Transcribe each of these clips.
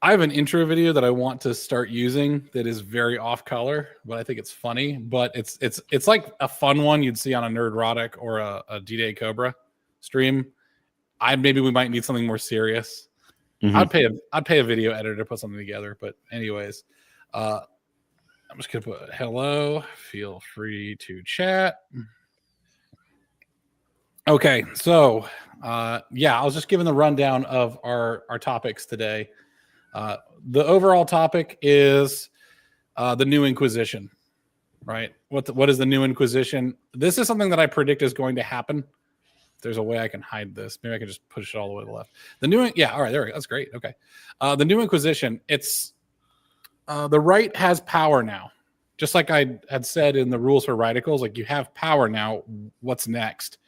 I have an intro video that I want to start using that is very off color, but I think it's funny. But it's like a fun one you'd see on a Nerdrotic or a D-Day Cobra stream. Maybe we might need something more serious. Mm-hmm. I'd pay a video editor to put something together. But anyways, I'm just gonna put hello. Feel free to chat. Okay, so yeah, I was just giving the rundown of our topics today. The overall topic is the new Inquisition, right? What is the new Inquisition? This is something that I predict is going to happen. There's a way I can hide this. Maybe I can just push it all the way to the left. All right, there we go. That's great. Okay. The new Inquisition, it's the right has power now. Just like I had said in the rules for radicals, like you have power now. What's next?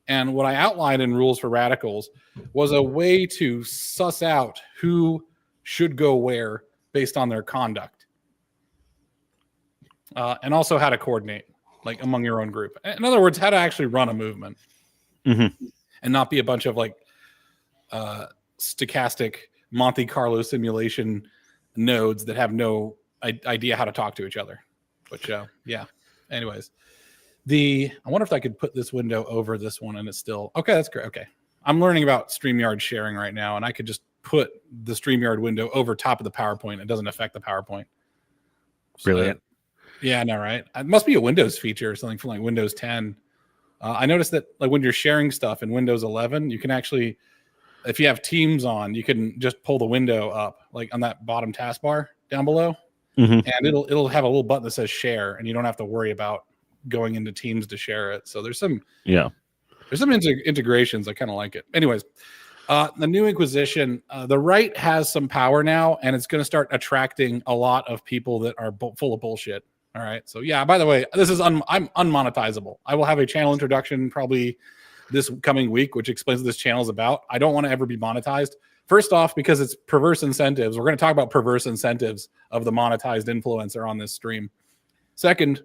And what I outlined in rules for radicals was a way to suss out who should go where based on their conduct. And also how to coordinate, like among your own group. In other words, how to actually run a movement. Mm-hmm. And not be a bunch of like stochastic Monte Carlo simulation nodes that have no idea how to talk to each other. But yeah. Anyways, I wonder if I could put this window over this one and it's still okay. That's great. Okay, I'm learning about StreamYard sharing right now, and I could just put the StreamYard window over top of the PowerPoint. It doesn't affect the PowerPoint. Brilliant. Yeah, I know, right? It must be a Windows feature or something from like Windows 10. I noticed that like when you're sharing stuff in Windows 11, you can actually, if you have Teams on, you can just pull the window up like on that bottom taskbar down below, and it'll have a little button that says share, and you don't have to worry about going into Teams to share it. So there's some integrations. I kind of like it. Anyways, the new Inquisition, the right has some power now, and it's going to start attracting a lot of people that are full of bullshit. All right. So yeah, by the way, this is I'm unmonetizable. I will have a channel introduction probably this coming week, which explains what this channel is about. I don't want to ever be monetized. First off, because it's perverse incentives. We're going to talk about perverse incentives of the monetized influencer on this stream. Second,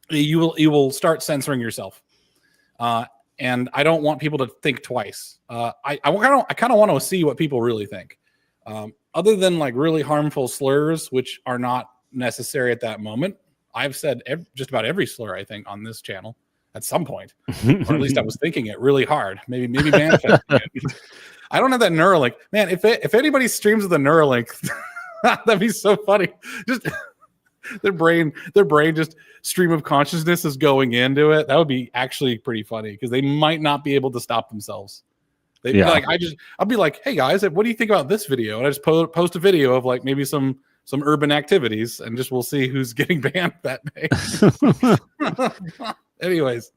you will start censoring yourself. And I don't want people to think twice. I kind of want to see what people really think. Other than like really harmful slurs, which are not necessary at that moment. I've said just about every slur, I think, on this channel at some point, or at least I was thinking it really hard. Maybe manifesting it. I don't have that Neuralink, man. If anybody streams with a Neuralink, that'd be so funny. Just their brain just stream of consciousness is going into it. That would be actually pretty funny because they might not be able to stop themselves. I'll be like, hey guys, what do you think about this video? And I just post a video of like maybe some urban activities, and just we'll see who's getting banned that day. Anyways,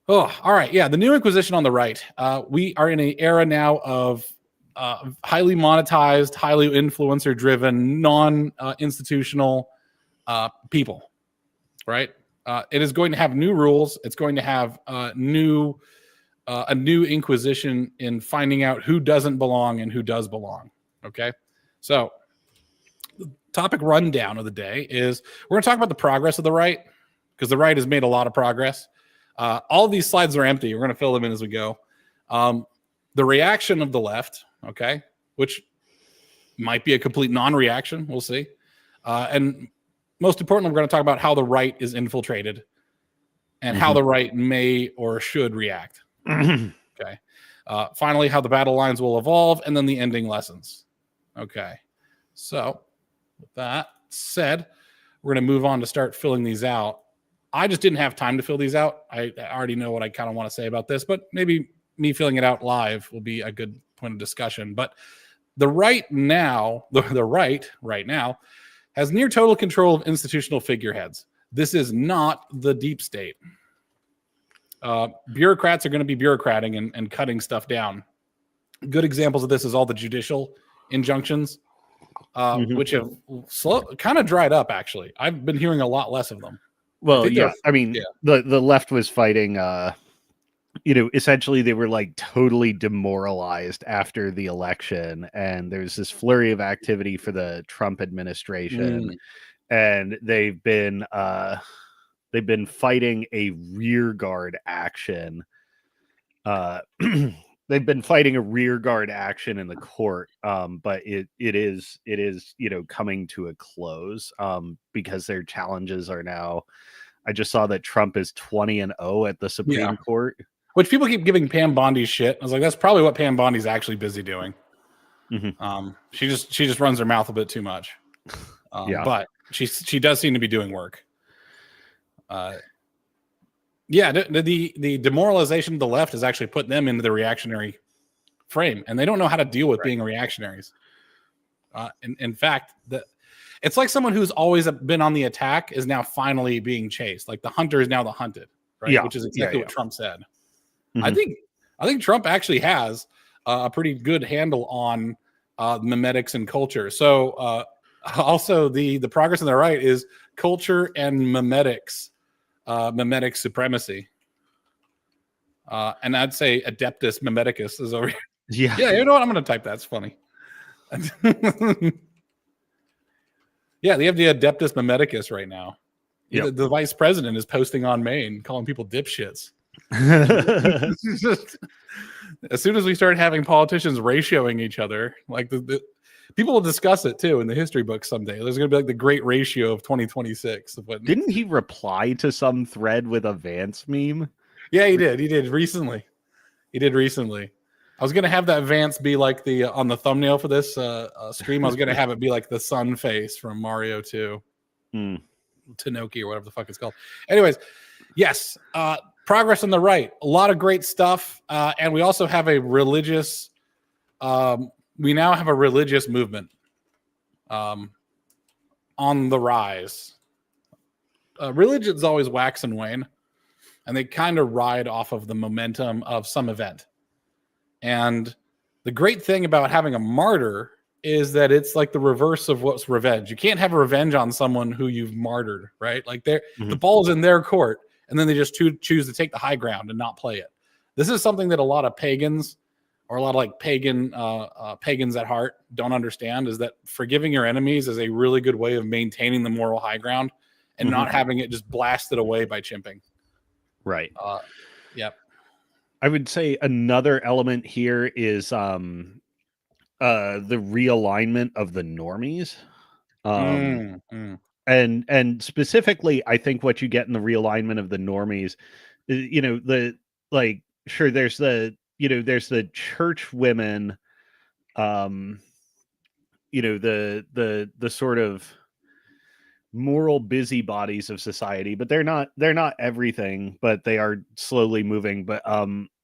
all right, yeah, the new Inquisition on the right. We are in an era now of highly monetized, highly influencer-driven, non-institutional people. Right? It is going to have new rules. It's going to have a new Inquisition in finding out who doesn't belong and who does belong. Okay, so. Topic rundown of the day is we're going to talk about the progress of the right, because the right has made a lot of progress. All of these slides are empty. We're going to fill them in as we go. The reaction of the left, okay, which might be a complete non-reaction. We'll see. And most importantly, we're going to talk about how the right is infiltrated and how the right may or should react. Okay. Finally, how the battle lines will evolve, and then the ending lessons. Okay. So with that said, we're going to move on to start filling these out. I just didn't have time to fill these out. I already know what I kind of want to say about this, but maybe me filling it out live will be a good point of discussion. But the right now, the right now has near total control of institutional figureheads. This is not the deep state. Bureaucrats are going to be bureaucrating and cutting stuff down. Good examples of this is all the judicial injunctions. Which have kind of dried up, actually. I've been hearing a lot less of them. Well, the left was fighting, essentially they were like totally demoralized after the election, and there's this flurry of activity for the Trump administration, and they've been fighting a rear guard action they've been fighting a rear guard action in the court, but it is coming to a close because their challenges are now. I just saw that Trump is 20-0 at the Supreme Court, which people keep giving Pam Bondi shit. I was like, that's probably what Pam Bondi's actually busy doing. She just runs her mouth a bit too much. But she does seem to be doing work. The demoralization of the left has actually put them into the reactionary frame, and they don't know how to deal with being reactionaries. In fact, it's like someone who's always been on the attack is now finally being chased. Like the hunter is now the hunted, right? Yeah. Which is exactly what Trump said. I think Trump actually has a pretty good handle on memetics and culture. So also the progress on the right is culture and memetics, memetic supremacy. And I'd say Adeptus Memeticus is over here. Yeah, you know what? I'm going to type that. It's funny. Yeah, they have the Adeptus Memeticus right now. Yep. The vice president is posting on Maine, calling people dipshits. As soon as we start having politicians ratioing each other, like the people will discuss it too in the history books someday. There's going to be like the great ratio of 2026. Didn't he reply to some thread with a Vance meme? Yeah, he did. He did recently. I was going to have that Vance be like the on the thumbnail for this stream. I was going to have it be like the sun face from Mario 2. Tanoki or whatever the fuck it's called. Anyways, yes, progress on the right. A lot of great stuff. And we also have a religious, we now have a religious movement on the rise. Religions always wax and wane, and they kind of ride off of the momentum of some event. And the great thing about having a martyr is that it's like the reverse of what's revenge. You can't have a revenge on someone who you've martyred, right? Like the ball's in their court, and then they just choose to take the high ground and not play it. This is something that a lot of pagans or a lot of like pagans at heart don't understand, is that forgiving your enemies is a really good way of maintaining the moral high ground and not having it just blasted away by chimping. Right. Yep. I would say another element here is the realignment of the normies. And specifically, I think what you get in the realignment of the normies, there's the church women, the sort of moral busybodies of society, but they're not everything, but they are slowly moving. But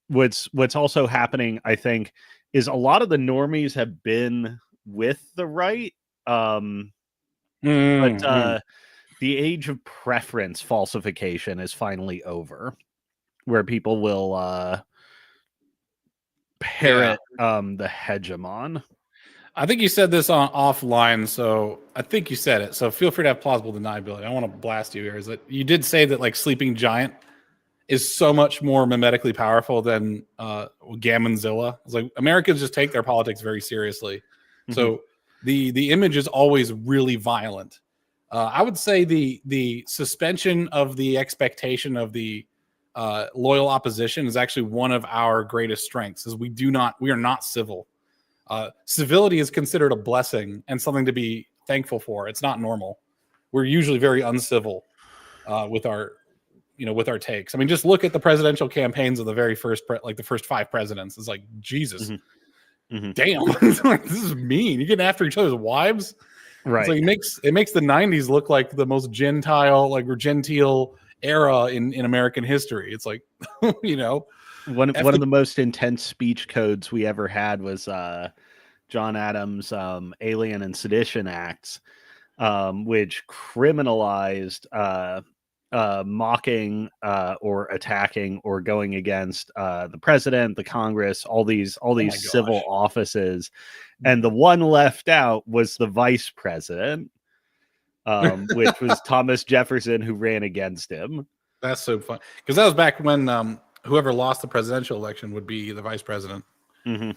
what's also happening, I think, is a lot of the normies have been with the right, but the age of preference falsification is finally over, where people will parrot the hegemon. I think you said this on offline, so I think you said it. So feel free to have plausible deniability. I want to blast you here. Is that you did say that like Sleeping Giant is so much more memetically powerful than Gammonzilla. It's like Americans just take their politics very seriously. So the image is always really violent. I would say the suspension of the expectation of the loyal opposition is actually one of our greatest strengths. Is we are not civil. Civility is considered a blessing and something to be thankful for. It's not normal. We're usually very uncivil with our takes. I mean, just look at the presidential campaigns of the very first, the first 5 presidents. It's like, Jesus, damn, this is mean. You get after each other's wives, right? It's like it makes the 90s look like the most gentile era in American history. It's like, One of the most intense speech codes we ever had was John Adams' Alien and Sedition Acts, which criminalized mocking or attacking or going against the president, the Congress, all these civil offices, and the one left out was the vice president, which was Thomas Jefferson, who ran against him. That's so fun, because that was back when whoever lost the presidential election would be the vice president. Oh,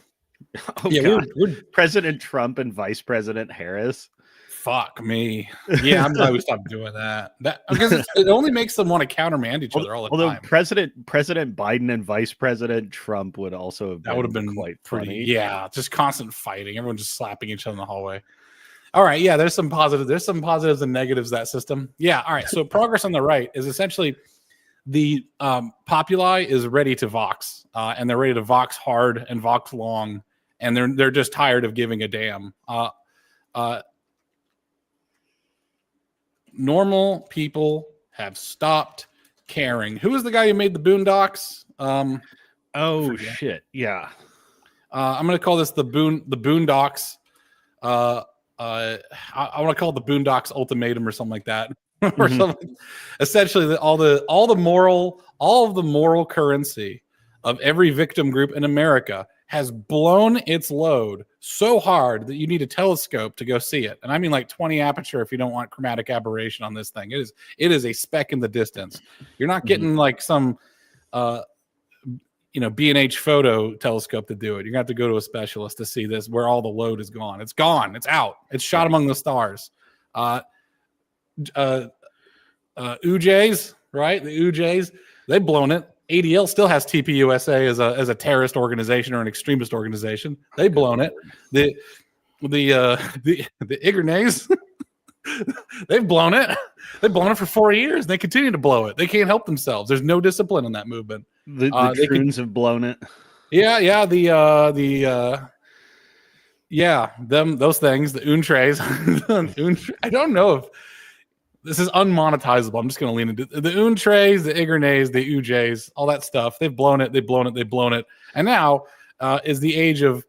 yeah, God. We're President Trump and Vice President Harris. Fuck me. Yeah, I'm glad we stopped doing that. Because it only makes them want to countermand each other all the Although time. President Biden and Vice President Trump would also have That would have been been quite pretty. funny. Yeah, just constant fighting. Everyone just slapping each other in the hallway. All right, yeah, there's some positives and negatives to that system. Yeah, all right. So progress on the right is essentially the populi is ready to vox, and they're ready to vox hard and vox long, and they're just tired of giving a damn. Normal people have stopped caring. Who was the guy who made the Boondocks? Oh shit! Yeah, I'm going to call this the Boondocks. I want to call it the Boondocks Ultimatum or something like that, or something. Essentially, all of the moral currency of every victim group in America has blown its load so hard that you need a telescope to go see it. And I mean like 20 aperture if you don't want chromatic aberration on this thing. It is a speck in the distance. You're not getting like some B&H photo telescope to do it. You're gonna have to go to a specialist to see this, where all the load is gone. It's gone. It's out. It's shot among the stars. UJs, right? The UJs, they've blown it. ADL still has TPUSA as a terrorist organization or an extremist organization. They've blown it. The Igornays, they've blown it. They've blown it for 4 years. They continue to blow it. They can't help themselves. There's no discipline in that movement. The Troons have blown it. Yeah. Those things, the Untrays. I don't know if this is unmonetizable. I'm just going to lean into the Untrays, the Igornays, the UJs, all that stuff. They've blown it. And now is the age of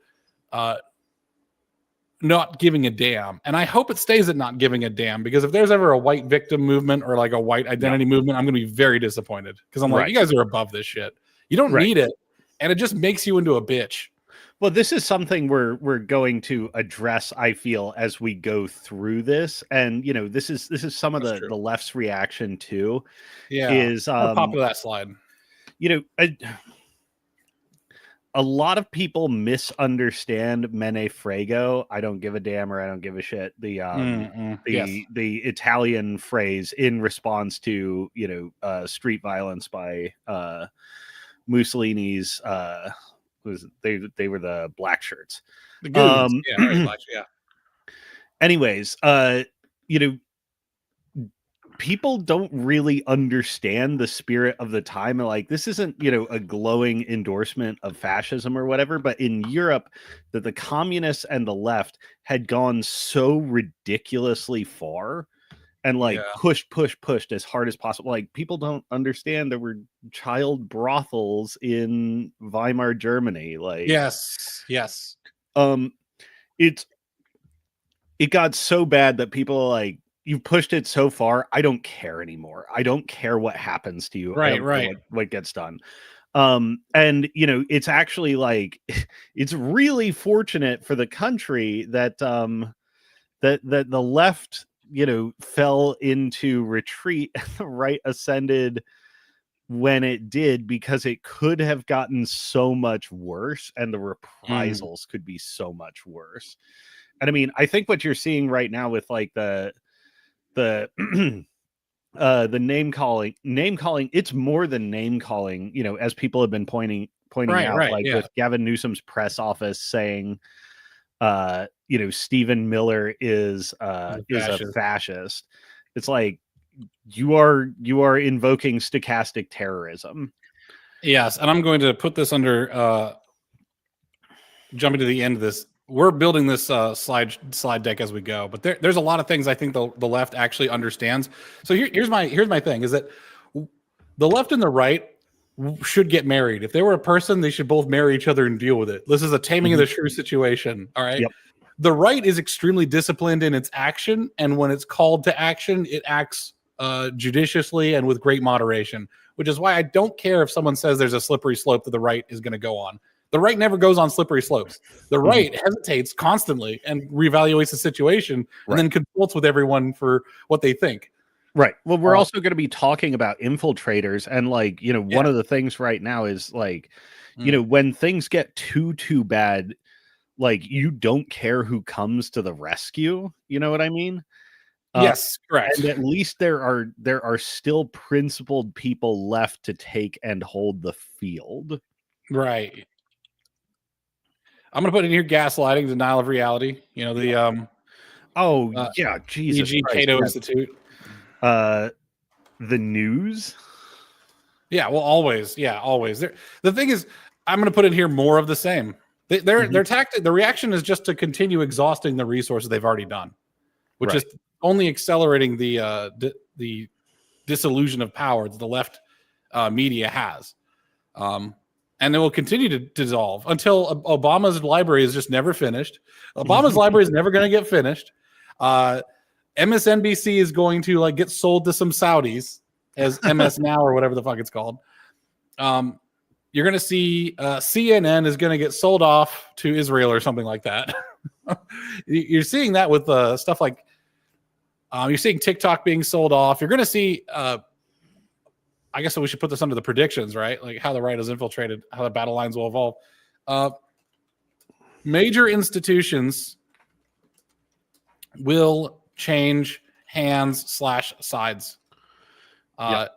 not giving a damn. And I hope it stays at not giving a damn, because if there's ever a white victim movement or like a white identity movement, I'm going to be very disappointed, because I'm like, you guys are above this shit. You don't need it. And it just makes you into a bitch. Well, this is something we're going to address, I feel, as we go through this. And, this is some of the left's reaction too. Yeah. Is pop to that slide. A lot of people misunderstand Mene Frego. I don't give a damn, or I don't give a shit. The Italian phrase in response to street violence by Mussolini's. They were the black shirts. The goons. Yeah. Anyways, people don't really understand the spirit of the time. Like, this isn't, a glowing endorsement of fascism or whatever, but in Europe, that the communists and the left had gone so ridiculously far and pushed as hard as possible. Like, people don't understand there were child brothels in Weimar, Germany. Like, yes. It got so bad that people are like, you've pushed it so far, I don't care anymore. I don't care what happens to you. Right. What gets done. And it's actually like, it's really fortunate for the country that that the left fell into retreat and the right ascended when it did, because it could have gotten so much worse, and the reprisals could be so much worse. And I mean, I think what you're seeing right now with like the name calling, it's more than name calling, as people have been pointing out, with Gavin Newsom's press office saying, Stephen Miller is a fascist. It's like, you are invoking stochastic terrorism. Yes, and I'm going to put this under jumping to the end of this. We're building this slide deck as we go, but there's a lot of things I think the left actually understands. So here's my thing, is that the left and the right should get married. If they were a person, they should both marry each other and deal with it. This is a taming of the shrew situation. All right. Yep. The right is extremely disciplined in its action, and when it's called to action, it acts judiciously and with great moderation, which is why I don't care if someone says there's a slippery slope that the right is going to go on. The right never goes on slippery slopes. The right hesitates constantly and reevaluates the situation, and then consults with everyone for what they think. Right. Well, we're also going to be talking about infiltrators, and like, one of the things right now is like, when things get too bad, like you don't care who comes to the rescue. You know what I mean? Yes, correct. And at least there are still principled people left to take and hold the field. Right. I'm gonna put in here gaslighting, denial of reality. You know, the Oh yeah, Jesus E.G. Christ. Cato Yeah. Institute. The news. Yeah, well, always. Yeah, always. The thing is, I'm going to put in here more of the same. Their tactic, the reaction is just to continue exhausting the resources they've already done, which is only accelerating the disillusion of power that the left media has. And it will continue to dissolve until Obama's library is just never finished. Obama's library is never going to get finished. MSNBC is going to like get sold to some Saudis as MS Now or whatever the fuck it's called. You're going to see CNN is going to get sold off to Israel or something like that. You're seeing that with stuff like you're seeing TikTok being sold off. You're going to see, I guess we should put this under the predictions, right? Like how the right has infiltrated, how the battle lines will evolve. Major institutions will change hands/sides. The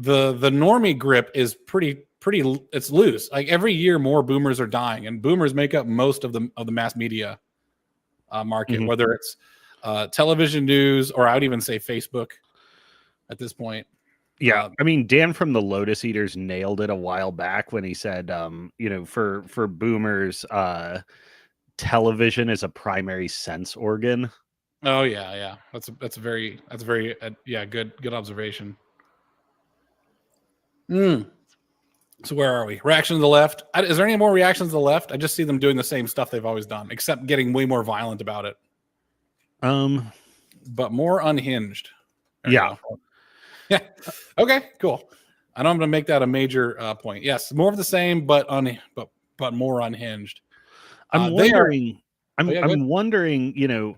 normie grip is pretty it's loose. Like every year more boomers are dying, and boomers make up most of the mass media market, whether it's television, news, or I would even say Facebook at this point. Yeah, I mean, Dan from the Lotus Eaters nailed it a while back when he said, for boomers, television is a primary sense organ. Oh yeah. That's a very good observation. So where are we? Reaction to the left. Is there any more reactions to the left? I just see them doing the same stuff they've always done, except getting way more violent about it. But more unhinged. Yeah. Okay, cool. I know I'm going to make that a major point. Yes, more of the same, but more unhinged. I'm wondering. I'm wondering.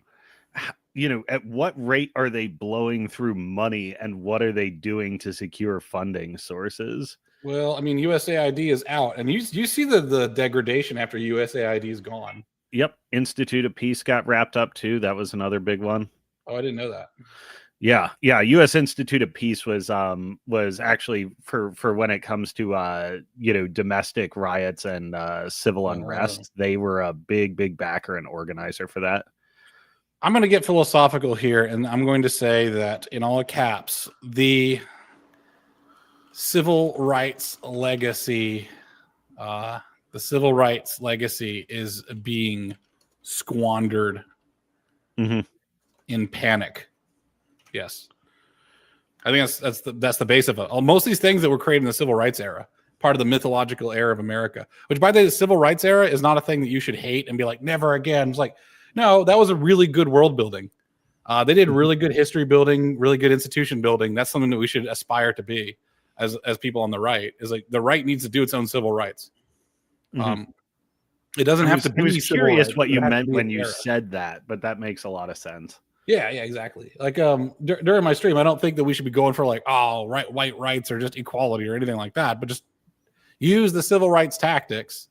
At what rate are they blowing through money, and what are they doing to secure funding sources? Well, I mean, USAID is out, and you see the degradation after USAID is gone. Yep, Institute of Peace got wrapped up too. That was another big one. Oh, I didn't know that. Yeah. U.S. Institute of Peace was actually for when it comes to domestic riots and civil unrest. They were a big backer and organizer for that. I'm going to get philosophical here, and I'm going to say that in all caps, the civil rights legacy is being squandered in panic. Yes, I think that's the base of it. Most of these things that were created in the civil rights era, part of the mythological era of America, which by the way, the civil rights era is not a thing that you should hate and be like, never again. It's like, no, that was a really good world building. They did really good history building, really good institution building. That's something that we should aspire to be as people on the right. Is like the right needs to do its own civil rights. It doesn't have to be. I was curious what you meant when you said that, but that makes a lot of sense. Yeah, exactly. Like during my stream, I don't think that we should be going for like, white rights or just equality or anything like that, but just use the civil rights tactics.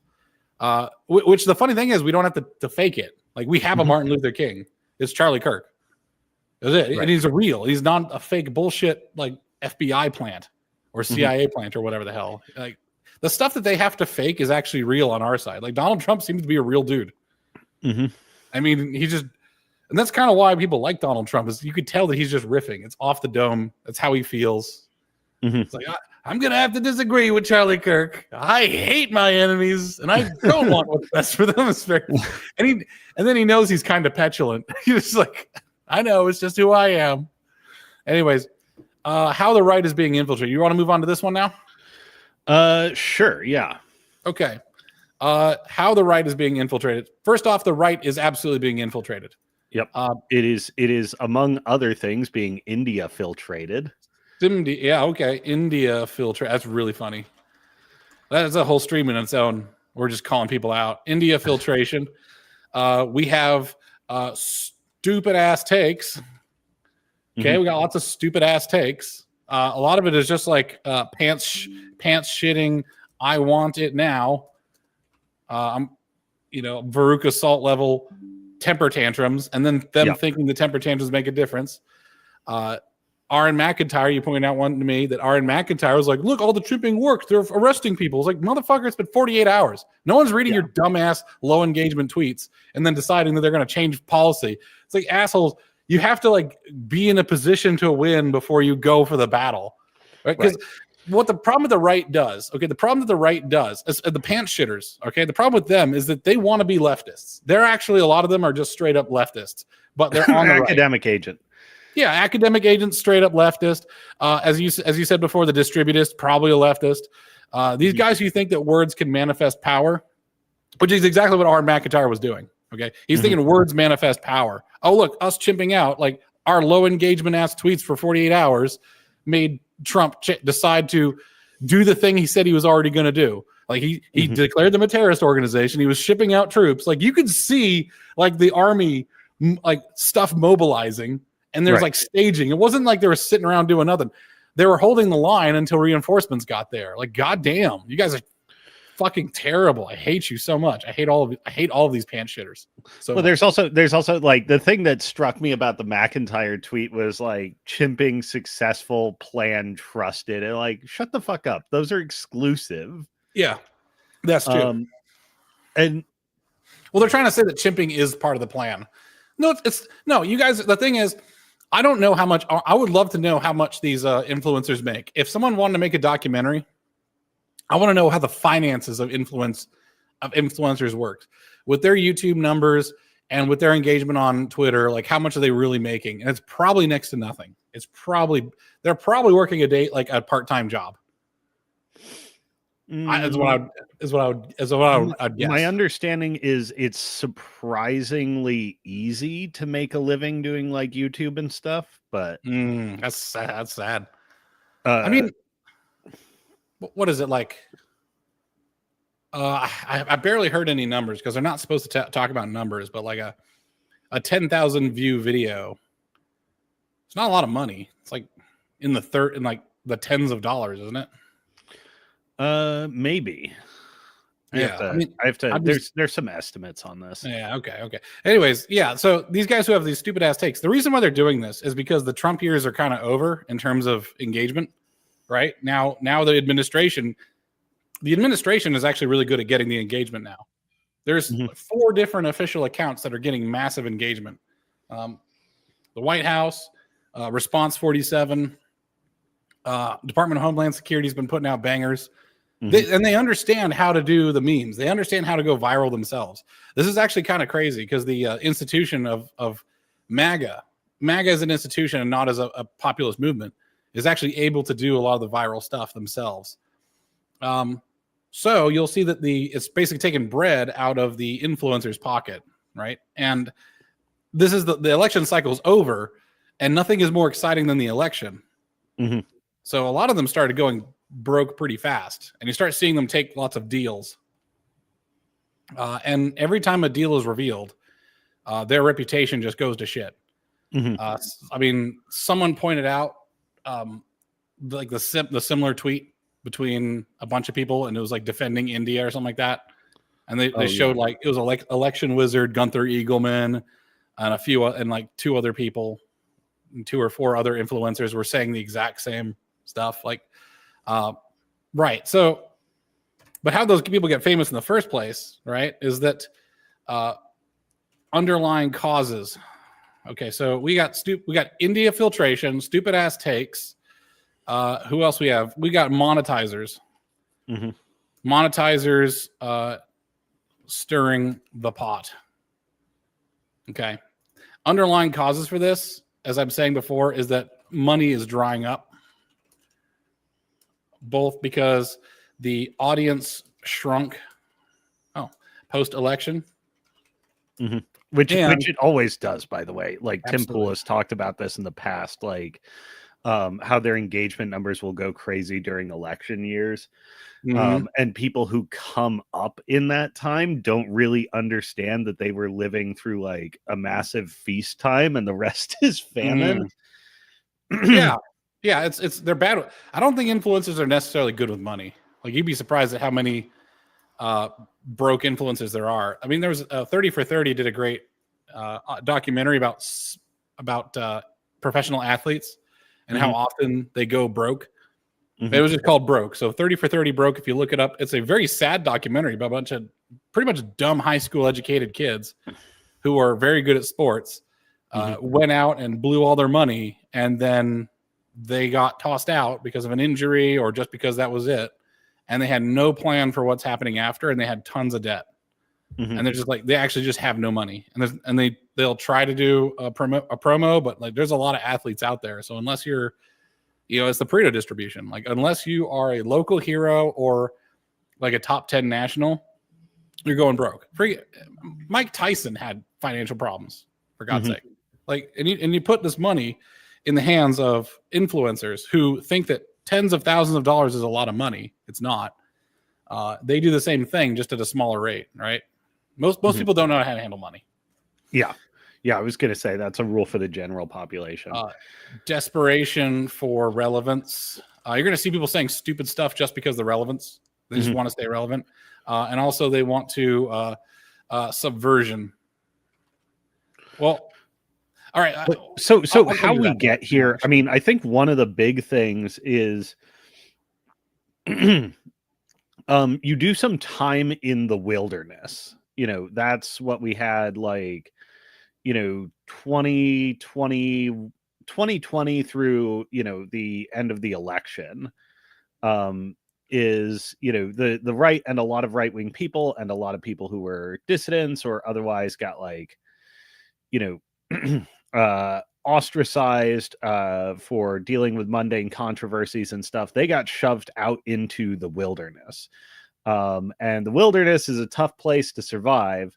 Which the funny thing is, we don't have to fake it. Like we have a Martin Luther King. It's Charlie Kirk. That's it. Right. And he's he's not a fake bullshit like FBI plant or CIA plant or whatever the hell. Like the stuff that they have to fake is actually real on our side. Like Donald Trump seems to be a real dude. I mean, and that's kind of why people like Donald Trump is you could tell that he's just riffing. It's off the dome. That's how he feels. It's like, I'm going to have to disagree with Charlie Kirk. I hate my enemies and I don't want what's best for them. And then he knows he's kind of petulant. He's like, I know, it's just who I am. Anyways, how the right is being infiltrated. You want to move on to this one now? Sure. Yeah. Okay. How the right is being infiltrated. First off, the right is absolutely being infiltrated. Yep. It is among other things being India filtrated. Yeah, okay. India filtrate. That's really funny. That's a whole stream in its own. We're just calling people out. India filtration. We have stupid ass takes. Okay, we got lots of stupid ass takes. A lot of it is just like pants shitting. I want it now. Veruca Salt level temper tantrums, and then them thinking the temper tantrums make a difference. Aaron McIntyre, you pointed out one to me that Aaron McIntyre was like, look, all the chimping worked. They're arresting people. It's like, motherfucker, it's been 48 hours. No one's reading your dumbass low engagement tweets and then deciding that they're going to change policy. It's like, assholes, you have to like be in a position to win before you go for the battle. Right? Because what the problem with the right does, the problem that the right does is the pants shitters, the problem with them is that they want to be leftists. They're actually, a lot of them are just straight up leftists, but they're on the academic agent. Yeah, academic agents, straight up leftist. As you said before, the distributist, probably a leftist. These guys who think that words can manifest power, which is exactly what Aaron McIntyre was doing. Okay, he's thinking words manifest power. Oh, look, us chimping out, like our low engagement ass tweets for 48 hours made Trump decide to do the thing he said he was already going to do. Like he declared them a terrorist organization. He was shipping out troops. Like you could see like the army like stuff mobilizing. And there's like staging. It wasn't like they were sitting around doing nothing. They were holding the line until reinforcements got there. Like, goddamn, you guys are fucking terrible. I hate you so much. I hate all of these pants shitters. So well, there's also like the thing that struck me about the McIntyre tweet was like chimping, successful, plan, trusted. And like, shut the fuck up. Those are exclusive. Yeah, that's true. And well, they're trying to say that chimping is part of the plan. No, you guys. The thing is, I don't know how much. I would love to know how much these influencers make. If someone wanted to make a documentary, I want to know how the finances of influencers works with their YouTube numbers and with their engagement on Twitter. Like, how much are they really making? And it's probably next to nothing. They're probably working a part-time job. Is what I would guess. My understanding is it's surprisingly easy to make a living doing like YouTube and stuff, but that's sad. I mean, what is it like? I barely heard any numbers because they're not supposed to talk about numbers, but like a 10,000 view video, it's not a lot of money. It's like in the tens of dollars, isn't it? Maybe. There's some estimates on this. Yeah. Okay. Anyways, yeah. So these guys who have these stupid ass takes, the reason why they're doing this is because the Trump years are kind of over in terms of engagement. Right now, the administration is actually really good at getting the engagement now. There's 4 different official accounts that are getting massive engagement. The White House, Response 47, Department of Homeland Security has been putting out bangers. They understand how to do the memes. They understand how to go viral themselves. This is actually kind of crazy because the institution of MAGA as an institution and not as a populist movement is actually able to do a lot of the viral stuff themselves. So you'll see that it's basically taking bread out of the influencer's pocket, right? And this is the election cycle is over, and nothing is more exciting than the election. So a lot of them started going broke pretty fast, and you start seeing them take lots of deals. And every time a deal is revealed, their reputation just goes to shit. I mean, someone pointed out like the similar tweet between a bunch of people, and it was like defending India or something like that. And they showed like it was like election wizard Gunther Eagleman and like 2 other people, and 2 or 4 other influencers were saying the exact same stuff. Like, right. So, but how those people get famous in the first place, right, is that underlying causes. Okay, so we got India filtration, stupid ass takes. Who else we have? We got monetizers. Monetizers stirring the pot. Okay. Underlying causes for this, as I'm saying before, is that money is drying up. Both because the audience shrunk post-election. Which it always does, by the way. Like Tim Pool has talked about this in the past, like how their engagement numbers will go crazy during election years. And people who come up in that time don't really understand that they were living through like a massive feast time and the rest is famine. Yeah, it's they're bad. I don't think influencers are necessarily good with money. Like you'd be surprised at how many broke influencers there are. I mean, there was 30 for 30 did a great documentary about professional athletes and how often they go broke. It was just called Broke. So 30 for 30 Broke. If you look it up, it's a very sad documentary about a bunch of pretty much dumb high school educated kids who are very good at sports, went out and blew all their money, and then they got tossed out because of an injury or just because that was it. And they had no plan for what's happening after, and they had tons of debt. And they're just like, they actually just have no money. And they'll try to do a promo, but like there's a lot of athletes out there. So unless you're, it's the Pareto distribution. Like unless you are a local hero or like a top 10 national, you're going broke. Mike Tyson had financial problems, for God's sake. Like, and you put this money in the hands of influencers who think that tens of thousands of dollars is a lot of money. It's not. They do the same thing, just at a smaller rate, right? Most people don't know how to handle money. Yeah. Yeah, I was going to say that's a rule for the general population. Desperation for relevance. You're going to see people saying stupid stuff just because of the relevance. They just want to stay relevant. And also they want to subversion. Well, all right. So how we get here, I mean, I think one of the big things is you do some time in the wilderness. That's what we had, like, 2020 through, the end of the election, is, the right and a lot of right-wing people and a lot of people who were dissidents or otherwise got like, ostracized for dealing with mundane controversies and stuff. They got shoved out into the wilderness. And the wilderness is a tough place to survive.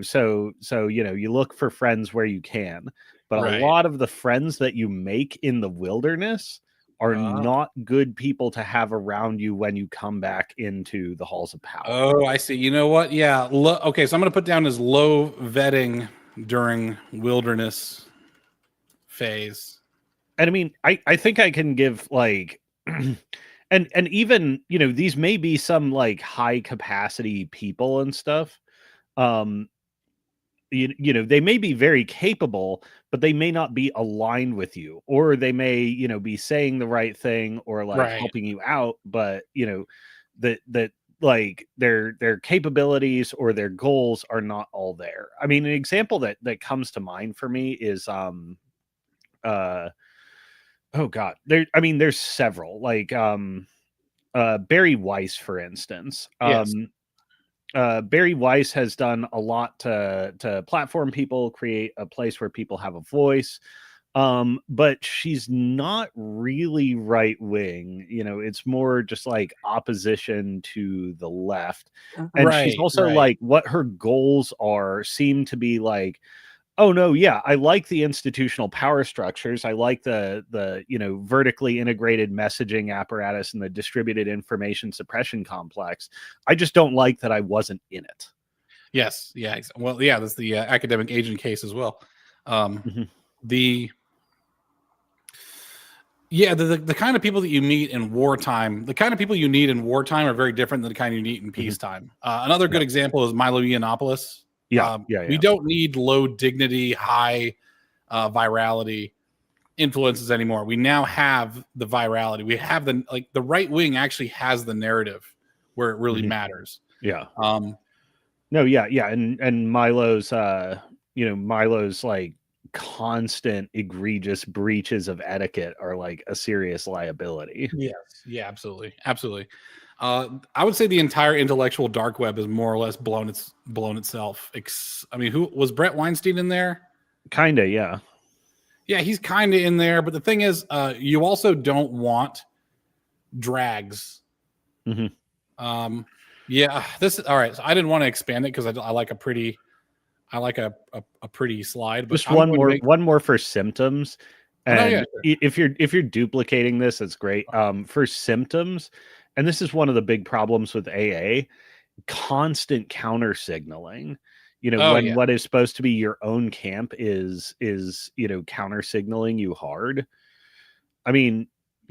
So you look for friends where you can, but a lot of the friends that you make in the wilderness are not good people to have around you when you come back into the halls of power. Oh, I see. You know what? Yeah. Okay, so I'm going to put down as low vetting during wilderness phase. And I mean, I think I can give like, and even, these may be some like high capacity people and stuff. They may be very capable, but they may not be aligned with you, or they may, be saying the right thing or like helping you out, but that like their capabilities or their goals are not all there. I mean, an example that comes to mind for me is oh God, there's several, like Barry Weiss, for instance. Yes. Barry Weiss has done a lot to platform people, create a place where people have a voice. But she's not really right wing. It's more just like opposition to the left. And she's also like, what her goals seem to be like, oh no, yeah, I like the institutional power structures. I like the vertically integrated messaging apparatus and the distributed information suppression complex. I just don't like that I wasn't in it. Yes. Yeah. Well, yeah, that's the academic agent case as well. The kind of people that you meet in wartime, are very different than the kind you meet in peacetime. Another good example is Milo Yiannopoulos. We don't need low dignity, high virality influences anymore. We now have the virality. We have the right wing actually has the narrative where it really matters. Yeah. No, yeah. And Milo's Milo's like constant egregious breaches of etiquette are like a serious liability. Yes. Yeah, absolutely. I would say the entire intellectual dark web is more or less blown itself. I mean, who was Brett Weinstein in there? Kinda, yeah. Yeah, he's kind of in there. But the thing is, you also don't want drags. Yeah, this is all right. So I didn't want to expand it because I like a pretty slide. But just one more for symptoms. And if you're duplicating this, it's great. For symptoms. And this is one of the big problems with AA, constant counter signaling. What is supposed to be your own camp is counter signaling you hard. I mean,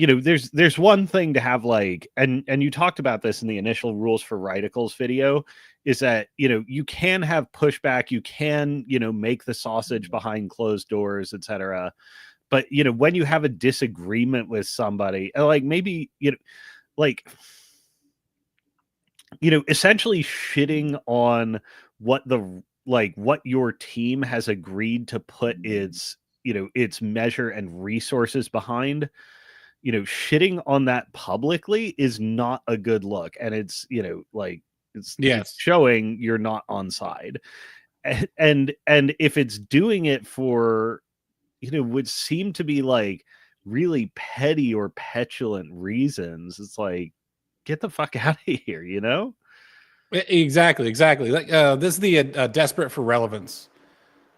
there's one thing to have like, and you talked about this in the initial rules for radicals video, is that you can have pushback, you can make the sausage behind closed doors, etc. But when you have a disagreement with somebody, like maybe like essentially shitting on what what your team has agreed to put its its measure and resources behind, shitting on that publicly is not a good look, and it's it's showing you're not on side. And if it's doing it for would seem to be like really petty or petulant reasons, it's like, get the fuck out of here, Exactly. Like this is the desperate for relevance.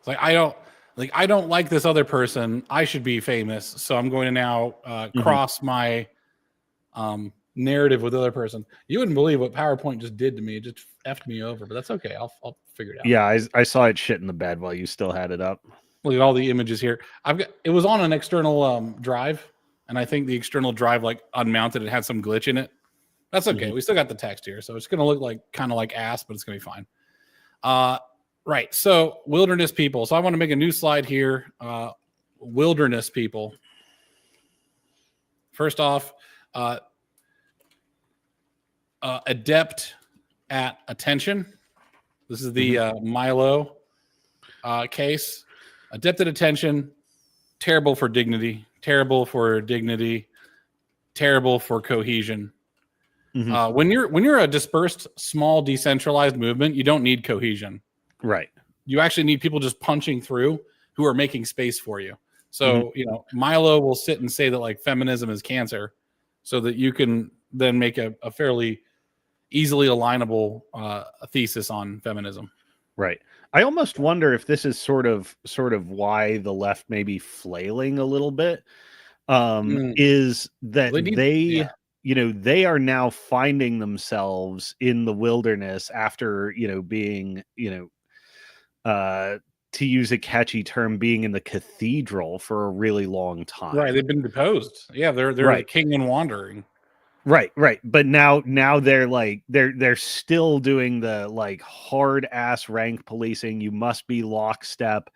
It's like I don't like this other person. I should be famous, so I'm going to now cross my narrative with the other person. You wouldn't believe what PowerPoint just did to me. It just effed me over, but that's okay. I'll figure it out. Yeah, I saw it shit in the bed while you still had it up. Look at all the images here. It was on an external drive, and I think the external drive like unmounted. It had some glitch in it. That's okay. We still got the text here, so it's going to look like kind of like ass, but it's going to be fine. Right. So wilderness people. So I want to make a new slide here. Wilderness people. First off, adept at attention. This is the Milo case. Adept at attention. Terrible for dignity. Terrible for dignity. Terrible for cohesion. When you're a dispersed, small, decentralized movement, you don't need cohesion. Right. You actually need people just punching through who are making space for you. So, Milo will sit and say that like feminism is cancer so that you can then make a fairly easily alignable thesis on feminism. Right. I almost wonder if this is sort of why the left may be flailing a little bit. Is that they are now finding themselves in the wilderness after, being, to use a catchy term, being in the cathedral for a really long time. Right. They've been deposed. Yeah. They're right. King and wandering. Right. But now they're like, they're still doing the like hard ass rank policing. You must be lockstep.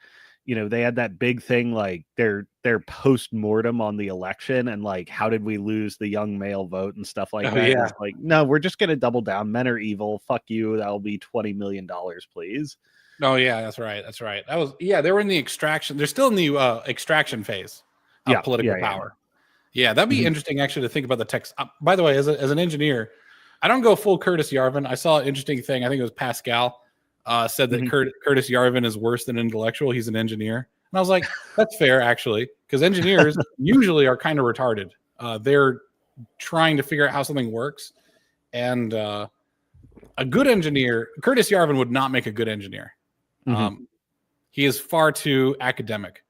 They had that big thing, like their post-mortem on the election and like, how did we lose the young male vote and stuff like that. Yeah. It's like, no, we're just going to double down. Men are evil. Fuck you. That'll be $20 million, please. Oh yeah, that's right. They were in the extraction. They're still in the extraction phase of political power. Yeah, that'd be interesting actually to think about the text. By the way, as an engineer, I don't go full Curtis Yarvin. I saw an interesting thing. I think it was Pascal said that Curtis Yarvin is worse than intellectual. He's an engineer. And I was like, that's fair actually, because engineers usually are kind of retarded. They're trying to figure out how something works. And a good engineer, Curtis Yarvin would not make a good engineer. He is far too academic.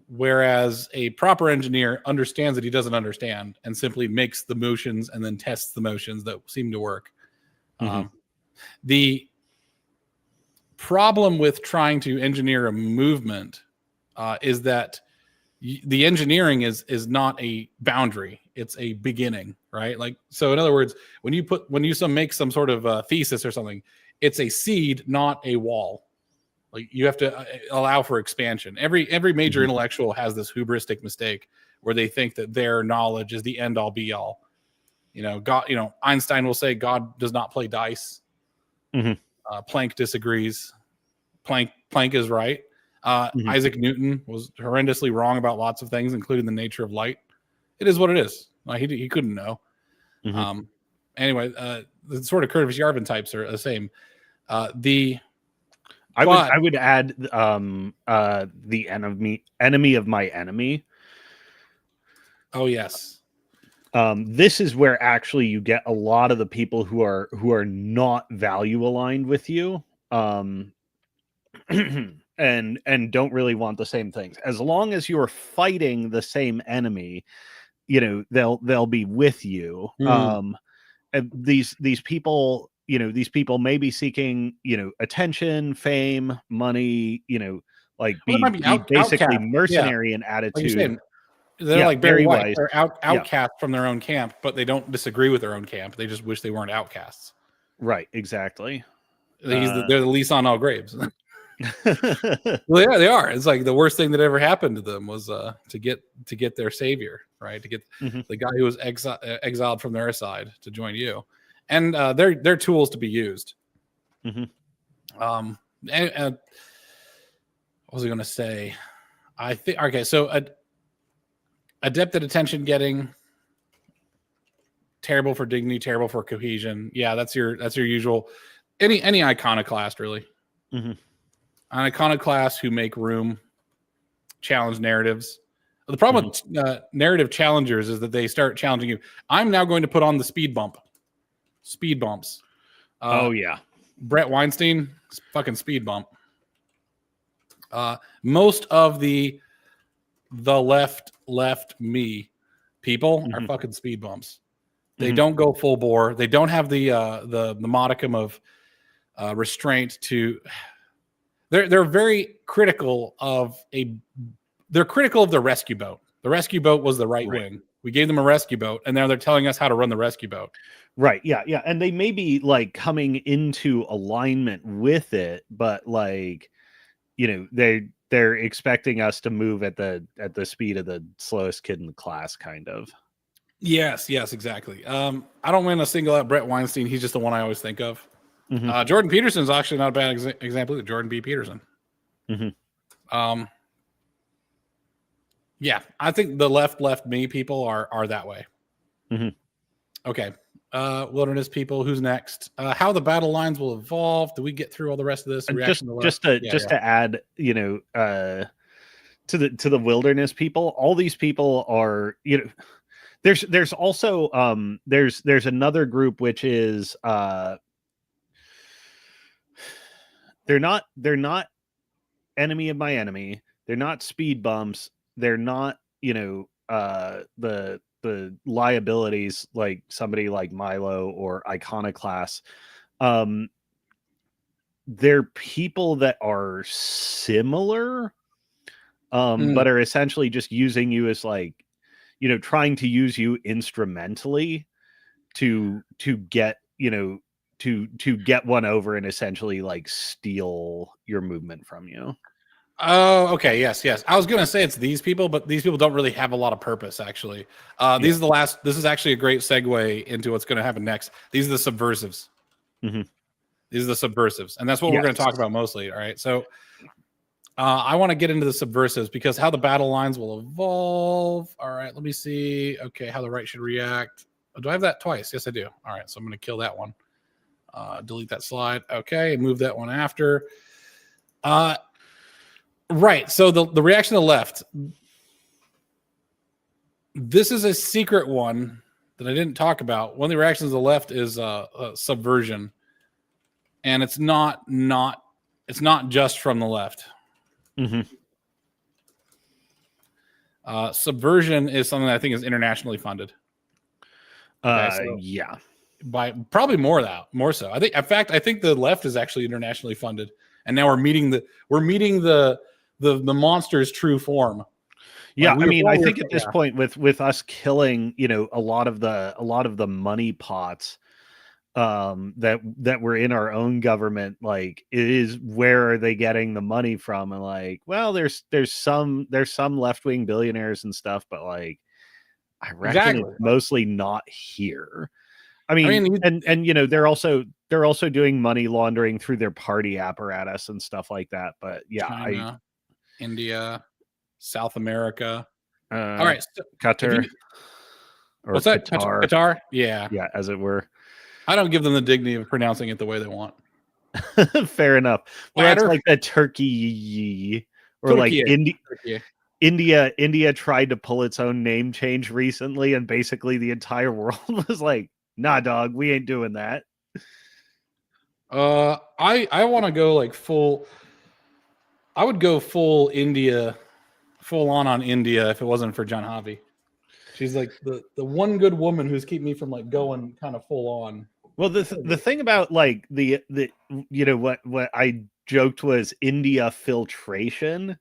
Whereas a proper engineer understands that he doesn't understand and simply makes the motions and then tests the motions that seem to work. The problem with trying to engineer a movement is that the engineering is not a boundary; it's a beginning, right? Like, so in other words, when you make some sort of thesis or something, it's a seed, not a wall. Like, you have to allow for expansion. Every major intellectual has this hubristic mistake where they think that their knowledge is the end all be all. God. Einstein will say God does not play dice. Planck disagrees. Planck is right. Isaac Newton was horrendously wrong about lots of things, including the nature of light. It is what it is. He couldn't know. Anyway, the sort of Curtis Yarvin types are the same. I would add the enemy of my enemy. Oh yes. This is where actually you get a lot of the people who are not value aligned with you, and don't really want the same things. As long as you're fighting the same enemy, they'll be with you. And these people, these people may be seeking, attention, fame, money, like be basically mercenary in attitude. They're like Barry White. Weiss. They're outcasts from their own camp, but they don't disagree with their own camp. They just wish they weren't outcasts. Right, exactly. They're the least on all graves. Well, yeah, they are. It's like the worst thing that ever happened to them was to get their savior, right? To get the guy who was exiled from their side to join you, and they're tools to be used. And what was I going to say? I think okay. So adept at attention getting, terrible for dignity, terrible for cohesion. Yeah, that's your usual. Any iconoclast really. An iconoclast who make room, challenge narratives. The problem with narrative challengers is that they start challenging you. I'm now going to put on the speed bumps. Brett Weinstein, fucking speed bump. Most of the left me people are fucking speed bumps. They don't go full bore. They don't have the modicum of restraint to. They're very critical of they're critical of the rescue boat. The rescue boat was the right wing. We gave them a rescue boat, and now they're telling us how to run the rescue boat. Right. Yeah. Yeah. And they may be like coming into alignment with it, but like, they're expecting us to move at the speed of the slowest kid in the class, kind of. Yes, exactly. I don't want to single out Brett Weinstein. He's just the one I always think of. Jordan Peterson is actually not a bad example either. Jordan B. Peterson. Yeah, I think the left me people are that way. Okay. Wilderness people, who's next? How the battle lines will evolve. Do we get through all the rest of this? Just to add, to the wilderness people, all these people are, there's also there's another group which is they're not enemy of my enemy. They're not speed bumps. They're not, the liabilities like somebody like Milo or Iconoclast. They're people that are similar, but are essentially just using you as like, trying to use you instrumentally to get, to get one over and essentially like steal your movement from you. Oh, okay. Yes. I was going to say it's these people, but these people don't really have a lot of purpose, actually. This is actually a great segue into what's going to happen next. These are the subversives. These are the subversives. And that's what we're going to talk about mostly. All right. So I want to get into the subversives because how the battle lines will evolve. All right. Let me see. Okay. How the right should react. Oh, do I have that twice? Yes, I do. All right. So I'm going to kill that one. Delete that slide. Okay. Move that one after. Right. So the reaction to the left. This is a secret one that I didn't talk about. One of the reactions to the left is subversion, and it's not just from the left. Subversion is something that I think is internationally funded. Yeah, by probably more so. I think the left is actually internationally funded, and now we're meeting the monster's true form. Yeah, I think at this point with us killing, a lot of the money pots that were in our own government, like it is where are they getting the money from? And like, well, there's some left-wing billionaires and stuff, but like I reckon it's mostly not here. And they're also doing money laundering through their party apparatus and stuff like that. But yeah, China, India, South America. All right, so Qatar. What's that? Qatar? Yeah, as it were. I don't give them the dignity of pronouncing it the way they want. Fair enough. Well, that's like the Turkey or like India tried to pull its own name change recently, and basically the entire world was like, "Nah, dog, we ain't doing that." I want to go like full. I would go full India, full on India if it wasn't for Janhavi. She's like the one good woman who's keeping me from like going kind of full on. Well, the thing about like the what I joked was India filtration.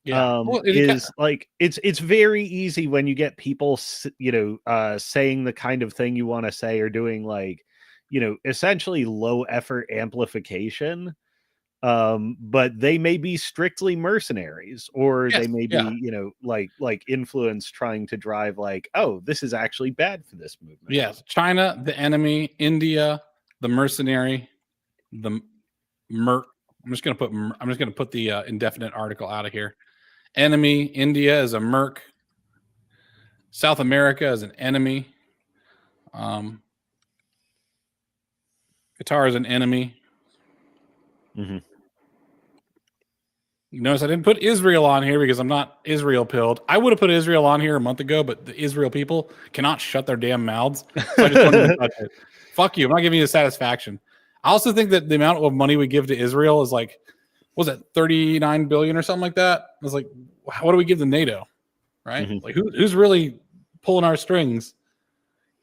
Yeah. Well, is like it's very easy when you get people saying the kind of thing you want to say, or doing like, essentially low effort amplification, but they may be strictly mercenaries, or yes, they may yeah. be like influence trying to drive like, oh, this is actually bad for this movement. Yes. China, the enemy. India, the mercenary. The merc. I'm just gonna put the indefinite article out of here. Enemy. India is a merc. South America is an enemy. Qatar is an enemy. Mm-hmm. You notice I didn't put Israel on here because I'm not Israel pilled. I would have put Israel on here a month ago, but the Israel people cannot shut their damn mouths. So I just don't even touch it. Fuck you. I'm not giving you the satisfaction. I also think that the amount of money we give to Israel is like, what was it, 39 billion or something like that? I was like, what do we give to NATO? Right? Mm-hmm. Like who's really pulling our strings?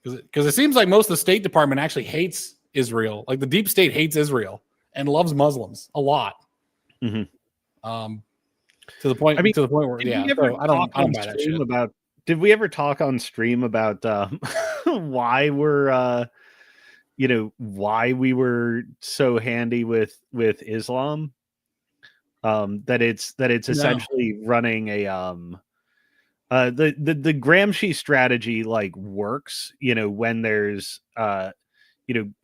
Because it seems like most of the State Department actually hates Israel. Like the deep state hates Israel and loves Muslims a lot. Mm-hmm. To the point where so I don't buy that shit. Did we ever talk on stream about why we're why we were so handy with Islam? That it's essentially running a the Gramsci strategy like works, when there's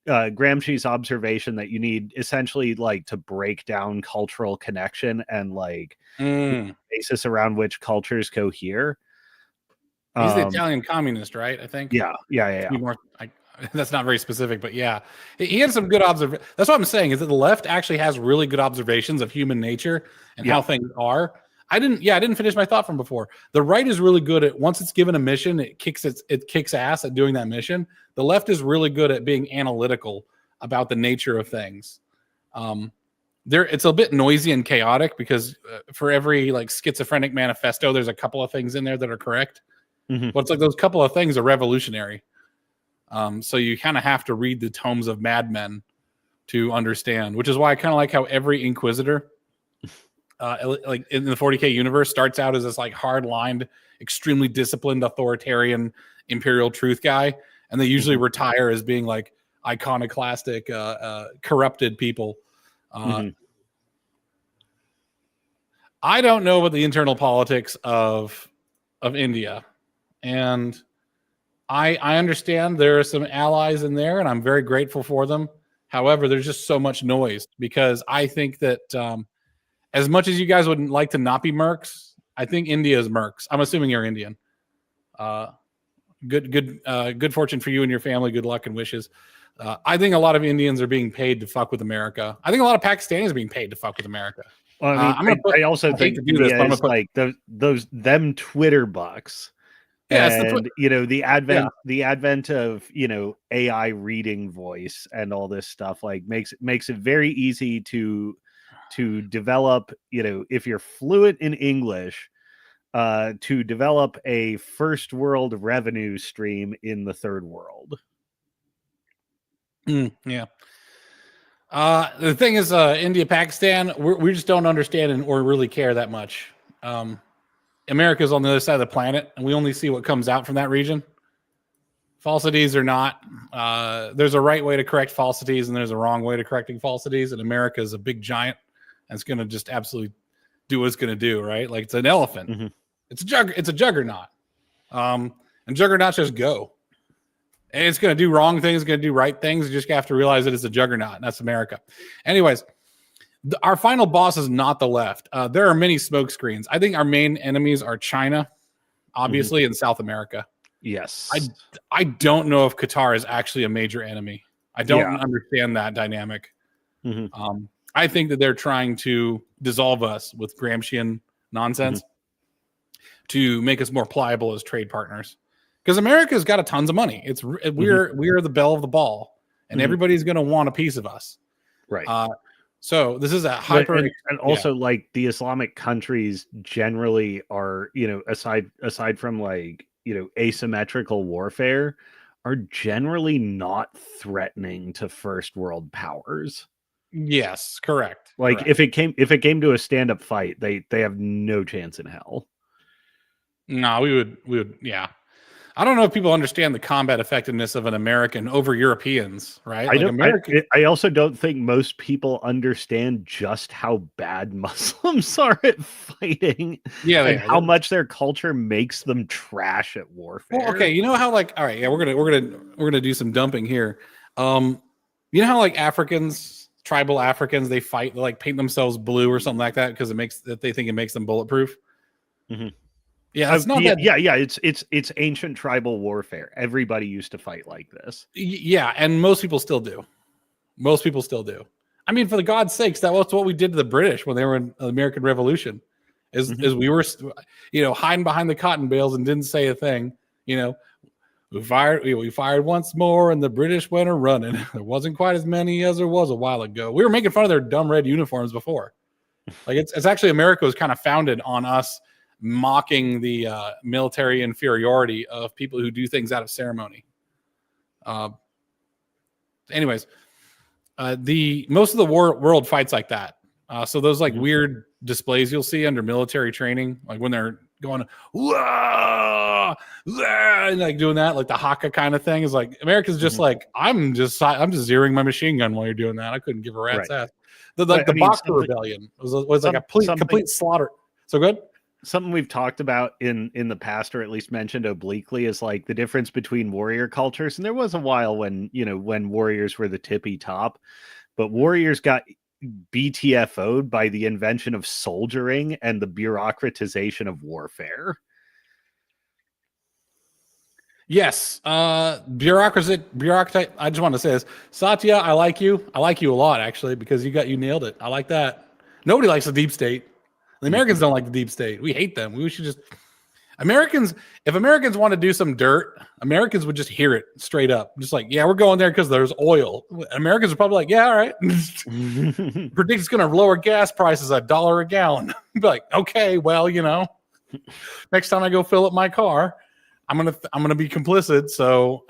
Gramsci's observation that you need essentially like to break down cultural connection and like the basis around which cultures cohere. He's the Italian communist, right? I think. Yeah. That's not very specific, but yeah, he had some good observations. That's what I'm saying, is that the left actually has really good observations of human nature and how things are. I didn't finish my thought from before. The right is really good at, once it's given a mission, it kicks ass at doing that mission. The left is really good at being analytical about the nature of things. It's a bit noisy and chaotic because for every like schizophrenic manifesto, there's a couple of things in there that are correct. Mm-hmm. But it's like those couple of things are revolutionary. So you kind of have to read the tomes of madmen to understand, which is why I kind of like how every Inquisitor, like in the 40K universe, starts out as this like hard-lined, extremely disciplined, authoritarian imperial truth guy, and they usually retire as being like iconoclastic, corrupted people. I don't know about the internal politics of India, and I understand there are some allies in there, and I'm very grateful for them. However, there's just so much noise because I think that as much as you guys would like to not be mercs, I think India is mercs. I'm assuming you're Indian. Good fortune for you and your family. Good luck and wishes. I think a lot of Indians are being paid to fuck with America. I think a lot of Pakistanis are being paid to fuck with America. Well, I mean, I also think India is like them Twitter bucks. Yeah, and the advent of AI reading voice and all this stuff like makes it very easy to develop, if you're fluent in English, to develop a first world revenue stream in the third world. Yeah. The thing is, India, Pakistan, we just don't understand or really care that much. America's on the other side of the planet, and we only see what comes out from that region. Falsities or not, there's a right way to correct falsities, and there's a wrong way to correcting falsities. And America is a big giant, and it's going to just absolutely do what it's going to do, right? Like it's an elephant. Mm-hmm. It's a juggernaut. And juggernauts just go. And it's going to do wrong things, it's going to do right things. You just have to realize that it's a juggernaut, and that's America. Anyways, our final boss is not the left. There are many smoke screens. I think our main enemies are China, obviously, and South America. Yes. I don't know if Qatar is actually a major enemy. I don't understand that dynamic. I think that they're trying to dissolve us with Gramscian nonsense to make us more pliable as trade partners. Because America's got tons of money. We're the belle of the ball, and everybody's going to want a piece of us. Right. So this is a and also like the Islamic countries generally are, aside from like, asymmetrical warfare, are generally not threatening to first world powers. Yes, correct. Like Correct. if it came to a stand up fight, they have no chance in hell. No, we would, yeah. I don't know if people understand the combat effectiveness of an American over Europeans, right? I Like don't. American. I also don't think most people understand just how bad Muslims are at fighting, Yeah, they and are. how much their culture makes them trash at Well, okay, warfare. you know how like, all right, yeah, we're gonna do some dumping here. Um, you know how like Africans, tribal Africans, they fight, they like paint themselves blue or something like that because it makes that they think it makes them bulletproof. Mhm. Yeah, it's not Yeah, that. yeah. It's ancient tribal warfare. Everybody used to fight like this. Yeah, and most people still do. Most people still do. I mean, for the God's sakes, that was what we did to the British when they were in the American Revolution. Mhm. Is we were, hiding behind the cotton bales and didn't say a thing. You know, we fired once more, and the British went a running. There wasn't quite as many as there was a while ago. We were making fun of their dumb red uniforms before. Like it's actually America was kind of founded on us mocking the military inferiority of people who do things out of ceremony. Uh, anyways, the most of the world fights like that. So those like Mhm. weird displays you'll see under military training, like when they're going, "Wah! Wah!" and like doing that, like the haka kind of thing, is like America's just Mhm. like, I'm just zeroing my machine gun while you're doing that. I couldn't give a rat's Right. ass. The like But I the mean, Boxer Rebellion was like a something complete slaughter. So good. something we've talked about in the past, or at least mentioned obliquely, is like the difference between warrior cultures. And there was a while when when warriors were the tippy top, but warriors got BTFO'd by the invention of soldiering and the bureaucratization of warfare. Yes, bureaucracy. I just want to say this, Satya. I like you. I like you a lot, actually, because you nailed it. I like that. Nobody likes the deep state. The Americans don't like the deep state. We hate them. We should just Americans. If Americans want to do some dirt, Americans would just hear it straight up. Just like, yeah, we're going there because there's oil. Americans are probably like, yeah, all right. Predict it's going to lower gas prices $1 a gallon. Be like, okay, well, next time I go fill up my car, I'm gonna be complicit. So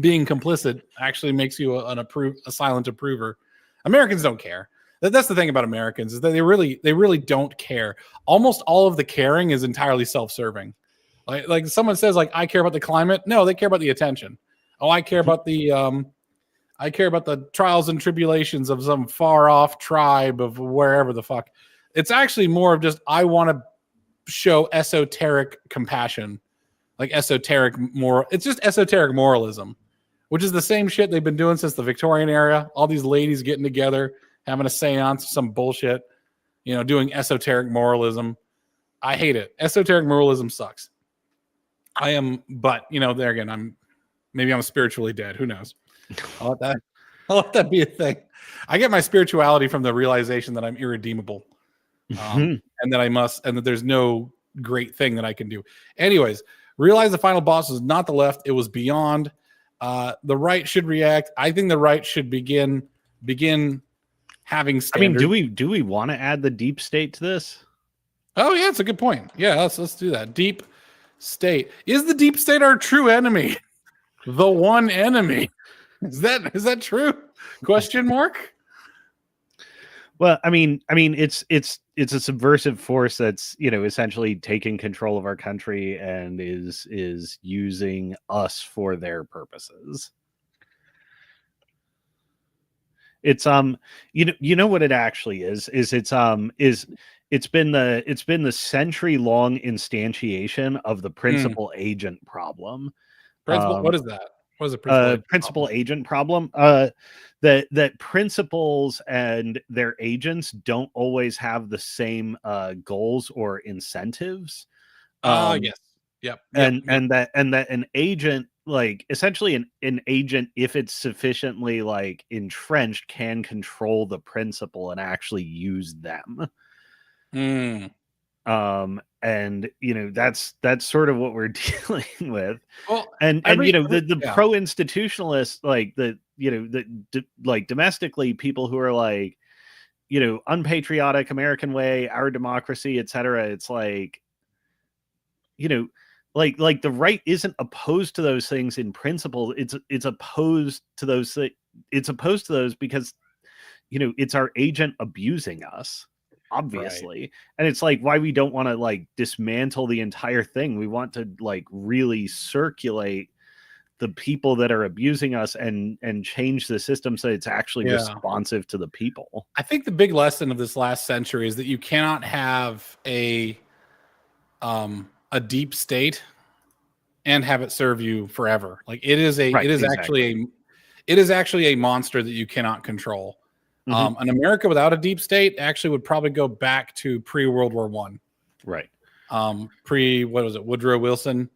being complicit actually makes you a silent approver. Americans don't care. That's the thing about Americans, is that they really don't care. Almost all of the caring is entirely self-serving. Like someone says, like, I care about the climate. No, they care about the attention. Oh, I care about the trials and tribulations of some far off tribe of wherever the fuck. It's actually more of just, I want to show esoteric compassion, like esoteric moral. It's just esoteric moralism, which is the same shit they've been doing since the Victorian era. All these ladies getting together, having a seance, some bullshit, doing esoteric moralism. I hate it. Esoteric moralism sucks. But there again, maybe I'm spiritually dead. Who knows? I'll let that, I'll let that be a thing. I get my spirituality from the realization that I'm irredeemable, and that there's no great thing that I can do. Anyways, realize the final boss was not the left; it was beyond. The right should react. I think the right should begin having standards. I mean, do we want to add the deep state to this? Oh yeah, it's a good point. Yeah, let's do that. Deep state. Is the deep state our true enemy? The one enemy. Is that true? Question mark. Well, I mean, it's a subversive force that's essentially taking control of our country and is using us for their purposes. It's you know what it actually is it's been the century long instantiation of the principal agent problem. What is that? What is a principal agent problem? That principals and their agents don't always have the same goals or incentives. Yes. Yep. And that an agent, like essentially an agent, if it's sufficiently like entrenched, can control the principal and actually use them. And that's sort of what we're dealing with. Well, and the pro-institutionalists, like like domestically, people who are like unpatriotic American way, our democracy, etc. It's like like the right isn't opposed to those things in principle. It's opposed to those it's opposed to those because, it's our agent abusing us, obviously. Right. And it's like why we don't want to like dismantle the entire thing. We want to like really circulate the people that are abusing us and change the system so it's actually responsive to the people. I think the big lesson of this last century is that you cannot have a deep state and have it serve you forever. Like it is actually a monster that you cannot control. An America without a deep state actually would probably go back to pre-World War I. Right. Woodrow Wilson.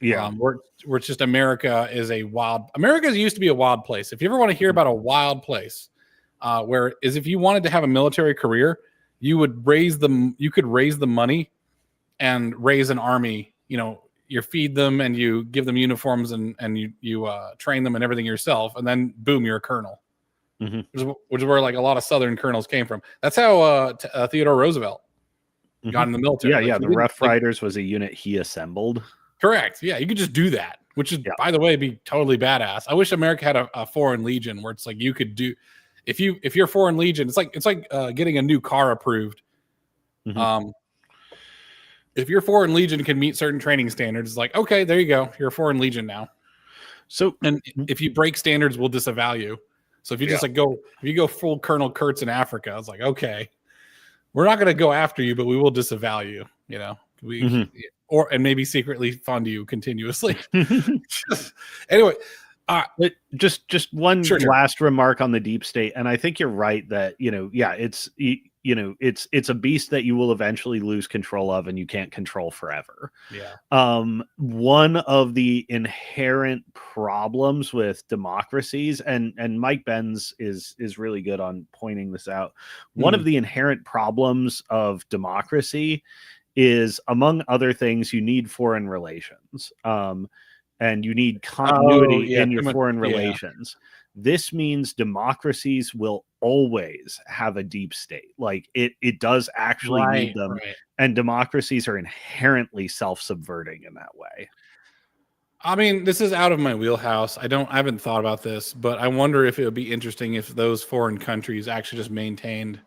Yeah. Where it's just America used to be a wild place. If you ever want to hear about a wild place, if you wanted to have a military career, you could raise the money and raise an army. You feed them and you give them uniforms and you train them and everything yourself, and then boom, you're a colonel. Which is where like a lot of Southern colonels came from. That's how Theodore Roosevelt got in the military. The Rough Riders was a unit he assembled. Correct. Yeah, you could just do that, which is, by the way, be totally badass. I wish America had a foreign legion where it's like you could do, if you're foreign legion, it's like getting a new car approved. If your foreign legion can meet certain training standards, it's like, okay, there you go, you're a foreign legion now. So, and if you break standards, we'll disavow you. So if you just if you go full Colonel Kurtz in Africa, it's like, okay, we're not going to go after you, but we will disavow you. And maybe secretly fund you continuously. Anyway, just one last remark on the deep state, and I think you're right that it's a beast that you will eventually lose control of, and you can't control forever. One of the inherent problems with democracies, and Mike Benz is really good on pointing this out. One of the inherent problems of democracy is, among other things, you need foreign relations. And you need continuity in your foreign relations. This means democracies will always have a deep state. Like it does actually need them. And democracies are inherently self-subverting in that way. I mean, this is out of my wheelhouse. I haven't thought about this, but I wonder if it would be interesting if those foreign countries actually just maintained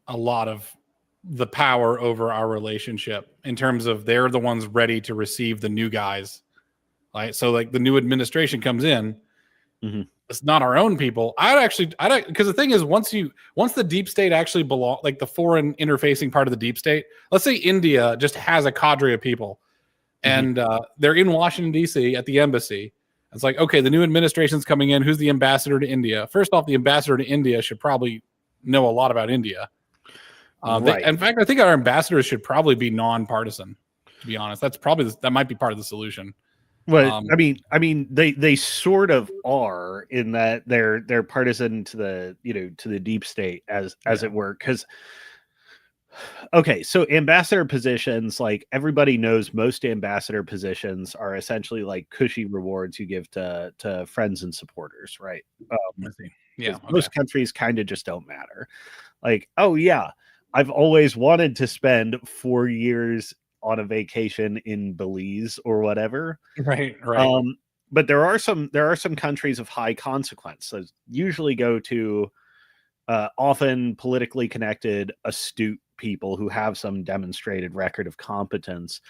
a lot of the power over our relationship in terms of they're the ones ready to receive the new guys. Right. So like the new administration comes in, it's not our own people. Because the thing is, once the deep state actually like the foreign interfacing part of the deep state, let's say India just has a cadre of people and they're in Washington, D.C. at the embassy. It's like, okay, the new administration's coming in. Who's the ambassador to India? First off, the ambassador to India should probably know a lot about India. In fact, I think our ambassadors should probably be nonpartisan. To be honest, that might be part of the solution. Well, I mean, they sort of are in that they're partisan to the deep state as it were. Because so ambassador positions, like everybody knows, most ambassador positions are essentially like cushy rewards you give to friends and supporters, right? Most countries kind of just don't matter. Like, oh yeah, I've always wanted to spend 4 years on a vacation in Belize or whatever. Right. But there are some countries of high consequence. So usually go to often politically connected, astute people who have some demonstrated record of competence.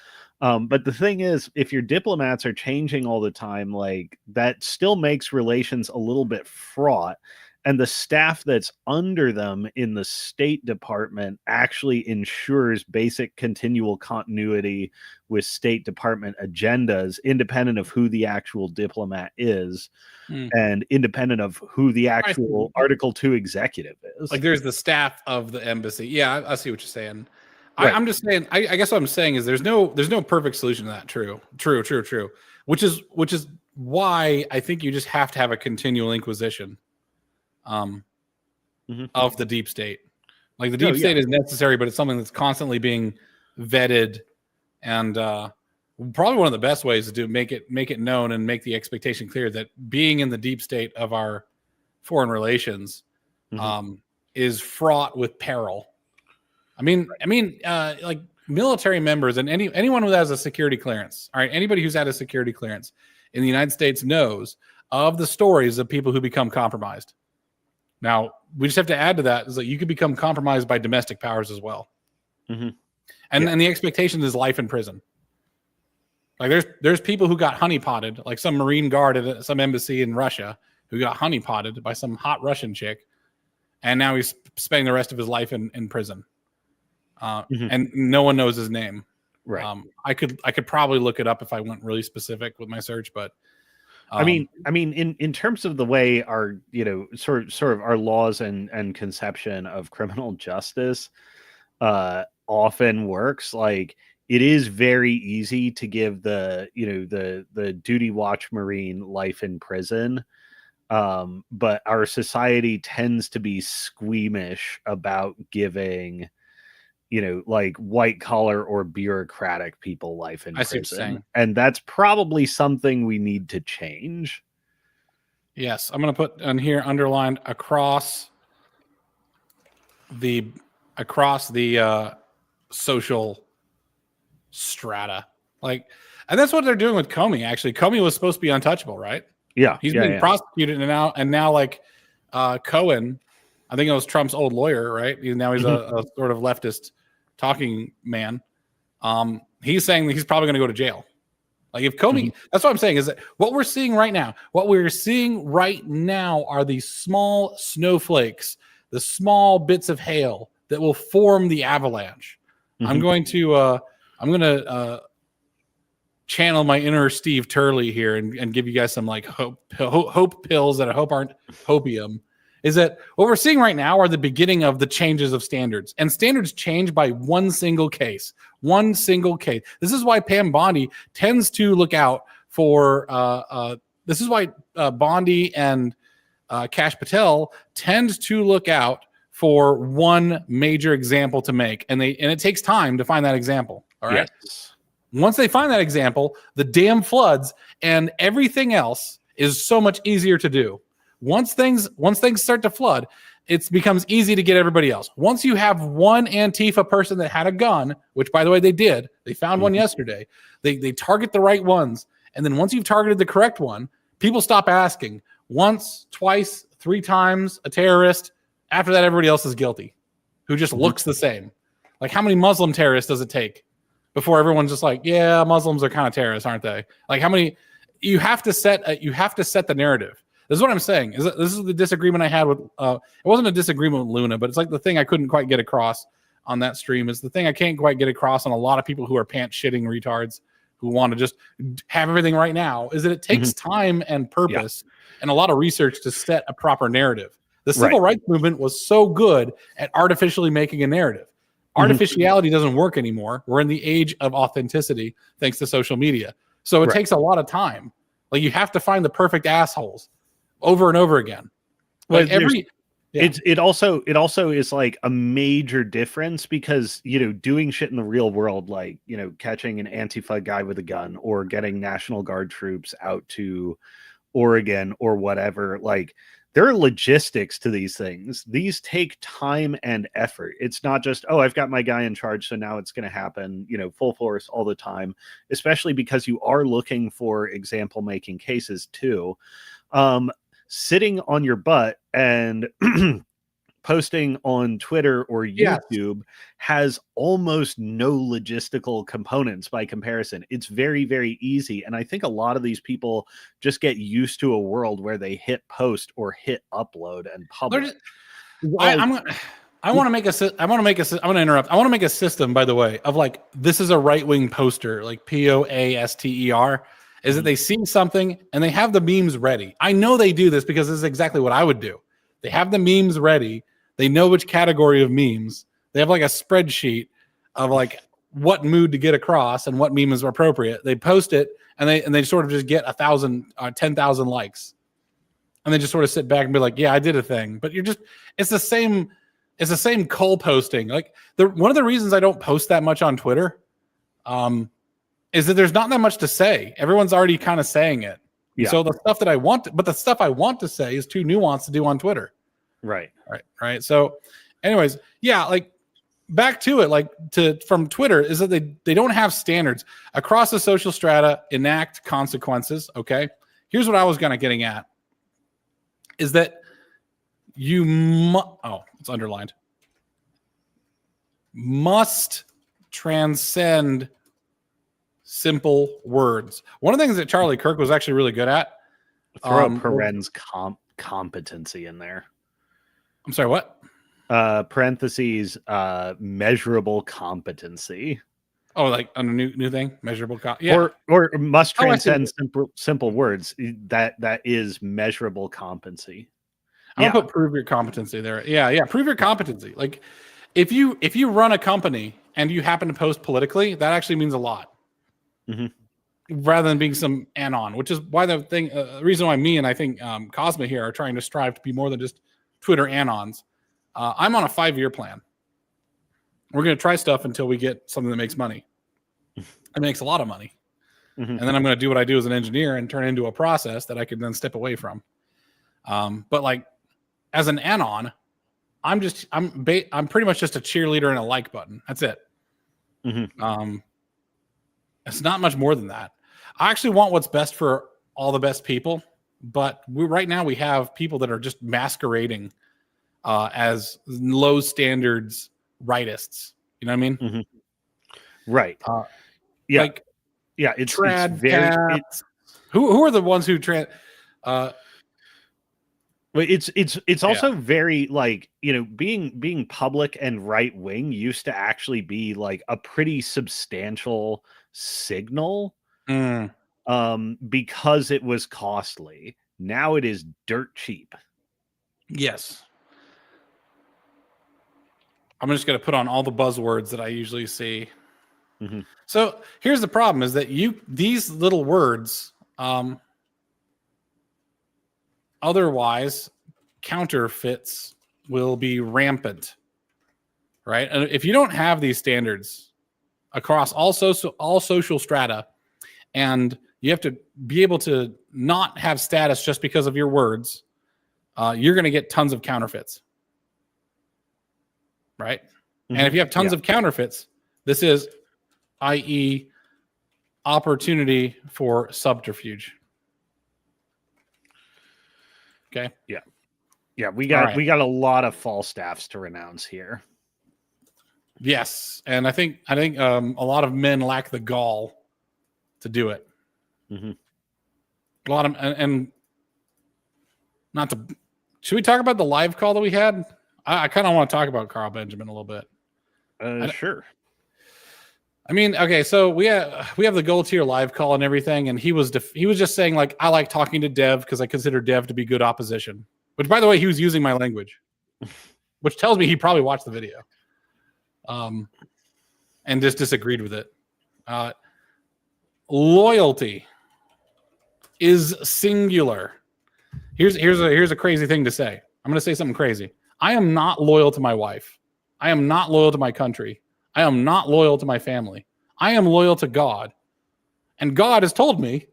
But the thing is, if your diplomats are changing all the time, like that still makes relations a little bit fraught. And the staff that's under them in the State Department actually ensures basic continual continuity with State Department agendas, independent of who the actual diplomat is and independent of who the actual Article 2 executive is. Like there's the staff of the embassy. Yeah, I see what you're saying. Right. I'm just saying, I guess what I'm saying is there's no perfect solution to that. True. Which is why I think you just have to have a continual inquisition of the deep state. Like the deep state is necessary, but it's something that's constantly being vetted, and probably one of the best ways to make it known and make the expectation clear that being in the deep state of our foreign relations is fraught with peril. I mean, like military members and anyone who has a security clearance. All right, anybody who's had a security clearance in the United States knows of the stories of people who become compromised. Now, we just have to add to that is that you could become compromised by domestic powers as well. Mm-hmm. And the expectation is life in prison. Like there's people who got honeypotted, like some Marine guard at some embassy in Russia who got honeypotted by some hot Russian chick, and now he's spending the rest of his life in prison. And no one knows his name. Right. I could probably look it up if I went really specific with my search, but I mean, in terms of the way our, sort of our laws and conception of criminal justice often works, like it is very easy to give the duty watch Marine life in prison. But our society tends to be squeamish about giving, like white collar or bureaucratic people life in prison. And that's probably something we need to change. Yes. I'm going to put on here underlined across the social strata. Like, and that's what they're doing with Comey. Actually, Comey was supposed to be untouchable, right? Yeah. He's being prosecuted and now like Cohen, I think it was Trump's old lawyer, right? Now he's a sort of leftist talking man. He's saying that he's probably going to go to jail. Like if Comey, that's what I'm saying is that what we're seeing right now are these small snowflakes, the small bits of hail that will form the avalanche. I'm going to channel my inner Steve Turley here and give you guys some like hope pills that I hope aren't hopium. Is that what we're seeing right now are the beginning of the changes of standards, and standards change by one single case. This is why Pam Bondi tends to look out for. This is why Bondi and Kash Patel tend to look out for one major example to make, and it takes time to find that example. All right. Yes. Once they find that example, the damn floods and everything else is so much easier to do. Once things start to flood, it becomes easy to get everybody else. Once you have one Antifa person that had a gun, which by the way they found one yesterday. They target the right ones, and then once you've targeted the correct one, people stop asking. Once, twice, 3 times a terrorist. After that, everybody else is guilty, who just looks the same. Like how many Muslim terrorists does it take before everyone's just like, yeah, Muslims are kind of terrorists, aren't they? Like how many? You have to set the narrative. This is what I'm saying. This is the disagreement I had with. It wasn't a disagreement with Luna, but it's like the thing I couldn't quite get across on that stream. Is the thing I can't quite get across on a lot of people who are pants shitting retards who want to just have everything right now. Is that it takes time and purpose and a lot of research to set a proper narrative. The civil rights movement was so good at artificially making a narrative. Artificiality doesn't work anymore. We're in the age of authenticity thanks to social media. So it takes a lot of time. Like you have to find the perfect assholes over and over again. Like it also is like a major difference because doing shit in the real world, like catching an Antifa guy with a gun or getting National Guard troops out to Oregon or whatever, like there are logistics to these things. These take time and effort. It's not just, oh, I've got my guy in charge, so now it's going to happen, full force all the time, especially because you are looking for example making cases too. Sitting on your butt and posting on Twitter or YouTube has almost no logistical components by comparison. It's very, very easy. And I think a lot of these people just get used to a world where they hit post or hit upload and publish. I want to make a system, by the way, of like, this is a right-wing poster, like POASTER, is that they see something and they have the memes ready. I know they do this because this is exactly what I would do. They have the memes ready. They know which category of memes. They have like a spreadsheet of like what mood to get across and what meme is appropriate. They post it and they sort of just get 1,000 or 10,000 likes. And they just sort of sit back and be like, yeah, I did a thing. But it's the same cull posting. Like one of the reasons I don't post that much on Twitter is that there's not that much to say. Everyone's already kind of saying it. Yeah. So the stuff I want to say is too nuanced to do on Twitter. Right. So anyways, yeah, like back to it, like from Twitter is that they don't have standards across the social strata, enact consequences. Okay. here's what I was kind of getting at is that it's underlined, must transcend simple words. One of the things that Charlie Kirk was actually really good at. Throw a parens competency in there. I'm sorry, what? Parentheses, measurable competency. Oh, like on a new thing, measurable. Or must transcend simple words. That is measurable competency. I'm gonna put prove your competency there. Yeah, prove your competency. Like if you run a company and you happen to post politically, that actually means a lot. Rather than being some anon, which is why the reason why me and I think Cosma here are trying to strive to be more than just Twitter anons. I'm on a 5-year plan. We're going to try stuff until we get something that makes money. It makes a lot of money. And then I'm going to do what I do as an engineer and turn it into a process that I can then step away from. But like as an anon, I'm pretty much just a cheerleader and a like button. That's it. It's not much more than that. I actually want what's best for all the best people, but right now we have people that are just masquerading as low standards rightists. You know what I mean? Right. It's trad very. Who are the ones who trad? It's also very like, you know, being public and right wing used to actually be like a pretty substantial signal because it was costly. Now it is dirt cheap. Yes. I'm just going to put on all the buzzwords that I usually see. So here's the problem is that these little words, otherwise counterfeits will be rampant, right? And if you don't have these standards across all social strata, and you have to be able to not have status just because of your words, you're going to get tons of counterfeits, right? And if you have tons of counterfeits, this is, i.e., opportunity for subterfuge. Okay. Yeah. We got a lot of false staffs to renounce here. Yes, and I think a lot of men lack the gall to do it. A lot of and not to. Should we talk about the live call that we had? I kind of want to talk about Carl Benjamin a little bit. Sure. I mean, okay, so we have the gold tier live call and everything, and he was just saying like, I like talking to Dev because I consider Dev to be good opposition. Which, by the way, he was using my language, which tells me he probably watched the video, and just disagreed with it. Loyalty is singular. Here's a crazy thing to say. I'm going to say something crazy. I am not loyal to my wife. I am not loyal to my country. I am not loyal to my family. I am loyal to God. And God has told me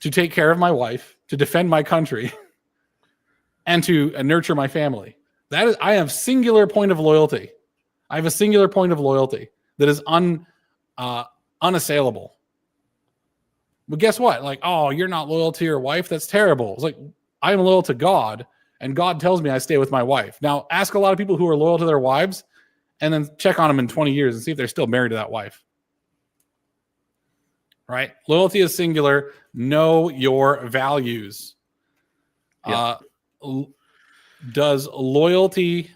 to take care of my wife, to defend my country, and to nurture my family. I have singular point of loyalty. I have a singular point of loyalty that is unassailable. But guess what? Like, oh, you're not loyal to your wife? That's terrible. It's like, I am loyal to God, and God tells me I stay with my wife. Now, ask a lot of people who are loyal to their wives, and then check on them in 20 years and see if they're still married to that wife. Right? Loyalty is singular. Know your values. Yeah. Does loyalty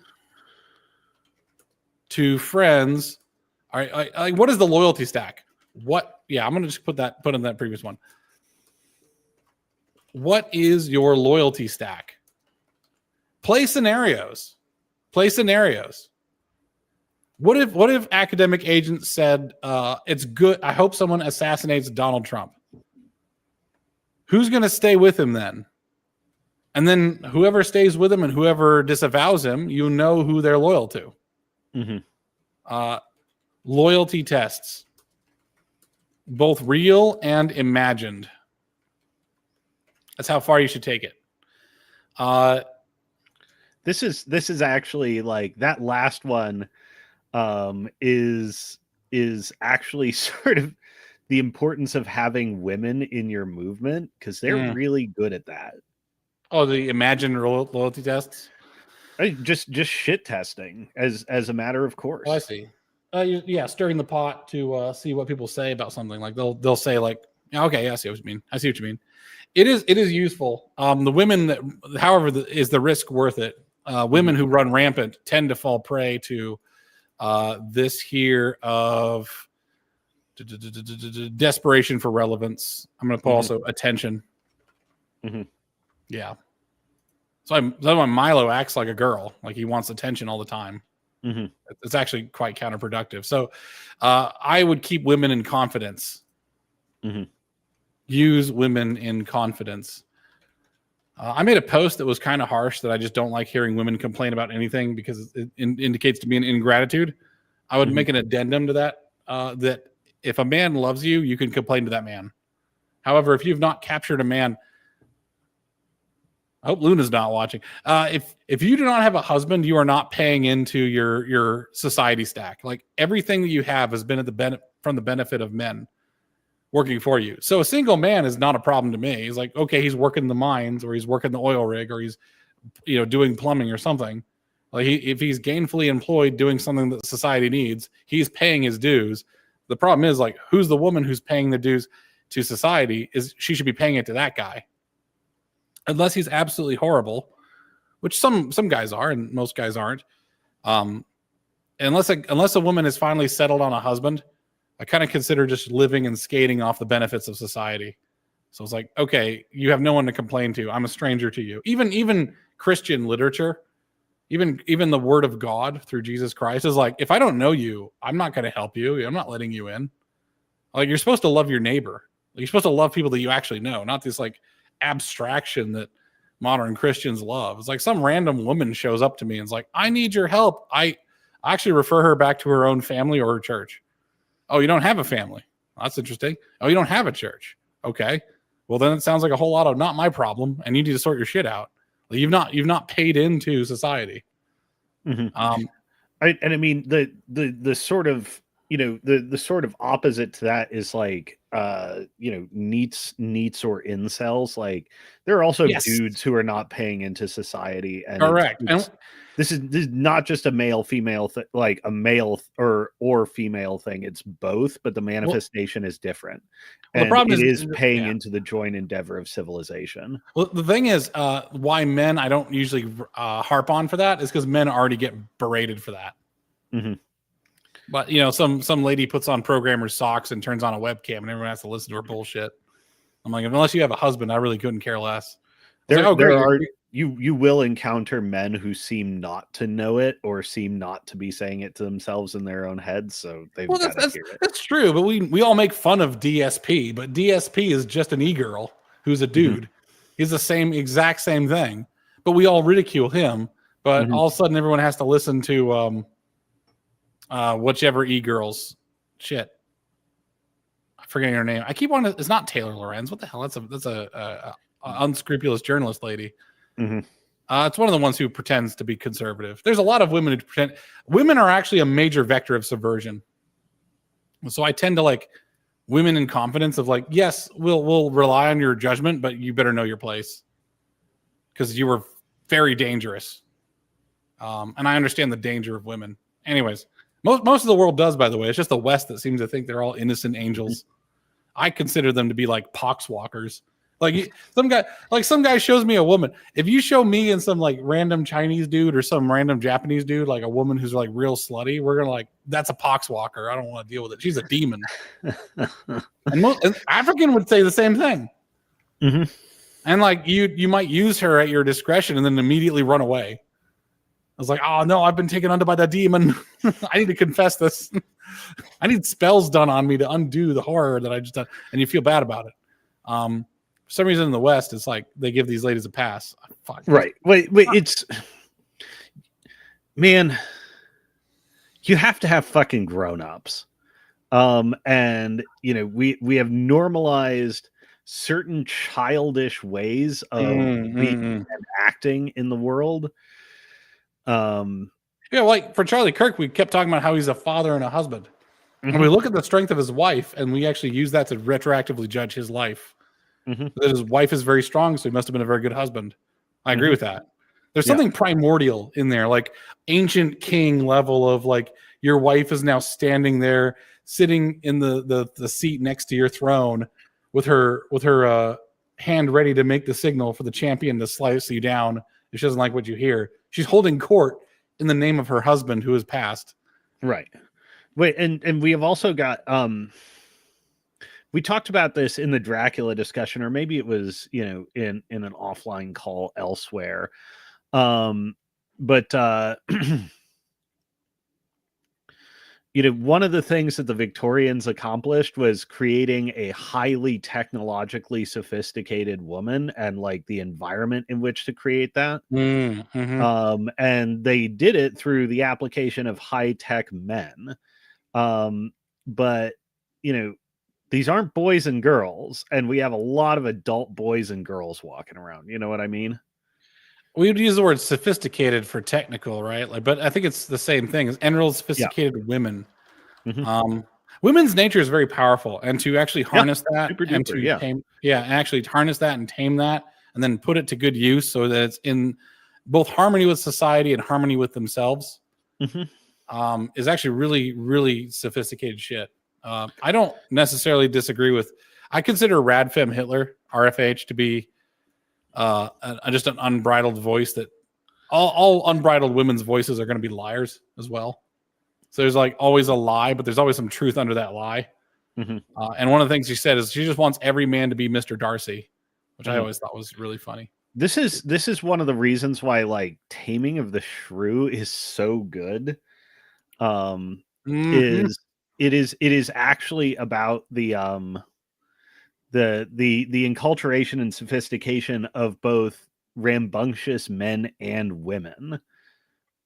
to friends? All right, what is the loyalty stack? What? Yeah, I'm gonna just put in that previous one. What is your loyalty stack? Play scenarios. What if academic agents said it's good? I hope someone assassinates Donald Trump. Who's going to stay with him then? And then whoever stays with him and whoever disavows him, you know who they're loyal to. Loyalty tests, both real and imagined. That's how far you should take it. This is actually like that last one is actually sort of the importance of having women in your movement because they're really good at that. Oh, the imagined loyalty tests. Just shit testing as a matter of course. Oh, I see. Yeah, stirring the pot to see what people say about something. Like they'll say like, okay, I see what you mean. I see what you mean. It is useful. The women that, however, is the risk worth it? Women who run rampant tend to fall prey to this here of desperation for relevance. I'm going to put also attention. Yeah. So that's why Milo acts like a girl, like he wants attention all the time. It's actually quite counterproductive. So I would keep women in confidence. Use women in confidence. I made a post that was kind of harsh that I just don't like hearing women complain about anything because it indicates to me an ingratitude. I would make an addendum to that, that if a man loves you, you can complain to that man. However, if you've not captured a man, I hope Luna's not watching. If you do not have a husband, you are not paying into your society stack. Like everything that you have has been at from the benefit of men working for you. So a single man is not a problem to me. He's like, okay, he's working the mines or he's working the oil rig or he's doing plumbing or something. Like if he's gainfully employed doing something that society needs, he's paying his dues. The problem is like, who's the woman who's paying the dues to society? She should be paying it to that guy. Unless he's absolutely horrible, which some guys are and most guys aren't. Unless a woman has finally settled on a husband, I kind of consider just living and skating off the benefits of society. So it's like, okay, you have no one to complain to. I'm a stranger to you. Even Christian literature, even the word of God through Jesus Christ is like, if I don't know you, I'm not going to help you. I'm not letting you in. Like you're supposed to love your neighbor. Like, you're supposed to love people that you actually know, not this like abstraction that modern Christians love. It's like some random woman shows up to me and is like, I need your help. I actually refer her back to her own family or her church. Oh, you don't have a family. That's interesting. Oh, you don't have a church. Okay. Well, then it sounds like a whole lot of not my problem, and you need to sort your shit out. Like, you've not paid into society. I mean the sort of the sort of opposite to that is like neats or incels. Like there are also dudes who are not paying into society, and correct. This is not just a male female like a male or female thing. It's both, but the manifestation is different. And the problem is paying into the joint endeavor of civilization. Well, the thing is, why men I don't usually harp on for that is because men already get berated for that. But some lady puts on programmer's socks and turns on a webcam, and everyone has to listen to her bullshit. I'm like, unless you have a husband, I really couldn't care less. You will encounter men who seem not to know it or seem not to be saying it to themselves in their own heads, so they've got to hear it. That's true, but we all make fun of DSP, but DSP is just an e-girl who's a dude. He's the exact same thing, but we all ridicule him. But all of a sudden, everyone has to listen to whichever e-girls shit. I'm forgetting her name. I keep wanting. It's not Taylor Lorenz. What the hell? That's a unscrupulous journalist lady. It's one of the ones who pretends to be conservative. There's a lot of women who pretend. Women are actually a major vector of subversion. So I tend to like women in confidence of like, yes, we'll rely on your judgment, but you better know your place because you were very dangerous. And I understand the danger of women. Anyways, most of the world does, by the way. It's just the West that seems to think they're all innocent angels. I consider them to be like poxwalkers. Like some guy shows me a woman. If you show me and some like random Chinese dude or some random Japanese dude, like a woman who's like real slutty, we're gonna like, that's a poxwalker. I don't want to deal with it. She's a demon. and African would say the same thing. And like you might use her at your discretion and then immediately run away. I was like, oh no, I've been taken under by that demon. I need to confess this. I need spells done on me to undo the horror that I just done. And you feel bad about it. For some reason in the West, it's like they give these ladies a pass. Fuck. Right. Wait, it's man, you have to have fucking grown-ups. And we have normalized certain childish ways of being and acting in the world. Like for Charlie Kirk, we kept talking about how he's a father and a husband. And we look at the strength of his wife, and we actually use that to retroactively judge his life. That his wife is very strong, so he must have been a very good husband. I agree with that. There's something primordial in there, like ancient king level of like your wife is now standing there, sitting in the seat next to your throne, with her hand ready to make the signal for the champion to slice you down if she doesn't like what you hear. She's holding court in the name of her husband who has passed. Right. Wait, and we have also got we talked about this in the Dracula discussion, or maybe it was, in an offline call elsewhere. But one of the things that the Victorians accomplished was creating a highly technologically sophisticated woman and like the environment in which to create that. And they did it through the application of high-tech men. But these aren't boys and girls, and we have a lot of adult boys and girls walking around. You know what I mean? We would use the word sophisticated for technical, right? Like, but I think it's the same thing as Enril sophisticated women. Women's nature is very powerful, and to actually harness that and to tame, actually harness that and tame that, and then put it to good use so that it's in both harmony with society and harmony with themselves, is actually really, really sophisticated shit. I don't necessarily disagree with. I consider Radfem Hitler, RFH, to be just an unbridled voice. That all unbridled women's voices are going to be liars as well. So there's like always a lie, but there's always some truth under that lie. And one of the things she said is she just wants every man to be Mr. Darcy, which I always thought was really funny. This is one of the reasons why like Taming of the Shrew is so good. Is it is actually about the enculturation and sophistication of both rambunctious men and women.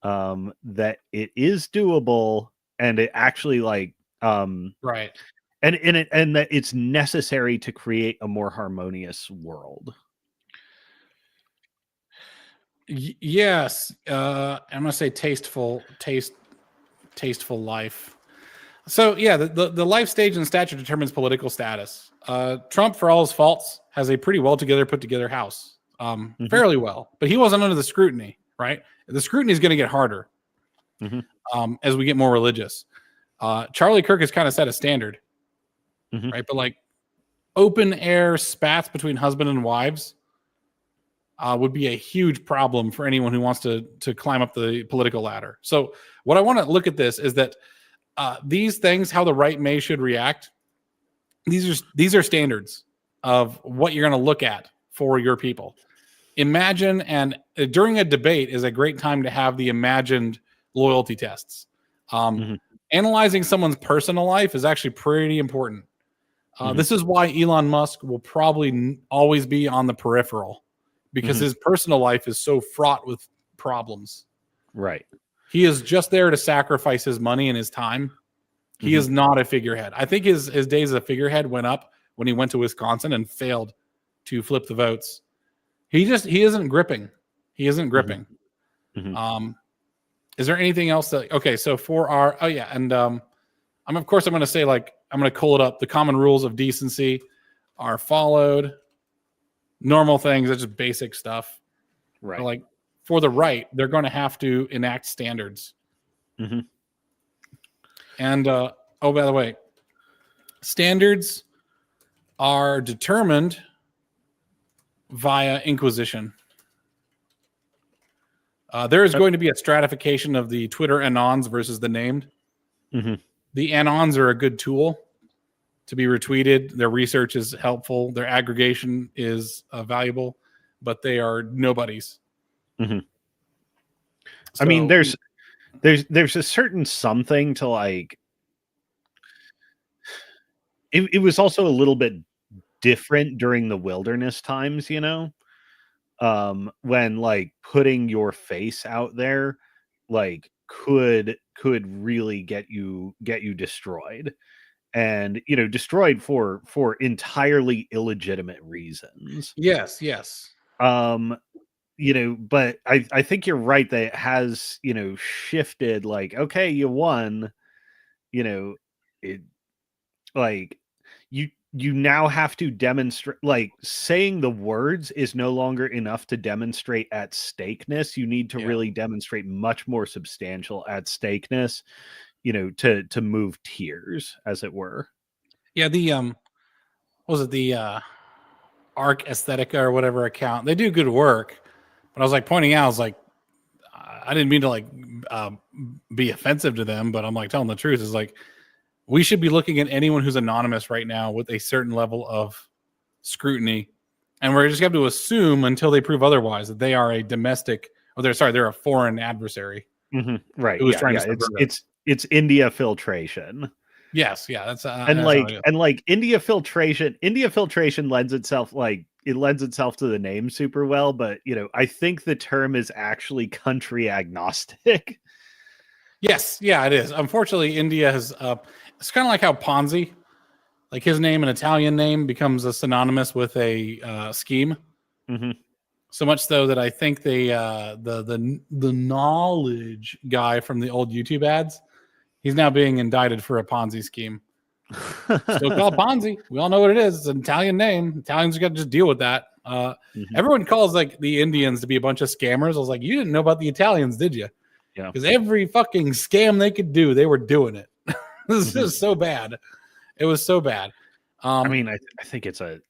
That it is doable, and it actually like right, and that it's necessary to create a more harmonious world. Yes, I'm gonna say tasteful life. So yeah, the life stage and stature determines political status. Trump, for all his faults, has a pretty well put together house, fairly well, but he wasn't under the scrutiny, right? The scrutiny is going to get harder as we get more religious. Charlie Kirk has kind of set a standard, right? But like open air spats between husband and wives would be a huge problem for anyone who wants to climb up the political ladder. So what I want to look at this is that these things, how the right should react. These are standards of what you're going to look at for your people. Imagine, and during a debate is a great time to have the imagined loyalty tests. Analyzing someone's personal life is actually pretty important. This is why Elon Musk will probably always be on the peripheral, because his personal life is so fraught with problems. Right. He is just there to sacrifice his money and his time. He is not a figurehead. I think his days as a figurehead went up when he went to Wisconsin and failed to flip the votes. He isn't gripping. Is there anything else that, okay, so for our, and I'm going to say, like, I'm going to call it up. The common rules of decency are followed. Normal things, that's just basic stuff. Right. But like for the right, they're going to have to enact standards. And, by the way, standards are determined via Inquisition. There is going to be a stratification of the Twitter anons versus the named. The anons are a good tool to be retweeted. Their research is helpful. Their aggregation is valuable, but they are nobodies. I mean, there's a certain something to like. It was also a little bit different during the wilderness times, when like putting your face out there like could really get you destroyed, and destroyed for entirely illegitimate reasons. Yes. But I think you're right that it has shifted, like, okay, you won, it like you now have to demonstrate, like, saying the words is no longer enough to demonstrate at stakeness. You need to really demonstrate much more substantial at stakeness, to move tiers, as it were. Yeah, the what was it, the Arc Aesthetica or whatever account? They do good work, but I was like pointing out, I was like, I didn't mean to like be offensive to them, but I'm like telling the truth. Is like, we should be looking at anyone who's anonymous right now with a certain level of scrutiny, and we're just going to assume until they prove otherwise that they are a domestic, or they're a foreign adversary. Mm-hmm. Right? Who was trying to it's India filtration. Yes, yeah, that's India filtration lends itself to the name super well, but I think the term is actually country agnostic. Yes, yeah, it is. Unfortunately, India has it's kind of like how Ponzi, like his name, an Italian name, becomes a synonymous with a scheme. Mm-hmm. So much so that I think the knowledge guy from the old YouTube ads, he's now being indicted for a Ponzi scheme. Still called Ponzi. We all know what it is. It's an Italian name. Italians got to just deal with that. Everyone calls like the Indians to be a bunch of scammers. I was like, you didn't know about the Italians, did you? Yeah. Because every fucking scam they could do, they were doing it. This is just so bad. It was so bad. I mean, I think it's a.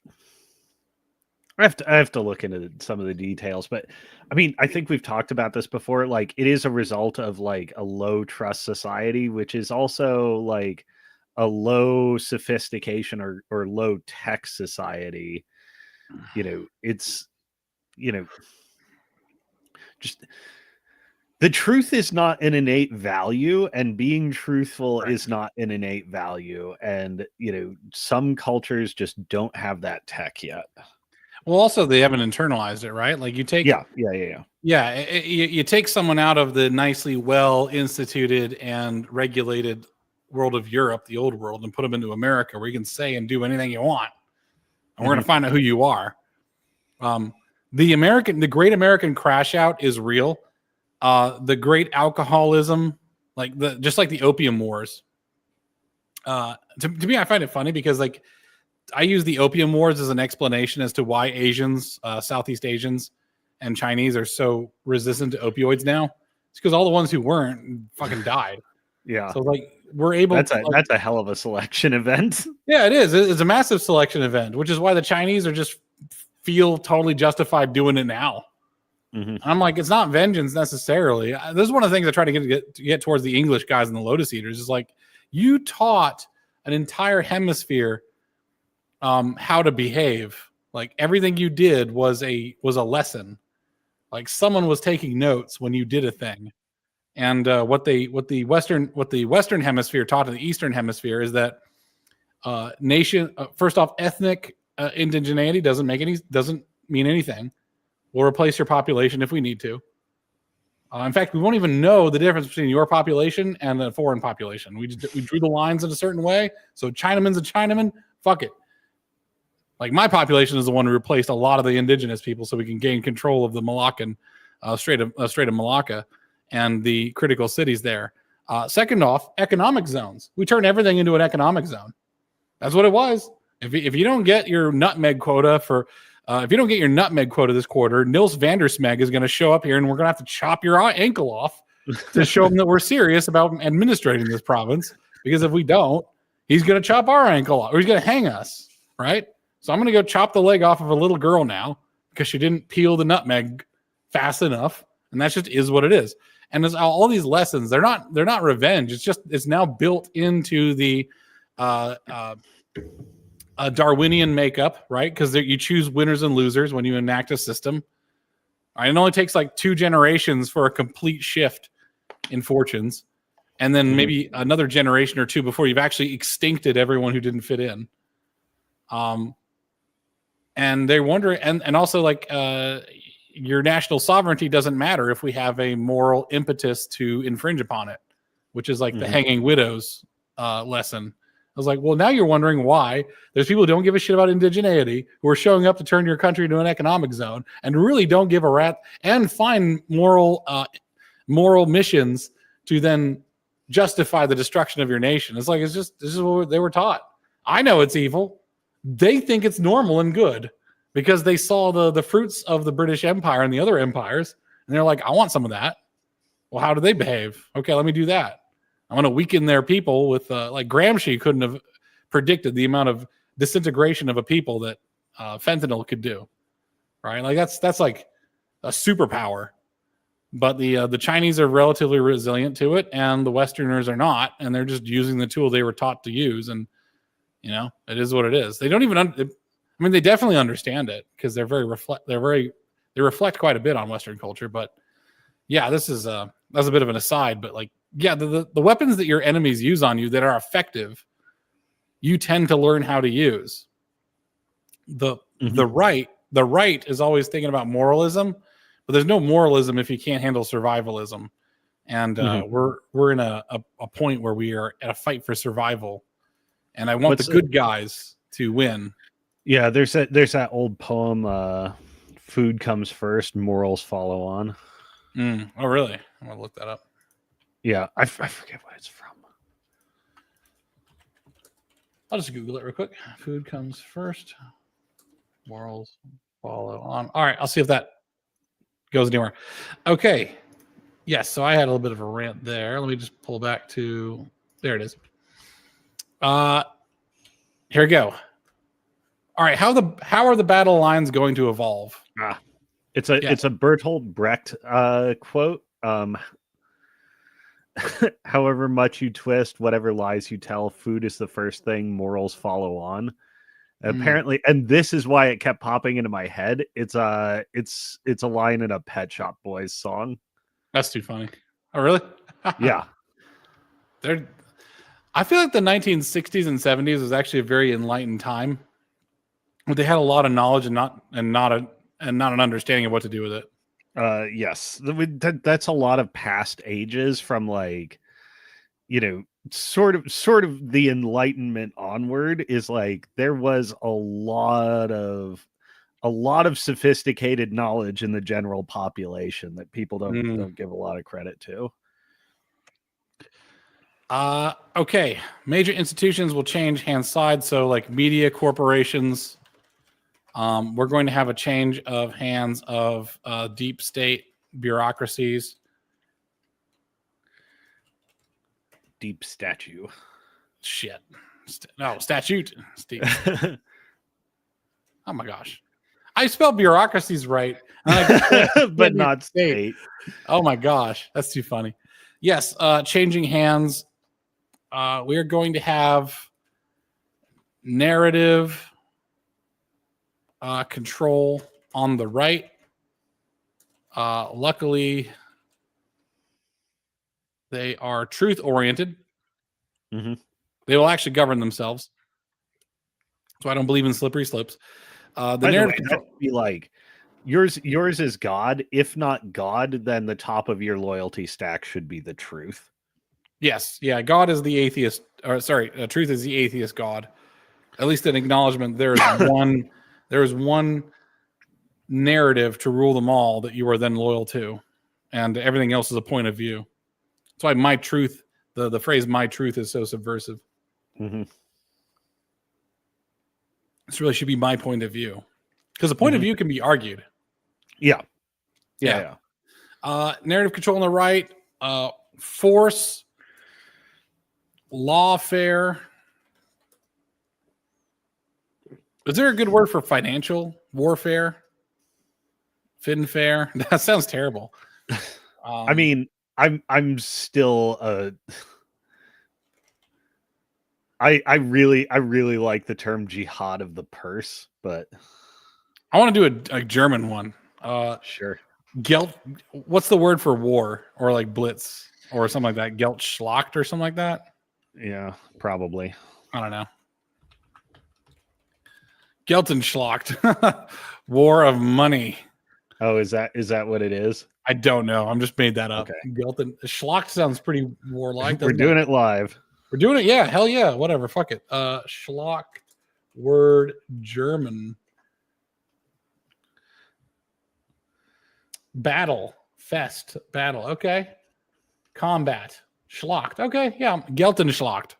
I have to look into some of the details, but I mean, I think we've talked about this before. Like, it is a result of like a low trust society, which is also like a low sophistication or low tech society. It's just the truth is not an innate value, and being truthful is not an innate value. And some cultures just don't have that tech yet. Well, also they haven't internalized it, right? Like you take, you take someone out of the nicely well instituted and regulated world of Europe, the old world, and put them into America, where you can say and do anything you want, and we're going to find out who you are. The Great American Crash Out is real. The great alcoholism, just like the Opium Wars. To me, I find it funny because like I use the Opium Wars as an explanation as to why Asians, Southeast Asians, and Chinese are so resistant to opioids now. It's because all the ones who weren't fucking died. Yeah. So like we're able. That's a hell of a selection event. Yeah, it is. It's a massive selection event, which is why the Chinese are just feel totally justified doing it now. Mm-hmm. I'm like, it's not vengeance necessarily. This is one of the things I try to get towards the English guys and the Lotus Eaters. Is like, you taught an entire hemisphere how to behave. Like everything you did was a lesson. Like someone was taking notes when you did a thing. And what the Western hemisphere taught to the Eastern hemisphere is that first off, ethnic indigeneity doesn't mean anything. We'll replace your population if we need to. In fact, we won't even know the difference between your population and a foreign population. We drew the lines in a certain way. So Chinaman's a Chinaman. Fuck it. Like my population is the one who replaced a lot of the indigenous people, so we can gain control of the Malaccan Strait of Malacca and the critical cities there. Second off, economic zones. We turn everything into an economic zone. That's what it was. If you don't get your nutmeg quota this quarter, Nils Vandersmeg is going to show up here, and we're going to have to chop your ankle off to show him that we're serious about administrating this province. Because if we don't, he's going to chop our ankle off, or he's going to hang us, right? So I'm going to go chop the leg off of a little girl now because she didn't peel the nutmeg fast enough, and that just is what it is. And there's all these lessons. They're not revenge. It's now built into the Darwinian makeup, right? Because you choose winners and losers when you enact a system. Right? It only takes like 2 generations for a complete shift in fortunes, and then maybe another generation or 2 before you've actually extincted everyone who didn't fit in. And they're wondering, and also like your national sovereignty doesn't matter if we have a moral impetus to infringe upon it, which is like the hanging widows lesson. I was like, well, now you're wondering why there's people who don't give a shit about indigeneity who are showing up to turn your country into an economic zone and really don't give a rat and find moral missions to then justify the destruction of your nation. It's like, this is what they were taught. I know it's evil. They think it's normal and good because they saw the fruits of the British Empire and the other empires, and they're like, I want some of that. Well, how do they behave? Okay, let me do that. I'm going to weaken their people with like Gramsci couldn't have predicted the amount of disintegration of a people that fentanyl could do, right? Like that's like a superpower. But the Chinese are relatively resilient to it, and the Westerners are not, and they're just using the tool they were taught to use, and it is what it is. They don't even. I mean, they definitely understand it because they reflect quite a bit on Western culture. But yeah, that's a bit of an aside. But like, yeah, the weapons that your enemies use on you that are effective, you tend to learn how to use. The right is always thinking about moralism. But there's no moralism if you can't handle survivalism, and we're in a point where we are at a fight for survival, and I want the good guys to win. Yeah, there's that old poem, "Food comes first, morals follow on." Oh, really? I'm gonna look that up. Yeah, I forget what it's from. I'll just Google it real quick. Food comes first, morals follow on. All right, I'll see if that goes anywhere. Okay. Yes, so I had a little bit of a rant there. Let me just pull back to there it is. Here we go. All right, how are the battle lines going to evolve? It's a Bertolt Brecht quote. However much you twist, whatever lies you tell, food is the first thing, morals follow on. Apparently, and this is why it kept popping into my head. It's a line in a Pet Shop Boys song. That's too funny. Oh, really? Yeah. I feel like the 1960s and 70s was actually a very enlightened time. They had a lot of knowledge and not an understanding of what to do with it. Yes, that's a lot of past ages from like, sort of the Enlightenment onward is like there was a lot of sophisticated knowledge in the general population that people don't give a lot of credit to. Okay. Major institutions will change hands side. So like media corporations, we're going to have a change of hands of deep state bureaucracies. Deep statue. Shit. Statute. Oh my gosh. I spelled bureaucracies right. But not state. Oh my gosh. That's too funny. Yes. Changing hands. We are going to have narrative control on the right. Luckily, they are truth oriented. Mm-hmm. They will actually govern themselves. So I don't believe in slippery slips. The narrative control be like yours is God. If not God, then the top of your loyalty stack should be the truth. Yes, yeah. God is the atheist. Truth is the atheist God. At least an acknowledgement. There is one. There is one narrative to rule them all that you are then loyal to, and everything else is a point of view. That's why my truth. The phrase "my truth" is so subversive. Mm-hmm. This really should be my point of view, because the point of view can be argued. Yeah. Narrative control on the right. Force. Lawfare. Is there a good word for financial warfare? Finfare? That sounds terrible. I mean, I'm still I really like the term jihad of the purse, but I want to do a German one. Sure. Geld. What's the word for war or like blitz or something like that? Geldschlacht or something like that. Yeah, probably. I don't know. Geltenschlacht. War of money. Oh, is that what it is? I don't know. I'm just made that up. Okay. Schlacht sounds pretty warlike. We're doing it live. We're doing it. Yeah. Hell yeah. Whatever. Fuck it. Schlacht. Word German. Battle. Fest. Battle. Okay. Combat. Schlocked. Okay, yeah, Geltenschlacht.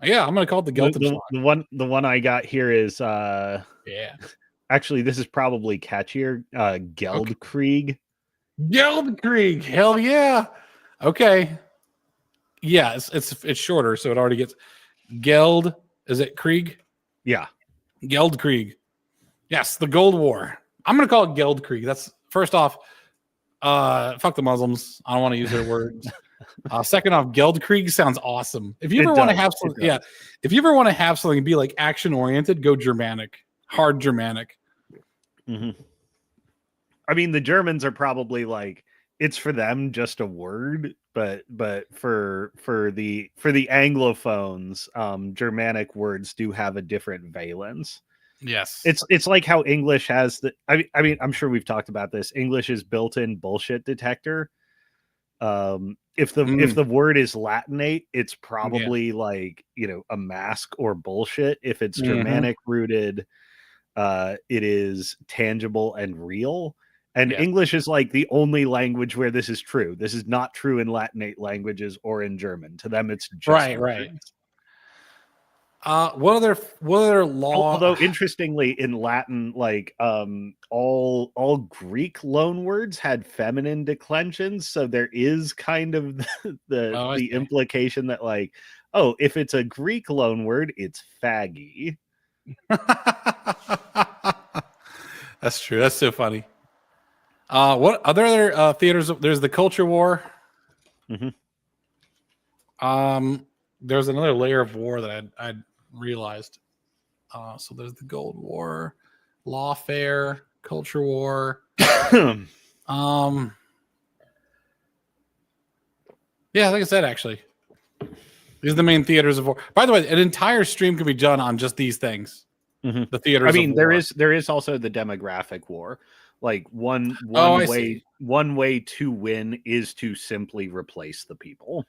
Yeah, I'm gonna call it the Geltenschlacht. The one I got here is Yeah. actually this is probably catchier. Geldkrieg. Geldkrieg. Hell yeah. Okay. Yeah, it's shorter, so it already gets Geld. Is it Krieg? Yeah. Geldkrieg. Yes, the Gold War. I'm gonna call it Geldkrieg. That's first off. Fuck the Muslims. I don't want to use their words. Second off, Geldkrieg sounds awesome. If you ever want to have something, if you ever want to have something be like action oriented, go Germanic, hard Germanic. Mm-hmm. I mean, the Germans are probably like it's for them just a word, but for the Anglophones, Germanic words do have a different valence. Yes, it's like how English has the. I mean, I'm sure we've talked about this. English's built-in bullshit detector. If the word is Latinate, it's probably like a mask or bullshit. If it's Germanic rooted, it is tangible and real. And English is like the only language where this is true. This is not true in Latinate languages or in German. To them, it's just right. What other law? Although interestingly, in Latin, like all Greek loanwords had feminine declensions, so there is kind of the implication that like, oh, if it's a Greek loanword, it's faggy. That's true. That's so funny. What other theaters? There's the Culture War. Mm-hmm. There's another layer of war that I'd realized. So there's the Gold War, Lawfare, Culture War. Yeah, like I said, actually, these are the main theaters of war. By the way, an entire stream can be done on just these things. Mm-hmm. The theaters. I mean, of war. there is also the demographic war. Like one way to win is to simply replace the people.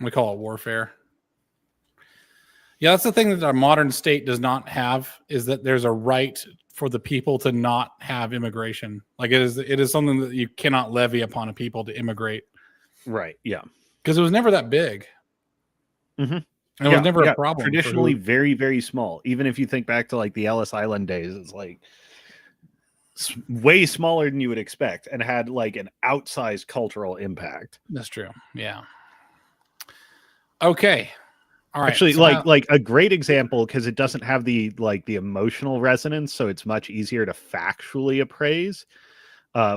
We call it warfare. Yeah, that's the thing that our modern state does not have, is that there's a right for the people to not have immigration. Like it is something that you cannot levy upon a people to immigrate. Right. Yeah. Because it was never that big. Mm-hmm. And it was never a problem. Traditionally very, very small. Even if you think back to like the Ellis Island days, it's like way smaller than you would expect and had like an outsized cultural impact. That's true. Yeah. Okay. All right. Actually, so like a great example, because it doesn't have the emotional resonance, so it's much easier to factually appraise.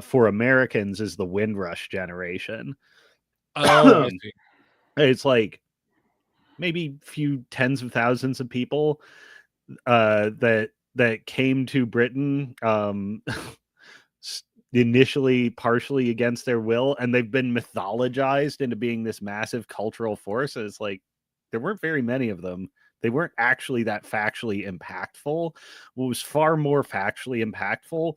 For Americans, is the Windrush generation. Oh, it's like maybe few tens of thousands of people that came to Britain initially partially against their will, and they've been mythologized into being this massive cultural force. It's like there weren't very many of them. They weren't actually that factually impactful. What was far more factually impactful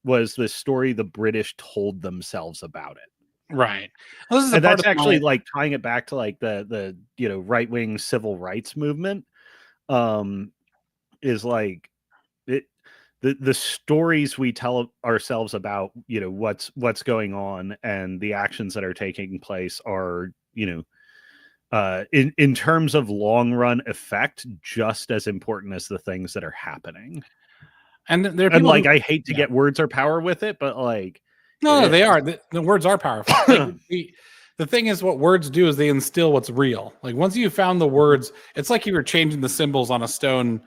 was the story the British told themselves about it. Right. Well, and that's actually like tying it back to like the right-wing civil rights movement. Is like it the stories we tell ourselves about what's going on and the actions that are taking place are in terms of long run effect just as important as the things that are happening. And there are people like I hate to get words or power with it, but like no, they are. The words are powerful. Like, the thing is, what words do is they instill what's real. Like once you found the words, it's like you were changing the symbols on a stone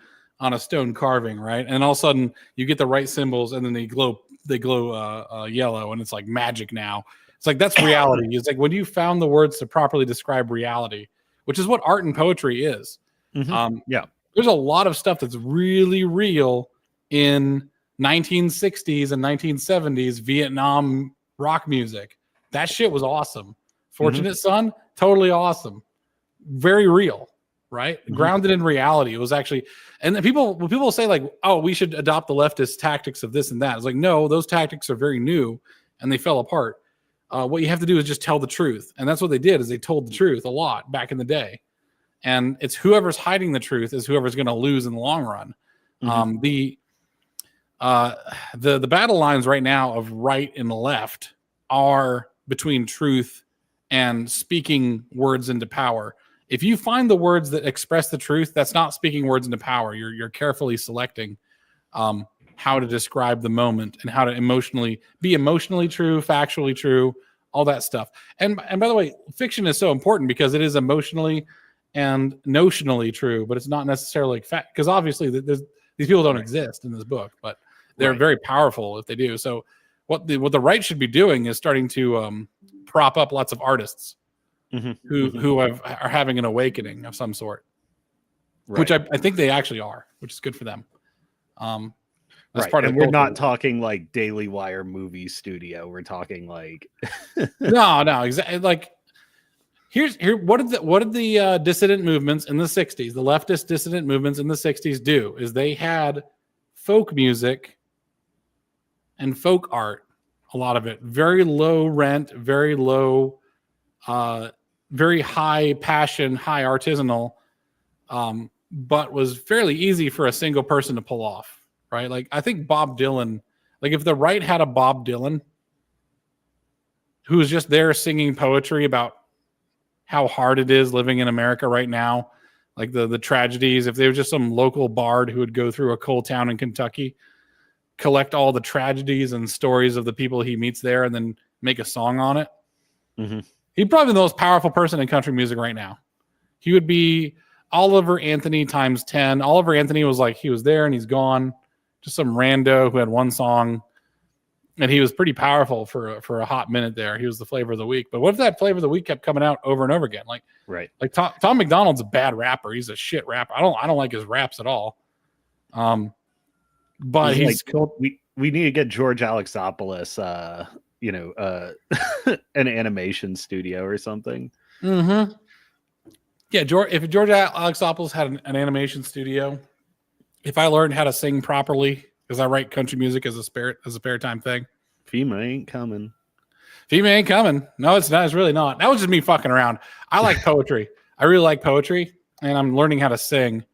carving, right? And all of a sudden you get the right symbols, and then they glow yellow, and it's like magic now. It's like that's reality. It's like when you found the words to properly describe reality, which is what art and poetry is. Mm-hmm. There's a lot of stuff that's really real in 1960s and 1970s Vietnam rock music. That shit was awesome. Fortunate Son, totally awesome. Very real, right? Mm-hmm. Grounded in reality. It was actually, and when people say like, oh, we should adopt the leftist tactics of this and that. It's like, no, those tactics are very new and they fell apart. What you have to do is just tell the truth. And that's what they did, is they told the truth a lot back in the day. And it's whoever's hiding the truth is whoever's going to lose in the long run. Mm-hmm. The battle lines right now of right and left are between truth and speaking words into power. If you find the words that express the truth, that's not speaking words into power. You're carefully selecting how to describe the moment and how to be emotionally true, factually true, all that stuff. And by the way, fiction is so important because it is emotionally and notionally true, but it's not necessarily like fact. Because obviously, these people don't exist in this book, but they're very powerful if they do. So, what the right should be doing is starting to prop up lots of artists who are having an awakening of some sort, which I think they actually are, which is good for them. That's part of and we're not talking like Daily Wire movie studio. We're talking like no, exactly. Like what did the dissident movements in the 60s, the leftist dissident movements in the 60s do? Is they had folk music and folk art, a lot of it very low rent, very low, very high passion, high artisanal, but was fairly easy for a single person to pull off. Right. Like I think Bob Dylan, like if the right had a Bob Dylan who was just there singing poetry about how hard it is living in America right now, like the tragedies, if there was just some local bard who would go through a coal town in Kentucky, collect all the tragedies and stories of the people he meets there and then make a song on it. He'd probably be the most powerful person in country music right now. He would be Oliver Anthony times 10. Oliver Anthony was like, he was there and he's gone. Just some rando who had one song, and he was pretty powerful for a hot minute there. He was the flavor of the week. But what if that flavor of the week kept coming out over and over again? Like Tom McDonald's a bad rapper. He's a shit rapper. I don't like his raps at all. But he's like, we need to get George Alexopoulos, an animation studio or something. Yeah, if George Alexopoulos had an animation studio. If I learned how to sing properly, because I write country music as a spare time thing. FEMA ain't coming. No, it's not. It's really not. That was just me fucking around. I like poetry. I really like poetry, and I'm learning how to sing.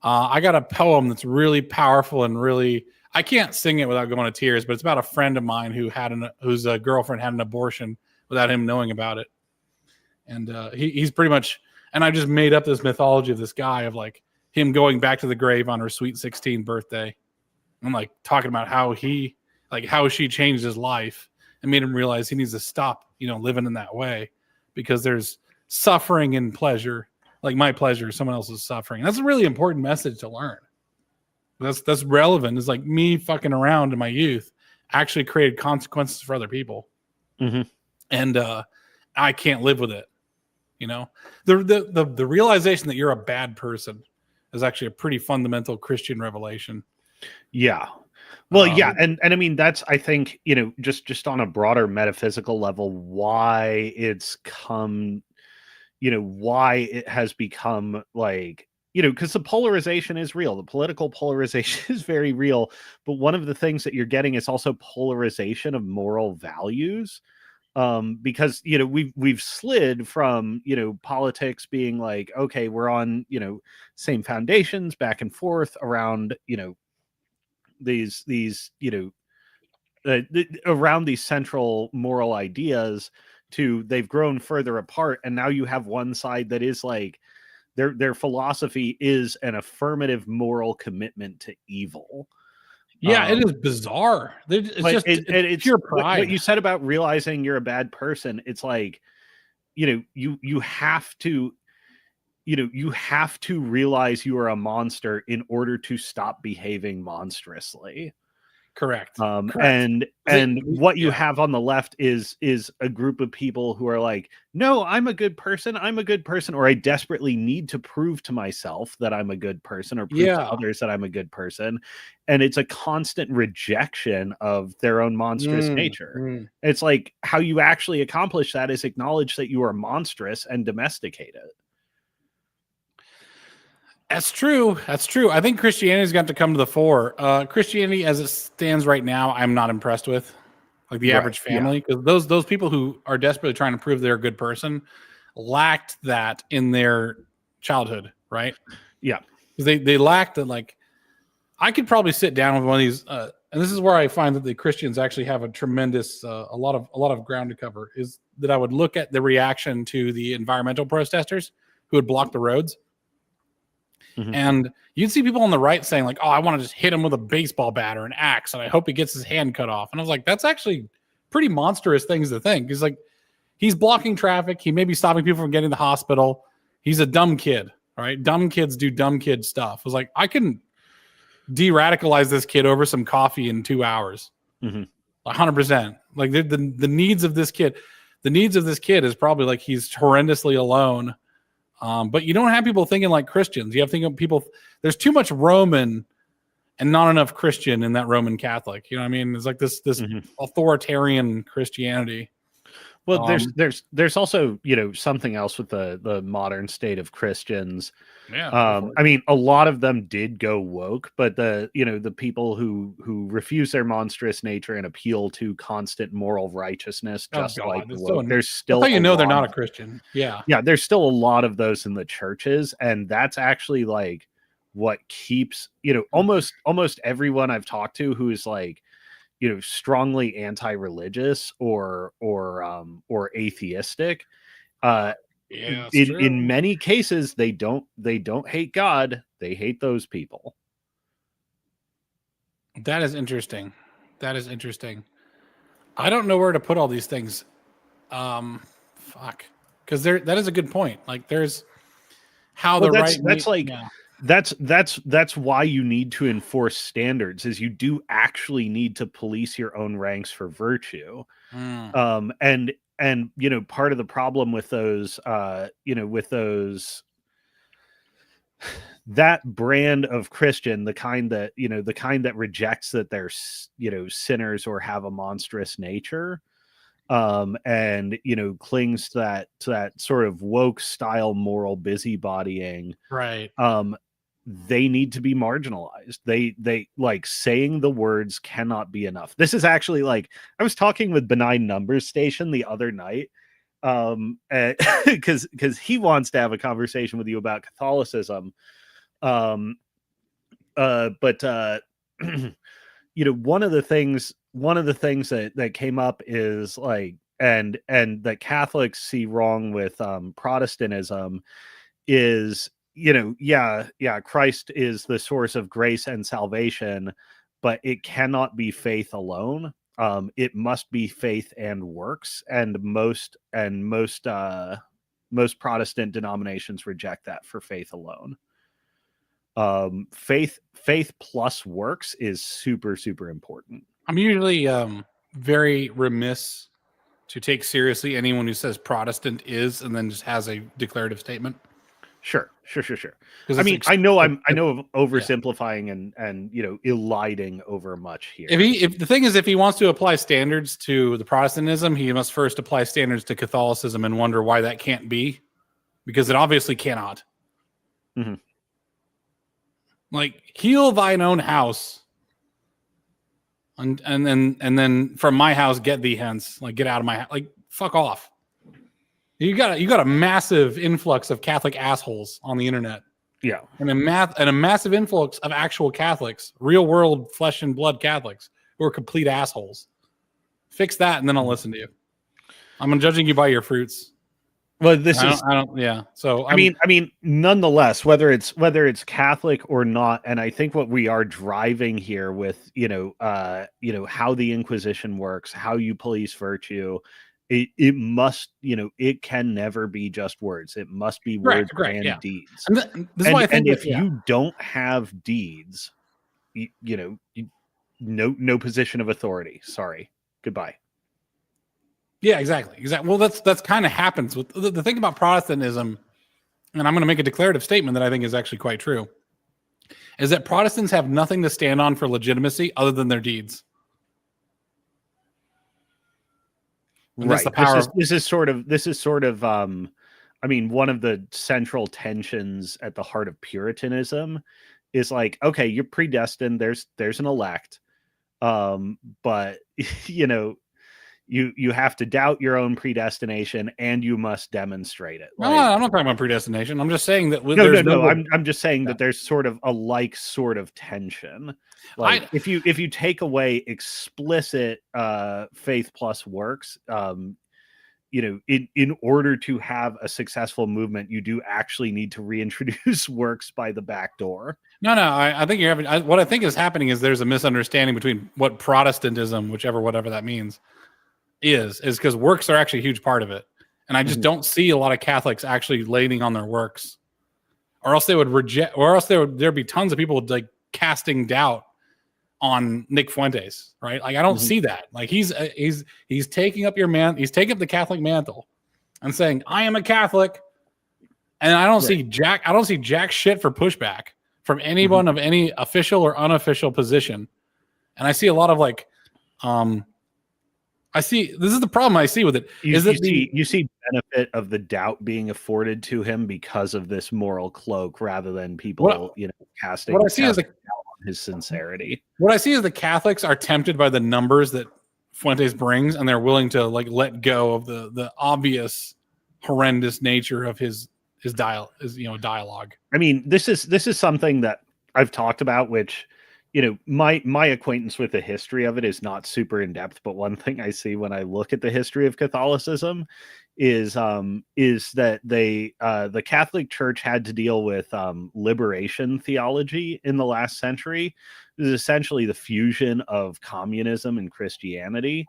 I got a poem that's really powerful and really. I can't sing it without going to tears, but it's about a friend of mine whose girlfriend had an abortion without him knowing about it, and he's pretty much. And I just made up this mythology of this guy of like. Him going back to the grave on her sweet 16th birthday. I'm like talking about how she changed his life and made him realize he needs to stop, living in that way because there's suffering and pleasure. Like my pleasure, someone else's suffering. That's a really important message to learn. That's relevant. It's like me fucking around in my youth actually created consequences for other people. And I can't live with it. The realization that you're a bad person is actually a pretty fundamental Christian revelation. Yeah. Well, yeah. And I mean, that's, I think, just on a broader metaphysical level, why it's come, why it has become like, because the polarization is real. The political polarization is very real. But one of the things that you're getting is also polarization of moral values. Because we've slid from politics being like, okay, we're on same foundations back and forth around these around these central moral ideas to they've grown further apart, and now you have one side that is like their philosophy is an affirmative moral commitment to evil. Yeah, it is bizarre. It's pure pride. What you said about realizing you're a bad person, it's like, you have to realize you are a monster in order to stop behaving monstrously. Correct. And what you have on the left is a group of people who are like, no, I'm a good person, or I desperately need to prove to myself that I'm a good person, or prove to others that I'm a good person. And it's a constant rejection of their own monstrous nature. It's like how you actually accomplish that is acknowledge that you are monstrous and domesticate it. That's true. I think Christianity's got to come to the fore. Christianity, as it stands right now, I'm not impressed with. Like the average family, because those people who are desperately trying to prove they're a good person lacked that in their childhood, right? Yeah, because they lacked that. Like, I could probably sit down with one of these and this is where I find that the Christians actually have a tremendous, a lot of ground to cover, is that I would look at the reaction to the environmental protesters who would block the roads. Mm-hmm. And you'd see people on the right saying like, oh, I want to just hit him with a baseball bat or an axe, and I hope he gets his hand cut off. And I was like, that's actually pretty monstrous things to think. He's like, he's blocking traffic. He may be stopping people from getting to the hospital. He's a dumb kid, right? Dumb kids do dumb kid stuff. I was like, I can de-radicalize this kid over some coffee in 2 hours. 100%. Like the needs of this kid, is probably like he's horrendously alone. But you don't have people thinking like Christians. You have thinking people, there's too much Roman and not enough Christian in that Roman Catholic. You know what I mean? It's like this authoritarian Christianity. Well, there's also, something else with the modern state of Christians. Yeah. I mean, a lot of them did go woke, but the people who refuse their monstrous nature and appeal to constant moral righteousness, just like woke, there's still they're not a Christian. Yeah. Yeah. There's still a lot of those in the churches. And that's actually like what keeps, almost everyone I've talked to who is like, strongly anti-religious or atheistic. In many cases, they don't hate God. They hate those people. That is interesting. I don't know where to put all these things. Because that is a good point. Like there's how that's why you need to enforce standards, is you do actually need to police your own ranks for virtue. And part of the problem with those that brand of Christian, the kind that rejects that they're sinners or have a monstrous nature, and clings to that sort of woke style moral busybodying, right? They need to be marginalized. They like saying the words cannot be enough. This is actually like, I was talking with Benign Numbers Station the other night, because he wants to have a conversation with you about Catholicism. But one of the things that came up is like, and that Catholics see wrong with Protestantism is, Christ is the source of grace and salvation, but it cannot be faith alone. It must be faith and works, and most Protestant denominations reject that for faith alone. Faith plus works is super, super important. I'm usually very remiss to take seriously anyone who says Protestant is and then just has a declarative statement. Sure. I mean, I know I'm oversimplifying and eliding over much here. If the thing is, if he wants to apply standards to the Protestantism, he must first apply standards to Catholicism and wonder why that can't be, because it obviously cannot. Mm-hmm. Like, heal thine own house, and then from my house get thee hence. Like, get out of my house. Like, fuck off. You got a massive influx of Catholic assholes on the internet. Yeah. And a massive influx of actual Catholics, real world flesh and blood Catholics who are complete assholes. Fix that and then I'll listen to you. I'm judging you by your fruits. Well, So I mean, nonetheless, whether it's Catholic or not, and I think what we are driving here with, how the Inquisition works, how you police virtue, it must, it can never be just words. It must be words and deeds. And if you don't have deeds, no position of authority. Sorry, goodbye. Yeah, exactly. Well, that's kind of happens with the thing about Protestantism, and I'm going to make a declarative statement that I think is actually quite true, is that Protestants have nothing to stand on for legitimacy other than their deeds. And right. This is sort of I mean, one of the central tensions at the heart of Puritanism is like, okay, you're predestined. There's an elect, but you have to doubt your own predestination, and you must demonstrate it. No, I'm not talking about predestination. I'm just saying that No. I'm just saying that there's sort of a sort of tension. Like if you take away explicit faith plus works, in order to have a successful movement, you do actually need to reintroduce works by the back door. No, I think you're having. What I think is happening is there's a misunderstanding between what Protestantism, whatever that means, is because works are actually a huge part of it, and I just don't see a lot of Catholics actually laying on their works, or else they would reject, or else there'd be tons of people like casting doubt on Nick Fuentes, right? Like I don't see that. Like he's taking up he's taking up the Catholic mantle and saying I am a Catholic, and I don't see jack shit for pushback from anyone of any official or unofficial position, and I see a lot of like, this is the problem I see with it. You see benefit of the doubt being afforded to him because of this moral cloak, rather than people casting. What I see is his sincerity. What I see is the Catholics are tempted by the numbers that Fuentes brings, and they're willing to like let go of the obvious horrendous nature of his dialogue. I mean, this is something that I've talked about, which my acquaintance with the history of it is not super in depth, but one thing I see when I look at the history of Catholicism is that the Catholic Church had to deal with liberation theology in the last century. It is essentially the fusion of communism and Christianity,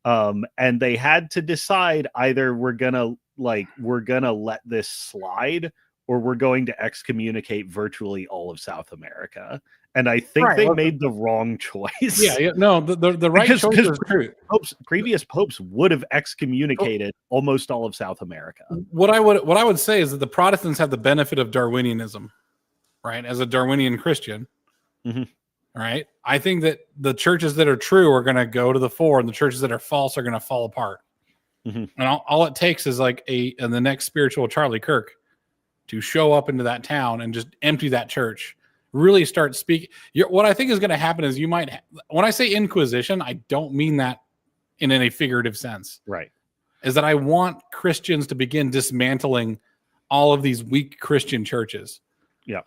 and they had to decide either we're gonna let this slide, or we're going to excommunicate virtually all of South America. And I think they made the wrong choice. No, the right choice is true. Previous popes would have excommunicated almost all of South America. What I would say is that the Protestants have the benefit of Darwinianism, right? As a Darwinian Christian, right? I think that the churches that are true are going to go to the fore, and the churches that are false are going to fall apart. And all it takes is like the next spiritual Charlie Kirk to show up into that town and just empty that church. Really start speaking. What I think is going to happen is when I say Inquisition, I don't mean that in any figurative sense. Right. Is that I want Christians to begin dismantling all of these weak Christian churches. Yeah.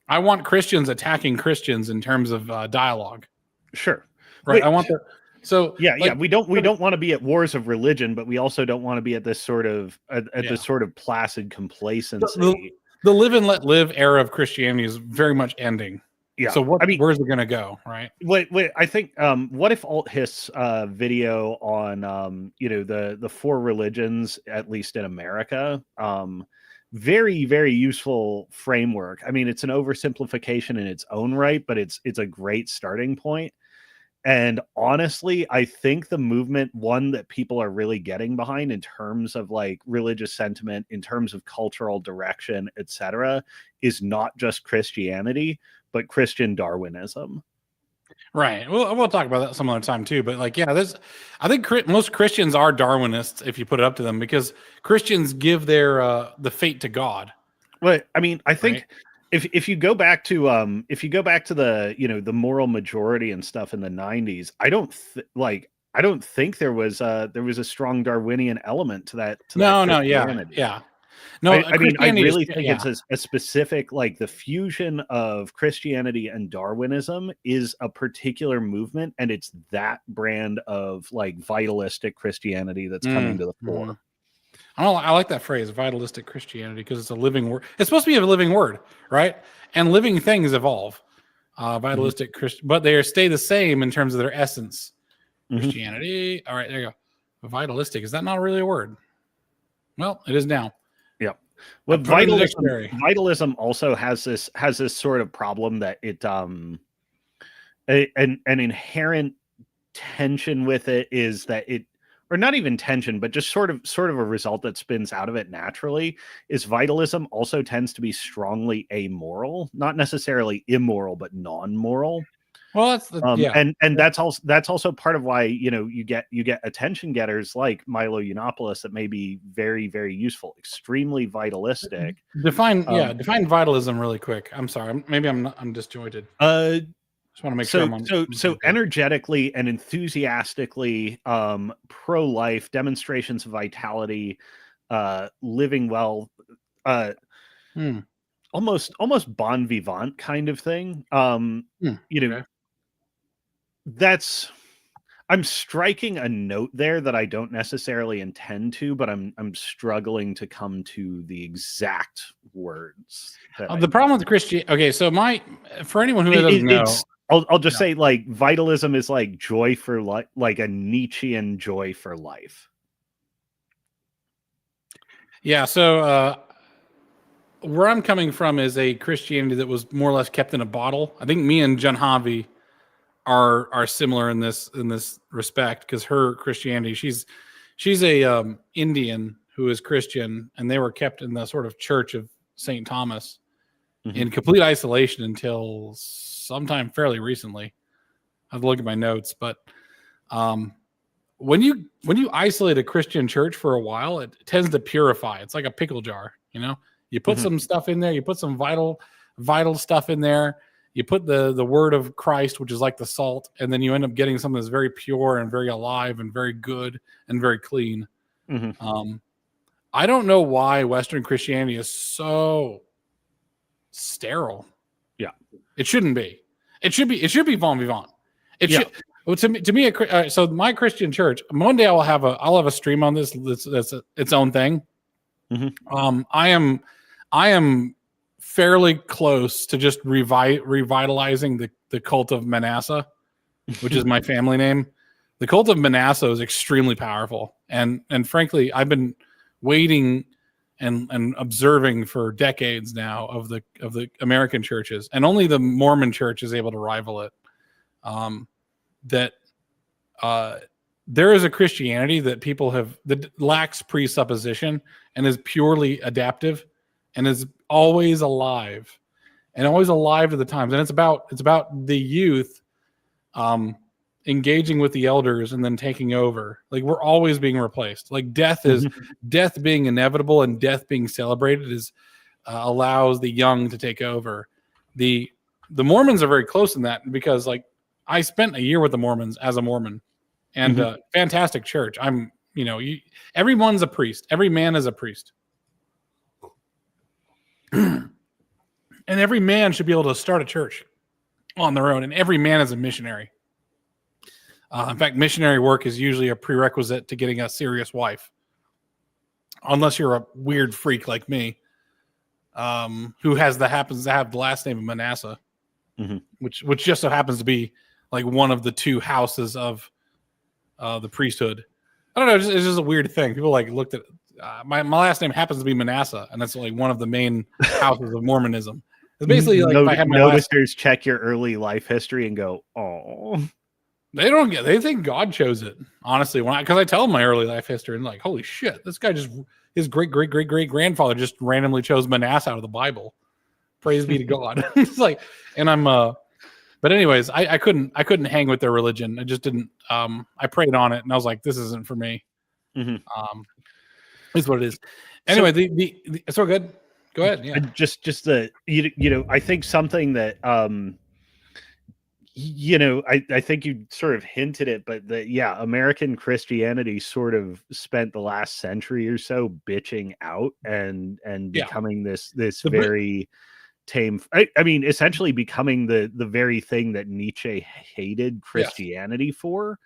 I want Christians attacking Christians in terms of dialogue. Sure. Right. I want the. So we don't want to be at wars of religion, but we also don't want to be at this sort of this sort of placid complacency. The live and let live era of Christianity is very much ending. Yeah. So where's it going to go? Right. Wait. I think what if Alt His video on the four religions, at least in America, very, very useful framework. I mean, it's an oversimplification in its own right, but it's a great starting point. And honestly, I think the movement, one that people are really getting behind in terms of like religious sentiment, in terms of cultural direction, etc., is not just Christianity, but Christian Darwinism. Right. Well, we'll talk about that some other time too. But like, I think most Christians are Darwinists if you put it up to them, because Christians give their the fate to God. Well, I mean, I think. Right? If you go back to the the moral majority and stuff in the 90s, I don't think there was a strong Darwinian element to that. No, I mean, I really think it's a specific, like, the fusion of Christianity and Darwinism is a particular movement, and it's that brand of like vitalistic Christianity that's coming to the fore. I like that phrase, vitalistic Christianity, because it's a living word. It's supposed to be a living word, right? And living things evolve. Vitalistic Christian, but they stay the same in terms of their essence. Christianity. All right, there you go. Vitalistic, is that not really a word? Well, it is now. Yeah. Well, vitalism also has this sort of problem that it an inherent tension with it is that it, or not even tension, but just sort of a result that spins out of it naturally, is vitalism also tends to be strongly amoral, not necessarily immoral, but non-moral. Well, that's and that's also part of why you get attention getters like Milo Yiannopoulos that may be very, very useful, extremely vitalistic. Define vitalism really quick. I'm sorry, maybe I'm disjointed. Just want to make sure I'm on. So energetically and enthusiastically, pro-life, demonstrations of vitality, living well, almost bon vivant kind of thing. Okay. I'm striking a note there that I don't necessarily intend to, but I'm struggling to come to the exact words. The problem with Christianity. Okay, so for anyone who doesn't know, I'll just say like vitalism is like joy for life, like a Nietzschean joy for life. Yeah. So where I'm coming from is a Christianity that was more or less kept in a bottle. I think me and John Javi are similar in this respect, because her Christianity, she's a Indian who is Christian, and they were kept in the sort of Church of St. Thomas in complete isolation until sometime fairly recently. I have to look at my notes, but when you isolate a Christian church for a while, it tends to purify. It's like a pickle jar, You put some stuff in there, you put some vital stuff in there. You put the word of Christ, which is like the salt, and then you end up getting something that's very pure and very alive and very good and very clean. I don't know why Western Christianity is so sterile. Yeah, it shouldn't be. It should be bon vivant. It should. Well, to me, so my Christian church. One day I'll have a stream on this. That's its own thing. I am fairly close to just revitalizing the cult of Manasseh, which is my family name. The cult of Manasseh is extremely powerful, and frankly, I've been waiting and observing for decades now of the American churches, and only the Mormon Church is able to rival it. There is a Christianity that people have that lacks presupposition and is purely adaptive, and is always alive to the times. And it's about the youth engaging with the elders and then taking over. Like, we're always being replaced. Like, death being inevitable and death being celebrated is allows the young to take over. The Mormons are very close in that, because like I spent a year with the Mormons as a Mormon, and fantastic church. Everyone's a priest. Every man is a priest. And every man should be able to start a church on their own, and every man is a missionary. In fact, missionary work is usually a prerequisite to getting a serious wife, unless you're a weird freak like me, who happens to have the last name of Manasseh, which just so happens to be like one of the two houses of the priesthood. I don't know. It's just a weird thing. People like looked at my last name happens to be Manasseh, and that's like one of the main houses of Mormonism. It's basically like if I had my noticers check your early life history and go, oh. They think God chose it, honestly. Because I tell them my early life history, and like, holy shit, this guy his great grandfather just randomly chose Manasseh out of the Bible. Praise be to God. It's like, and I'm but anyways, I couldn't hang with their religion. I just didn't. I prayed on it, and I was like, this isn't for me. Is what it is. Anyway, it's all good. Go ahead. Yeah. Just the I think something that I think you sort of hinted it, but American Christianity sort of spent the last century or so bitching out and becoming this very tame. I mean, essentially becoming the very thing that Nietzsche hated Christianity for.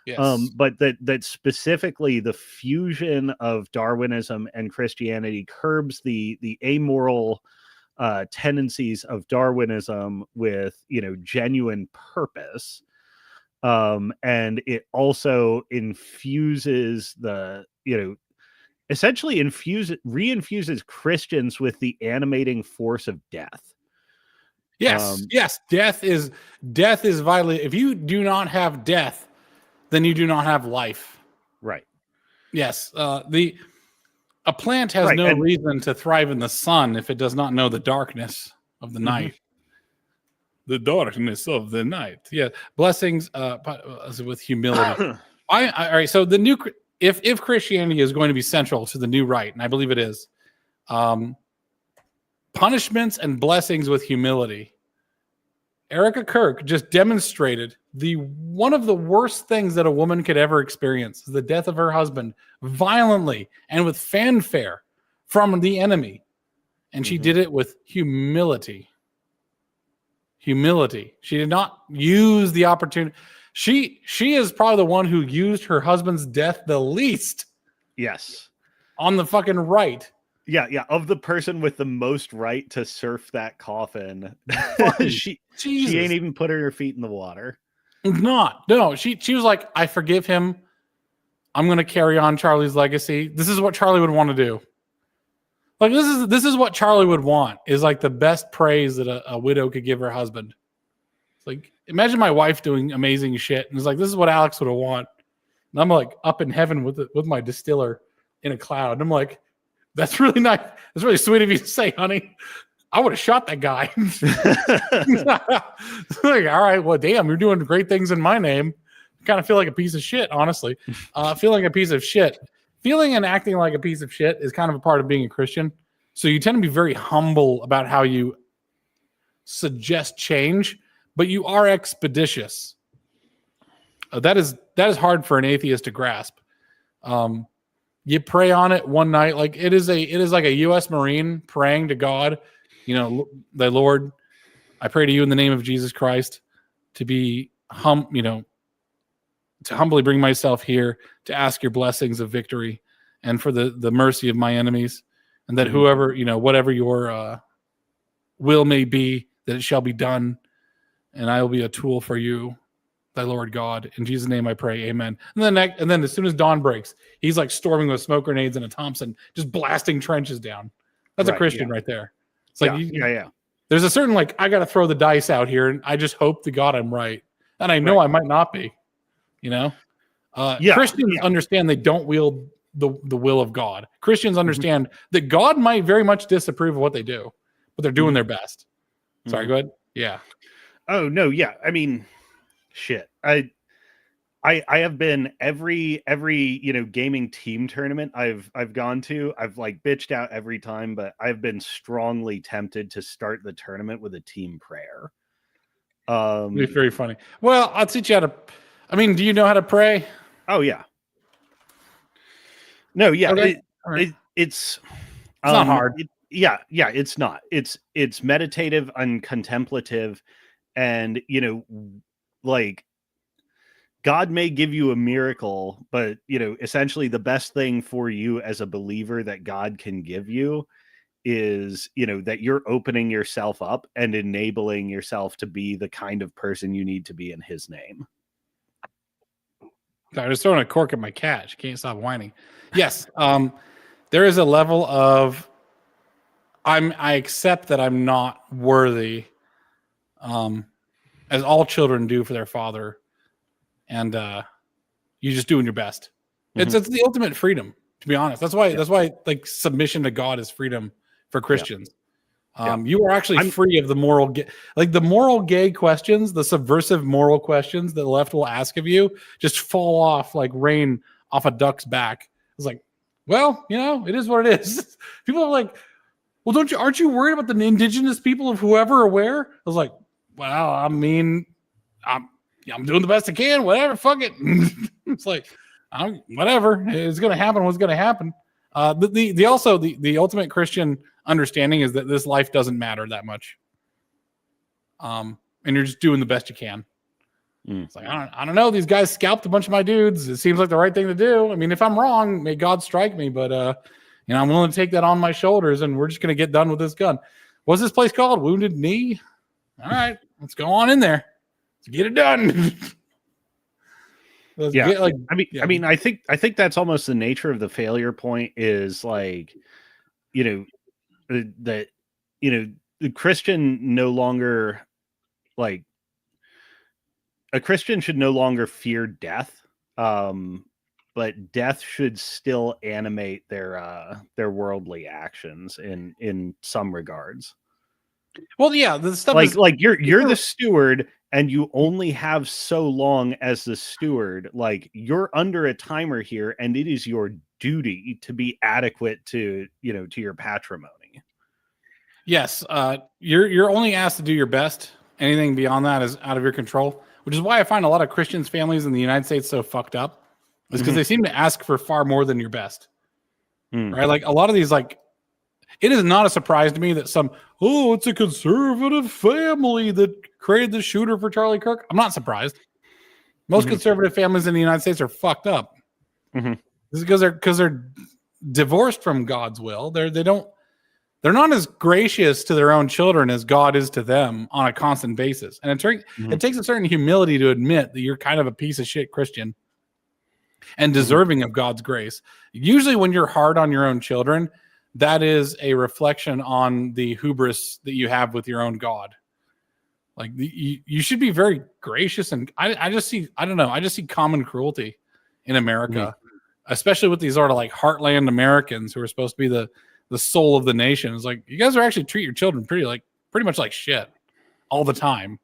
Yes. But that specifically the fusion of Darwinism and Christianity curbs the amoral tendencies of Darwinism with genuine purpose, and it also infuses essentially reinfuses Christians with the animating force of death. Yes, death is vital. If you do not have death, then you do not have life. Right. Yes. A plant has no reason to thrive in the sun if it does not know the darkness of the night. The darkness of the night. Yeah. Blessings with humility. All right. So if Christianity is going to be central to the new right, and I believe it is, punishments and blessings with humility Erica Kirk just demonstrated one of the worst things that a woman could ever experience is the death of her husband violently and with fanfare from the enemy. And she did it with humility. Humility. She did not use the opportunity. She is probably the one who used her husband's death the least. Yes. On the fucking right. Yeah. Of the person with the most right to surf that coffin, she ain't even put her feet in the water. No. She was like, I forgive him. I'm going to carry on Charlie's legacy. This is what Charlie would want to do. Like this is what Charlie would want, is like the best praise that a widow could give her husband. It's like, imagine my wife doing amazing shit, and it's like, this is what Alex would have want. And I'm like up in heaven with my distiller in a cloud. And I'm like, that's really nice. That's really sweet of you to say, honey. I would have shot that guy. Like, all right, well, damn, you're doing great things in my name. I kind of feel like a piece of shit, honestly. Feeling a piece of shit. Feeling and acting like a piece of shit is kind of a part of being a Christian. So you tend to be very humble about how you suggest change, but you are expeditious. That is hard for an atheist to grasp. You pray on it one night, like it is like a U.S. Marine praying to God. You know, the Lord, I pray to you in the name of Jesus Christ to be to humbly bring myself here to ask your blessings of victory and for the mercy of my enemies, and that whoever, whatever your will may be, that it shall be done, and I will be a tool for you, thy Lord God. In Jesus' name I pray, amen. And then as soon as dawn breaks, he's like storming with smoke grenades and a Thompson, just blasting trenches down. That's a Christian right there. It's like, there's a certain, like, I got to throw the dice out here, and I just hope to God I'm right. And I know I might not be, Christians understand they don't wield the will of God. Christians understand that God might very much disapprove of what they do, but they're doing their best. Sorry, go ahead. Yeah. Oh, no, yeah. I mean, shit. I have been every gaming team tournament I've gone to. I've like bitched out every time, but I've been strongly tempted to start the tournament with a team prayer. It's very funny. Well, I'll teach you how to. I mean, do you know how to pray? Oh yeah. No, yeah. Okay. It's not hard. It's not. It's meditative and contemplative, and like, God may give you a miracle, but essentially the best thing for you as a believer that God can give you is, that you're opening yourself up and enabling yourself to be the kind of person you need to be in his name. I was throwing a cork at my cat. She can't stop whining. Yes. There is a level of I accept that I'm not worthy, as all children do for their father. And you're just doing your best. It's the ultimate freedom, to be honest. That's why like submission to God is freedom for Christians. You are actually free of the moral the moral gay questions, the subversive moral questions that the left will ask of you just fall off like rain off a duck's back. It's like, well, it is what it is. People are like, well, aren't you worried about the indigenous people of whoever are where? I was like, well, I mean, I'm doing the best I can. Whatever, fuck it. It's like, whatever. It's going to happen. What's going to happen? The ultimate Christian understanding is that this life doesn't matter that much. And you're just doing the best you can. It's like, I don't know. These guys scalped a bunch of my dudes. It seems like the right thing to do. I mean, if I'm wrong, may God strike me. But I'm willing to take that on my shoulders, and we're just going to get done with this gun. What's this place called? Wounded Knee. All right, let's go on in there. Let's get it done. I mean, I think that's almost the nature of the failure point is like, that, the Christian no longer, like, a Christian should no longer fear death. But death should still animate their worldly actions in some regards. Well, yeah, the stuff like you're the steward, and you only have so long as the steward. Like, you're under a timer here, and it is your duty to be adequate to to your patrimony. Yes, you're only asked to do your best. Anything beyond that is out of your control, which is why I find a lot of Christians families in the United States so fucked up, is because they seem to ask for far more than your best. Right? Like a lot of these, like, it is not a surprise to me that it's a conservative family that created the shooter for Charlie Kirk. I'm not surprised. Most conservative families in the United States are fucked up. This is because they're divorced from God's will. They're not as gracious to their own children as God is to them on a constant basis. And it takes a certain humility to admit that you're kind of a piece of shit Christian and deserving of God's grace. Usually when you're hard on your own children, that is a reflection on the hubris that you have with your own God. Like you should be very gracious. And I just see common cruelty in America, especially with these sort of like heartland Americans who are supposed to be the soul of the nation. It's like, you guys are actually treat your children pretty much like shit all the time.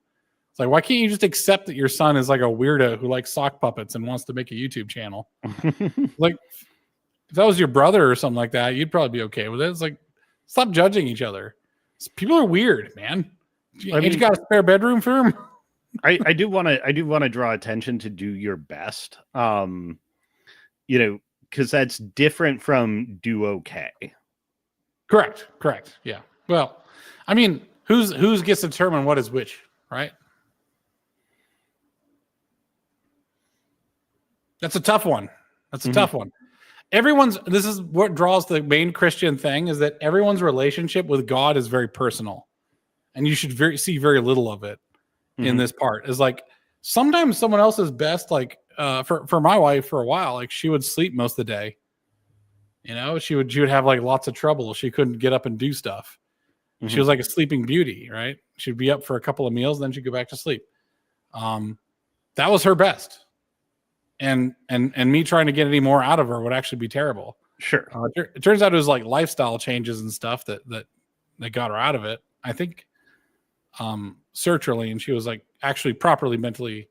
It's like, why can't you just accept that your son is like a weirdo who likes sock puppets and wants to make a YouTube channel? Like, if that was your brother or something like that, you'd probably be okay with it. It's like, stop judging each other. People are weird, man. You got a spare bedroom for him? I do want to draw attention to do your best. Because that's different from do okay. Correct. Yeah. Well, I mean, who's gets to determine what is which, right? That's a tough one. Tough one. This is what draws the main Christian thing, is that everyone's relationship with God is very personal. And you should see very little of it in this part. Is like, sometimes someone else's best, like for my wife for a while, like she would sleep most of the day. She would have like lots of trouble. She couldn't get up and do stuff. She was like a sleeping beauty, right? She'd be up for a couple of meals, then she'd go back to sleep. That was her best. And me trying to get any more out of her would actually be terrible. Sure. It turns out it was like lifestyle changes and stuff that got her out of it. I think sertraline, and she was like actually properly mentally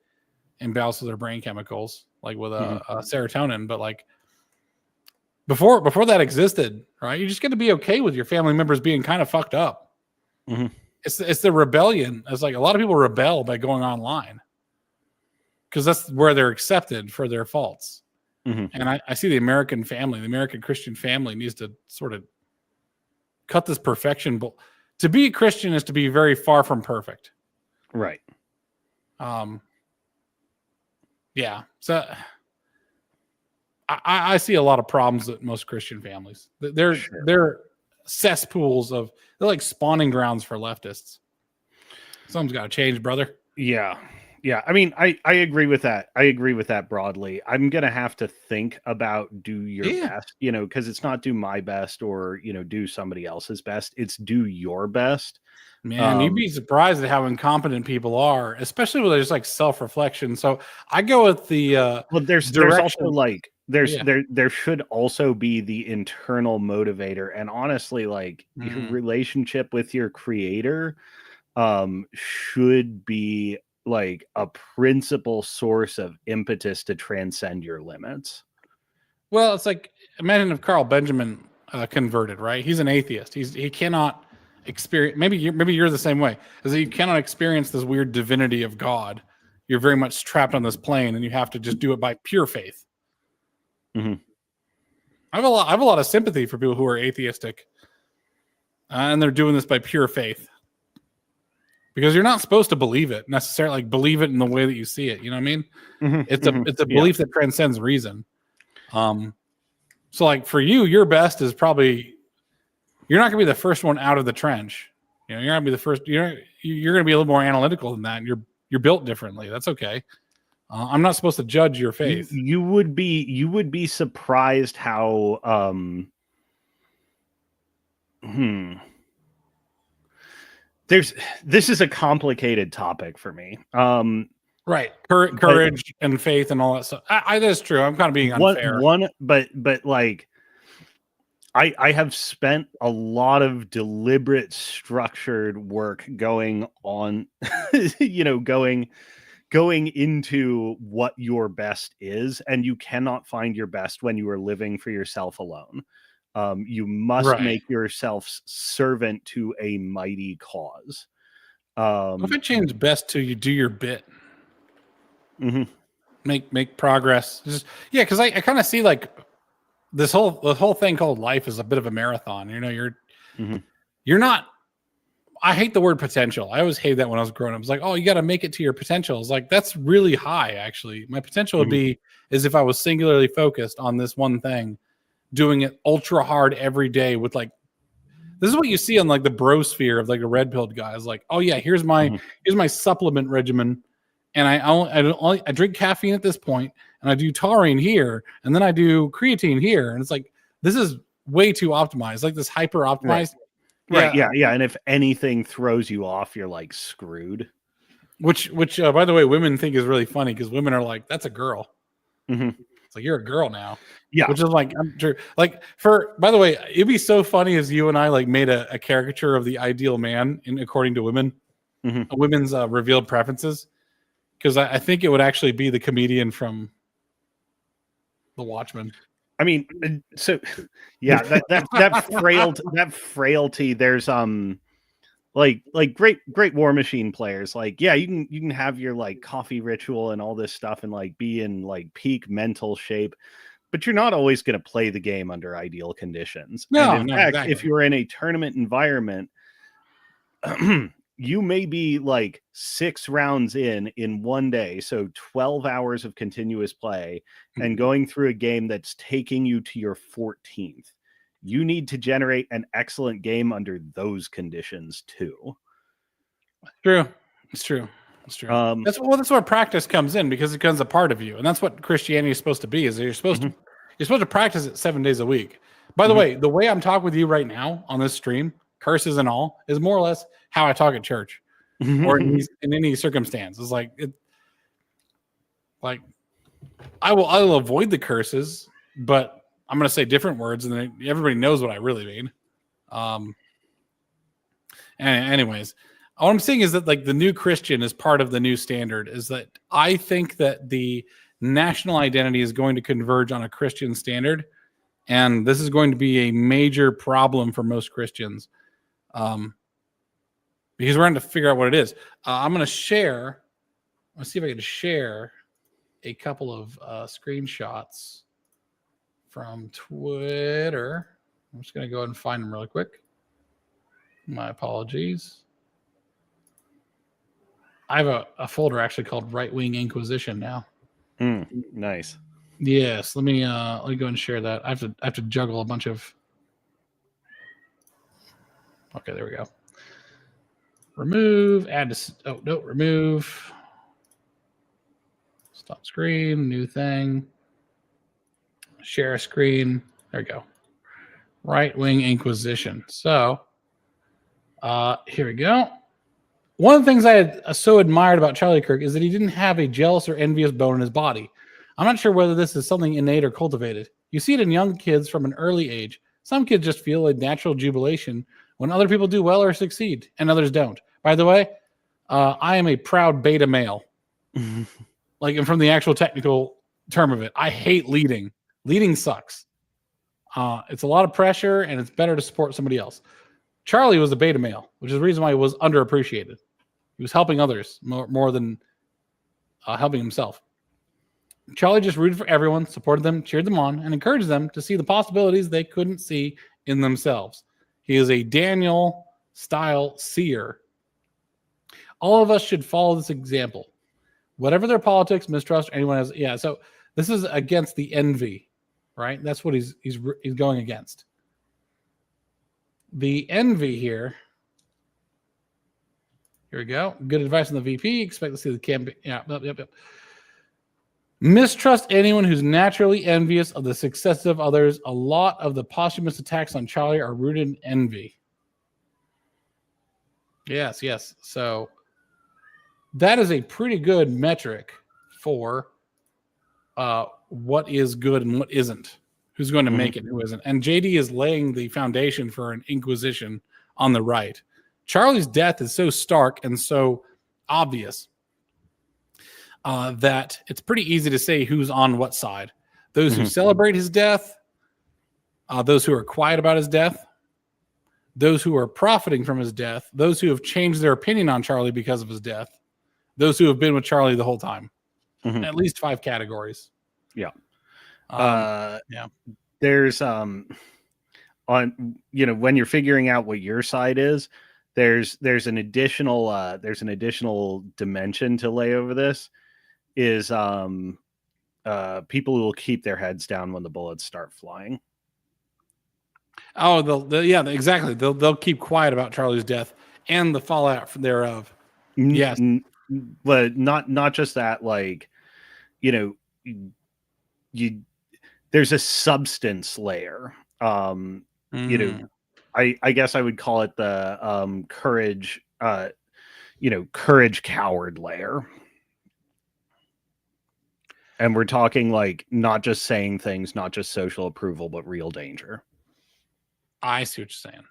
imbalanced with her brain chemicals, like with a serotonin. But like before that existed, right? You just got to be okay with your family members being kind of fucked up. It's the rebellion. It's like a lot of people rebel by going online, because that's where they're accepted for their faults. And I see the American Christian family needs to sort of cut this perfection. To be a Christian is to be very far from perfect. Right. Yeah. So I see a lot of problems with most Christian families. They're cesspools they're like spawning grounds for leftists. Something's got to change, brother. Yeah. I mean, I agree with that. I agree with that broadly. I'm going to have to think about do your best, because it's not do my best or, do somebody else's best. It's do your best. Man, you'd be surprised at how incompetent people are, especially with just like self-reflection. So I go with the well, there's also like there should also be the internal motivator, and honestly, like your relationship with your creator should be like a principal source of impetus to transcend your limits. Well, it's like, imagine if Carl Benjamin converted, right? He's an atheist. He cannot experience, maybe you're the same way, is that you cannot experience this weird divinity of God. You're very much trapped on this plane, and you have to just do it by pure faith. I have a lot of sympathy for people who are atheistic, and they're doing this by pure faith. Because you're not supposed to believe it necessarily, like believe it in the way that you see it. You know what I mean? It's a belief that transcends reason. So like for you, your best is probably, you're not going to be the first one out of the trench. You're going to be the first. You're going to be a little more analytical than that. And you're built differently. That's okay. I'm not supposed to judge your faith. You would be surprised how this is a complicated topic for me. Right. Courage and faith and all that stuff. That's true. I'm kind of being unfair. But like I have spent a lot of deliberate, structured work going on, going into what your best is, and you cannot find your best when you are living for yourself alone. You must make yourself servant to a mighty cause. What if I change best to you do your bit? Mhm. Make progress. Yeah, because I kind of see like the whole thing called life is a bit of a marathon. You know, you're not. I hate the word potential. I always hated that when I was growing up. I was like, oh, you got to make it to your potential. It's like that's really high. Actually, my potential would be is if I was singularly focused on this one thing, doing it ultra hard every day with like. This is what you see on like the brosphere of like a red pilled guys. Like, oh yeah, here's my supplement regimen, and I drink caffeine at this point, and I do taurine here, and then I do creatine here, and it's like this is way too optimized, like this hyper optimized. Right. Yeah. And if anything throws you off, you're like screwed. Which by the way, women think is really funny because women are like, that's a girl. It's like you're a girl now. Yeah. Which is like, I'm sure, like by the way, it'd be so funny as you and I like made a caricature of the ideal man according to women, women's revealed preferences. Because I think it would actually be the comedian from The Watchmen. I mean, so yeah, that frailty. There's like great War Machine players. Like, yeah, you can have your like coffee ritual and all this stuff and like be in like peak mental shape, but you're not always going to play the game under ideal conditions. No, and in fact, exactly. if you're in a tournament environment, you may be like 6 rounds in one day, so 12 hours of continuous play, and going through a game that's taking you to your 14th. You need to generate an excellent game under those conditions too. It's true. That's where practice comes in, because it becomes a part of you, and that's what Christianity is supposed to be. Is you're supposed to practice it 7 days a week. By the way I'm talking with you right now on this stream, curses and all, is more or less how I talk at church or in any circumstance. It's like I will avoid the curses, but I'm going to say different words, and then everybody knows what I really mean. Anyways, all I'm saying is that like the new Christian is part of the new standard. Is that I think that the national identity is going to converge on a Christian standard, and this is going to be a major problem for most Christians. Because we're going to figure out what it is. I'm going to share. Let's see if I can share a couple of screenshots from Twitter. I'm just going to go ahead and find them really quick. My apologies. I have a folder actually called Right Wing Inquisition now. Nice. Yes, let me go ahead and share that. I have to juggle a bunch of. Okay, there we go. Remove, add to, oh, no, remove. Stop screen, new thing. Share a screen. There we go. Right Wing Inquisition. So, here we go. One of the things I had so admired about Charlie Kirk is that he didn't have a jealous or envious bone in his body. I'm not sure whether this is something innate or cultivated. You see it in young kids from an early age. Some kids just feel a natural jubilation when other people do well or succeed, and others don't. By the way, I am a proud beta male. Like, and from the actual technical term of it, I hate leading. Leading sucks. It's a lot of pressure, and it's better to support somebody else. Charlie was a beta male, which is the reason why he was underappreciated. He was helping others more than helping himself. Charlie just rooted for everyone, supported them, cheered them on, and encouraged them to see the possibilities they couldn't see in themselves. He is a Daniel-style seer. All of us should follow this example. Whatever their politics, mistrust, anyone has. Yeah, so this is against the envy, right? That's what he's going against. The envy here. Here we go. Good advice on the VP. Expect to see the campaign. Yeah, yep. Mistrust anyone who's naturally envious of the success of others. A lot of the posthumous attacks on Charlie are rooted in envy. Yes. So that is a pretty good metric for what is good and what isn't. Who's going to make it, who isn't. And JD is laying the foundation for an inquisition on the right. Charlie's death is so stark and so obvious that it's pretty easy to say who's on what side. Those who celebrate his death, those who are quiet about his death, those who are profiting from his death, those who have changed their opinion on Charlie because of his death, those who have been with Charlie the whole time. At least 5 categories. Yeah. Yeah. There's on, you know, when you're figuring out what your side is, there's an additional dimension to lay over this is people who will keep their heads down when the bullets start flying. Oh, yeah, exactly. They'll keep quiet about Charlie's death and the fallout thereof. Yes. But not just that, like, you know, there's a substance layer. You know, I guess I would call it the courage, courage coward layer. And we're talking like not just saying things, not just social approval, but real danger. I see what you're saying.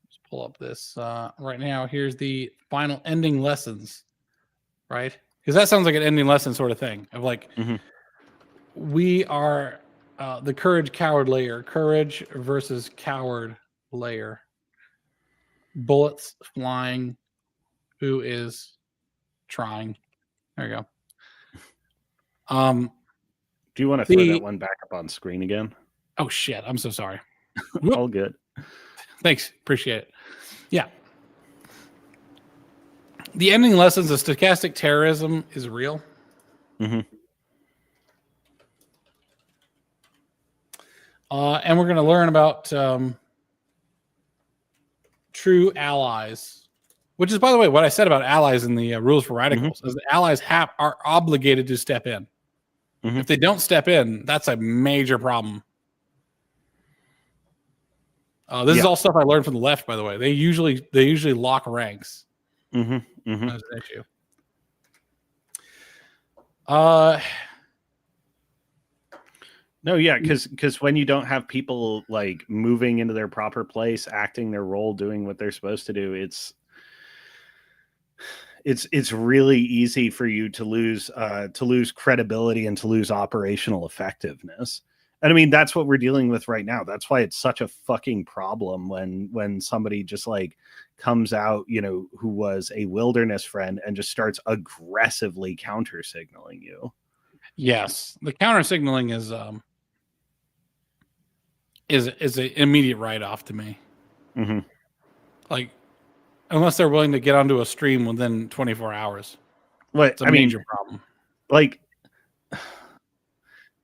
Let's pull up this right now. Here's the final ending lessons, right? Because that sounds like an ending lesson sort of thing of like, we are the courage coward layer, courage versus coward layer. Bullets flying. Who is trying? There you go. Do you want to throw that one back up on screen again? Oh shit! I'm so sorry. All good. Thanks. Appreciate it. Yeah. The ending lessons of stochastic terrorism is real. And we're going to learn about true allies, which is, by the way, what I said about allies in the rules for radicals, is that allies are obligated to step in. If they don't step in, that's a major problem. This is all stuff I learned from the left, by the way. They usually lock ranks. That's an issue. No, yeah, because when you don't have people like moving into their proper place, acting their role, doing what they're supposed to do, it's really easy for you to lose credibility and to lose operational effectiveness. And I mean, that's what we're dealing with right now. That's why it's such a fucking problem when somebody just like comes out, you know, who was a wilderness friend and just starts aggressively counter signaling you. Yes, the counter signaling is an immediate write off to me. Like, unless they're willing to get onto a stream within 24 hours. It's a major problem. Like,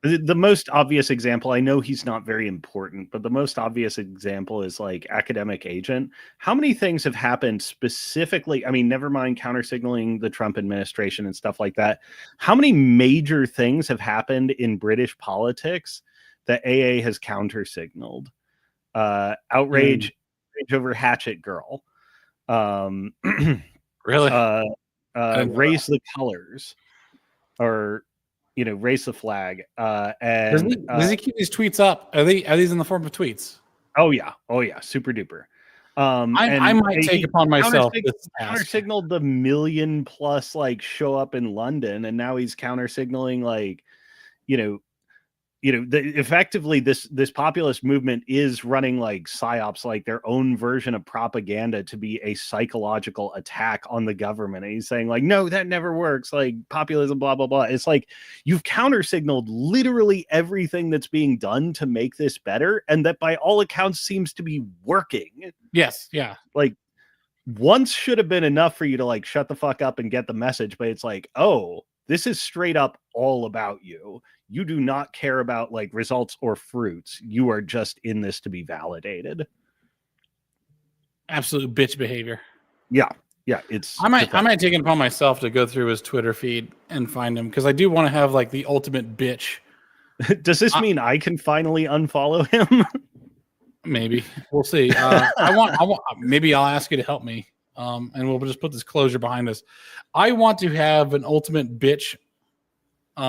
the most obvious example, I know he's not very important, but the most obvious example is like Academic Agent. How many things have happened specifically? I mean, never mind counter signaling the Trump administration and stuff like that. How many major things have happened in British politics that AA has counter signaled? Outrage over Hatchet Girl. Really? Raise the colors, or, you know, raise the flag. And does he keep these tweets up? Are these in the form of tweets? Oh yeah, super duper. I might take upon myself counter signaled the 1 million plus like show up in London, and now he's counter signaling like, effectively this populist movement is running like psyops, like their own version of propaganda to be a psychological attack on the government. And he's saying like, no, that never works. Like populism, blah, blah, blah. It's like you've counter signaled literally everything that's being done to make this better. And that by all accounts seems to be working. Yes. Yeah. Like once should have been enough for you to like shut the fuck up and get the message. But it's like, oh, this is straight up all about you. You do not care about like results or fruits. You are just in this to be validated. Absolute bitch behavior. Yeah. I might take it upon myself to go through his Twitter feed and find him, because I do want to have like the ultimate bitch. Does this mean I can finally unfollow him? Maybe we'll see. I want. Maybe I'll ask you to help me. And we'll just put this closure behind us. I want to have an ultimate bitch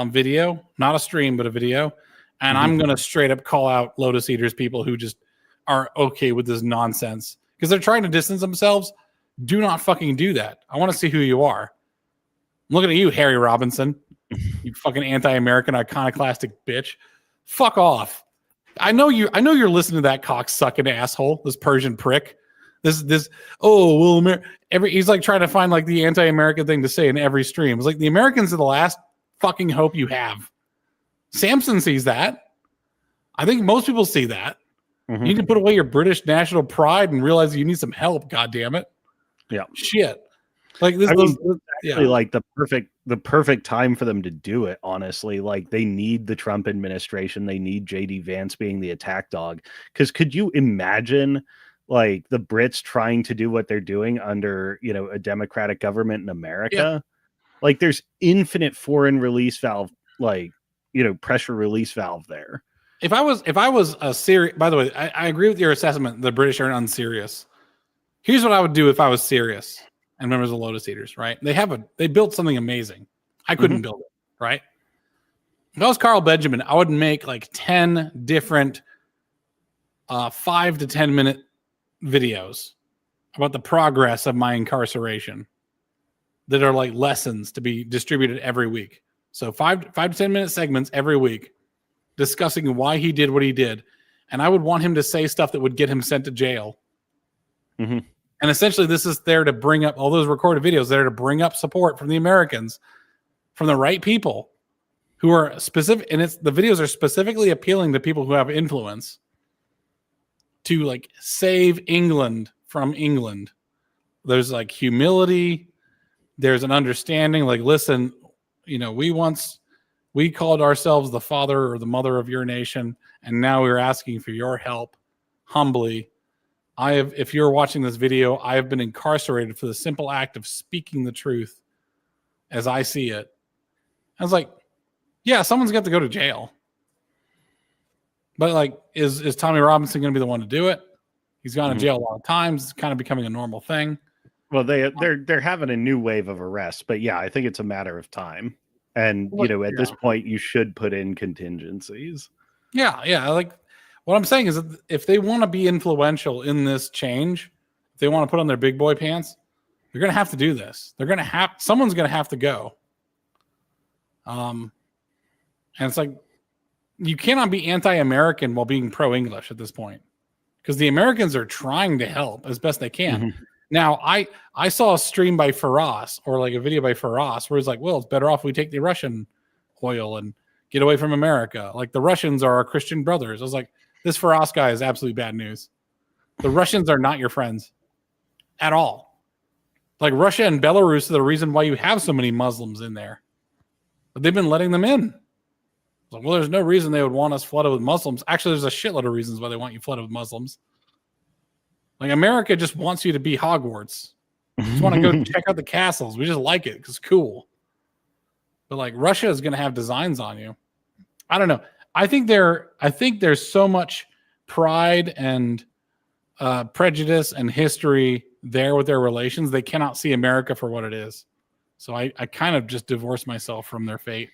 video, not a stream, but a video. And I'm going to straight up call out Lotus Eaters, people who just are okay with this nonsense because they're trying to distance themselves. Do not fucking do that. I want to see who you are. I'm looking at you, Harry Robinson, you fucking anti-American iconoclastic bitch. Fuck off. I know you're listening to that cocksucking asshole, this Persian prick. This. Oh well, he's like trying to find like the anti-American thing to say in every stream. It's like the Americans are the last fucking hope you have. Samson sees that. I think most people see that. You need to put away your British national pride and realize you need some help. God damn it. Yeah. Shit. Like this. Actually, like the perfect time for them to do it. Honestly, like they need the Trump administration. They need JD Vance being the attack dog. Because could you imagine, like the Brits trying to do what they're doing under a democratic government in America? Yeah. Like there's infinite foreign release valve, like pressure release valve there. If I was a serious, by the way, I agree with your assessment. The British are unserious. Here's what I would do if I was serious and members of Lotus Eaters, right? They built something amazing. I couldn't build it, right? If I was Carl Benjamin, I would make like 10 different 5 to 10 minute videos about the progress of my incarceration that are like lessons to be distributed every week. So 5 to 10 minute segments every week discussing why he did what he did. And I would want him to say stuff that would get him sent to jail. And essentially this is there to bring up all those recorded videos there to bring up support from the Americans, from the right people who are specific. And the videos are specifically appealing to people who have influence to like save England from England. There's like humility. There's an understanding, like, listen, we called ourselves the father or the mother of your nation, and now we're asking for your help humbly. If you're watching this video, I have been incarcerated for the simple act of speaking the truth as I see it. I was like, yeah, someone's got to go to jail. But like, is Tommy Robinson going to be the one to do it? He's gone to jail a lot of times. It's kind of becoming a normal thing. Well, they're having a new wave of arrests, but yeah, I think it's a matter of time. And at this point, you should put in contingencies. Yeah. Like what I'm saying is that if they want to be influential in this change, if they want to put on their big boy pants, they're going to have to do this. Someone's going to have to go. And it's like you cannot be anti-American while being pro-English at this point, because the Americans are trying to help as best they can. Now, I saw a stream by Faraz, or like a video by Faraz, where he's like, well, it's better off we take the Russian oil and get away from America. Like the Russians are our Christian brothers. I was like, this Faraz guy is absolutely bad news. The Russians are not your friends at all. Like Russia and Belarus are the reason why you have so many Muslims in there. But they've been letting them in. Like, well, there's no reason they would want us flooded with Muslims. Actually, there's a shitload of reasons why they want you flooded with Muslims. Like America just wants you to be Hogwarts. We just want to go check out the castles. We just like it because it's cool. But like Russia is going to have designs on you. I don't know. I think there's so much pride and prejudice and history there with their relations. They cannot see America for what it is. So I kind of just divorce myself from their fate.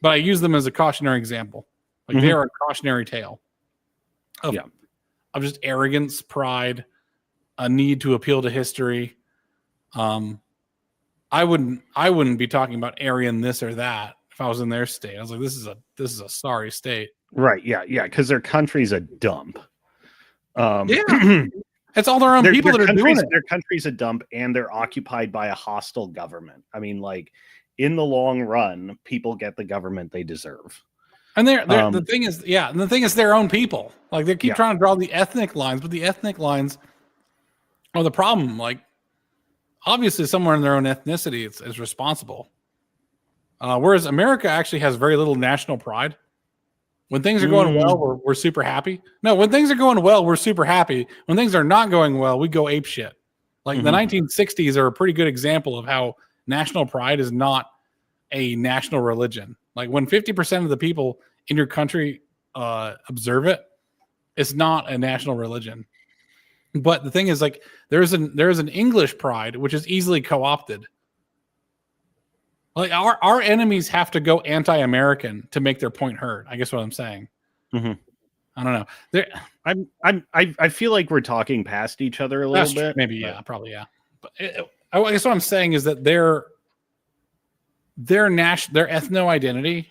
But I use them as a cautionary example. Like they are a cautionary tale of just arrogance, pride, a need to appeal to history. I wouldn't be talking about Aryan this or that if I was in their state. I was like, this is a sorry state. Right. Yeah. Because their country's a dump. It's all their own people that are doing it. Their country's a dump, and they're occupied by a hostile government. I mean, like in the long run, people get the government they deserve. And the thing is their own people. Like they keep trying to draw the ethnic lines, but the ethnic lines are the problem. Like obviously somewhere in their own ethnicity is responsible. Whereas America actually has very little national pride. When things are going well, we're super happy. No, when things are going well, we're super happy. When things are not going well, we go ape shit. Like the 1960s are a pretty good example of how national pride is not a national religion. Like when 50% of the people in your country observe it, it's not a national religion. But the thing is, like, there's an English pride which is easily co-opted. Like our enemies have to go anti-American to make their point heard. I guess what I'm saying. I don't know. I feel like we're talking past each other a little bit. Maybe probably But I guess what I'm saying is that their ethno identity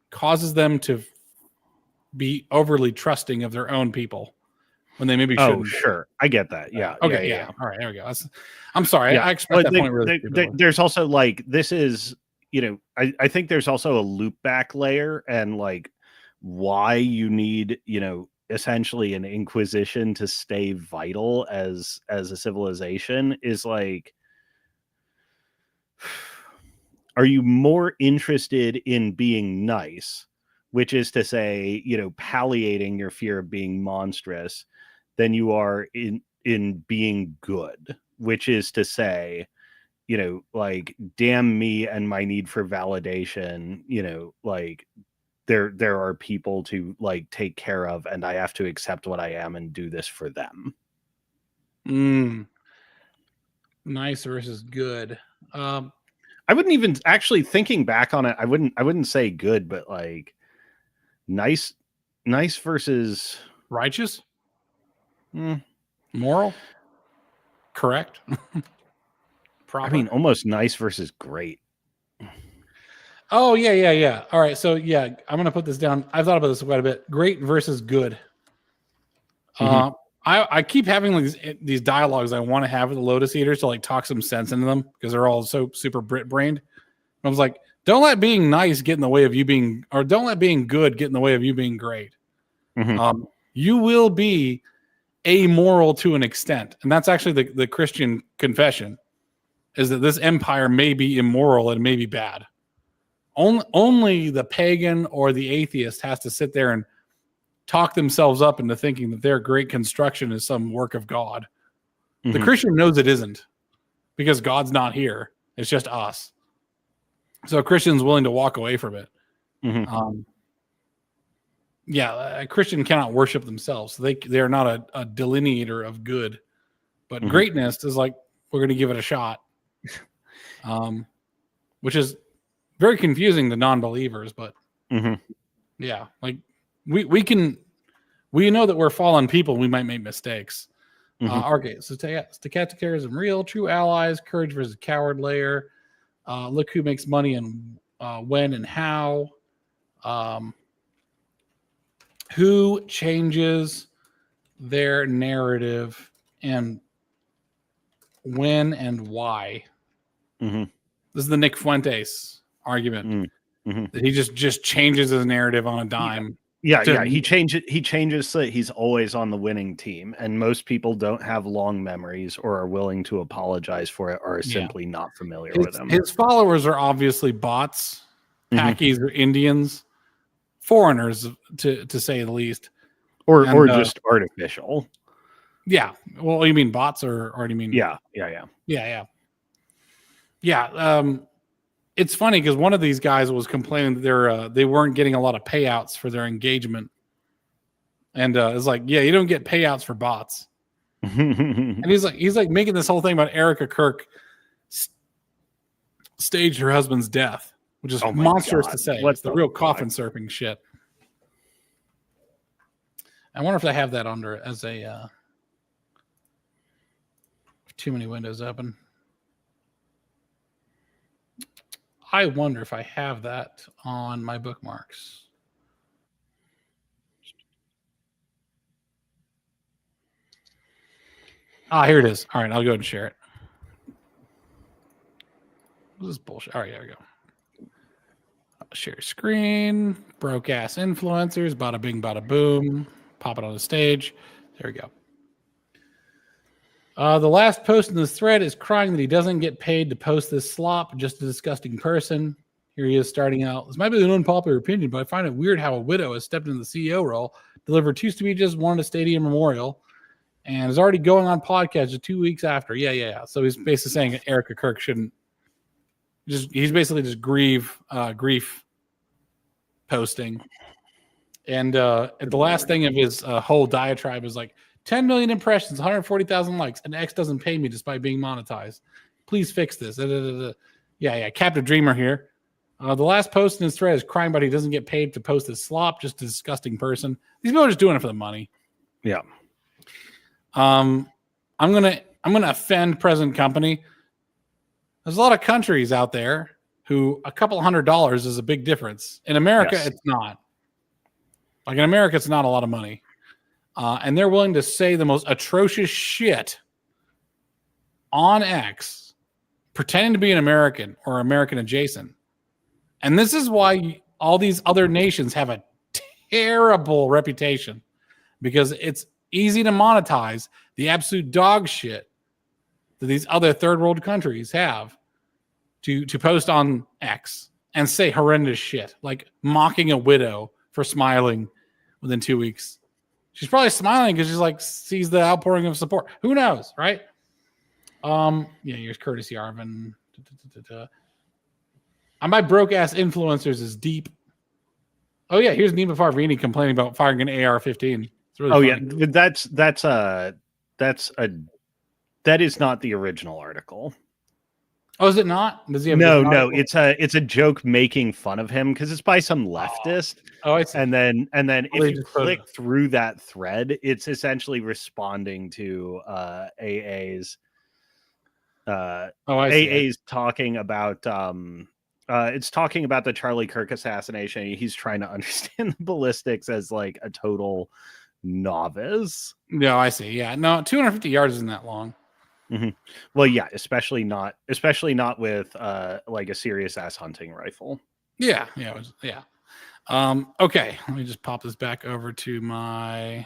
causes them to be overly trusting of their own people when they maybe shouldn't. Oh, sure. I get that. Yeah. Okay. Yeah. All right. There we go. I'm sorry. Yeah. I expressed that point really stupidly. There's also like, this is, I think there's also a loop back layer, and like why you need, essentially an Inquisition to stay vital as a civilization is like, are you more interested in being nice, which is to say, palliating your fear of being monstrous, than you are in being good, which is to say, like, damn me and my need for validation, like there are people to like take care of, and I have to accept what I am and do this for them. Nice versus good. I wouldn't even, actually, thinking back on it, I wouldn't say good, but like nice versus righteous, moral, correct. Proper. I mean, almost nice versus great. Oh yeah. All right, so yeah, I'm gonna put this down. I've thought about this quite a bit. Great versus good. I keep having these dialogues I want to have with the Lotus Eaters to like talk some sense into them, because they're all so super Brit brained. I was like, don't let being nice get in the way of you being, or don't let being good get in the way of you being great. You will be amoral to an extent, and that's actually the Christian confession, is that this empire may be immoral and may be bad. Only the pagan or the atheist has to sit there and talk themselves up into thinking that their great construction is some work of God. The Christian knows it isn't, because God's not here. It's just us. So a Christian's willing to walk away from it. A Christian cannot worship themselves. They are not a delineator of good. But greatness is like, we're going to give it a shot. Which is very confusing to non-believers, but yeah, like we know that we're fallen people. We might make mistakes. Okay, so stochasticarism, real, true allies, courage versus coward layer. Look who makes money and when and how. Who changes their narrative and when and why. This is the Nick Fuentes argument. That he just changes his narrative on a dime. Yeah. He changes so that he's always on the winning team, and most people don't have long memories or are willing to apologize for it, or are simply not familiar with him. His followers are obviously bots, Pakis or Indians, foreigners to say the least, or just artificial. Yeah. Well, you mean bots or do you mean? Yeah. It's funny because one of these guys was complaining that they weren't getting a lot of payouts for their engagement, and it's like, yeah, you don't get payouts for bots. And he's like making this whole thing about Erica Kirk staged her husband's death, which is monstrous to say. It's the real coffin surfing shit. I wonder if they have that under it as a too many windows open. I wonder if I have that on my bookmarks. Here it is. All right, I'll go ahead and share it. This is bullshit. All right, there we go. I'll share screen. Broke ass influencers. Bada bing, bada boom. Pop it on the stage. There we go. The last post in this thread is crying that he doesn't get paid to post this slop. Just a disgusting person. Here he is starting out. This might be an unpopular opinion, but I find it weird how a widow has stepped into the CEO role, delivered 2 speeches, one at a stadium memorial, and is already going on podcast 2 weeks after. Yeah. So he's basically saying that Erica Kirk shouldn't. He's basically just grief posting. And the last thing of his whole diatribe is like, 10 million impressions, 140,000 likes, and X doesn't pay me despite being monetized. Please fix this. Yeah. Captain Dreamer here. The last post in his thread is crying about he doesn't get paid to post this slop. Just a disgusting person. These people are just doing it for the money. Yeah. I'm gonna offend present company. There's a lot of countries out there who a couple $100 is a big difference. In America, It's not. Like in America, it's not a lot of money. And they're willing to say the most atrocious shit on X, pretending to be an American or American adjacent. And this is why all these other nations have a terrible reputation, because it's easy to monetize the absolute dog shit that these other third world countries have to post on X and say horrendous shit, like mocking a widow for smiling within 2 weeks. She's probably smiling because she's like sees the outpouring of support. Who knows, right? Here's Curtis Yarvin. My broke ass influencers is deep. Oh yeah, here's Nima Farvini complaining about firing an AR-15. It's really funny. Yeah, that is not the original article. Oh, is it not? Does he have no? It's a joke making fun of him because it's by some leftist. Oh, I see. And then if you click through that thread, it's essentially responding to AA's. AA's talking about it's talking about the Charlie Kirk assassination. He's trying to understand the ballistics as like a total novice. No, I see. Yeah, no, 250 yards isn't that long. Mm-hmm. Well, yeah, especially not with like a serious ass hunting rifle. Yeah. Okay, let me just pop this back over to my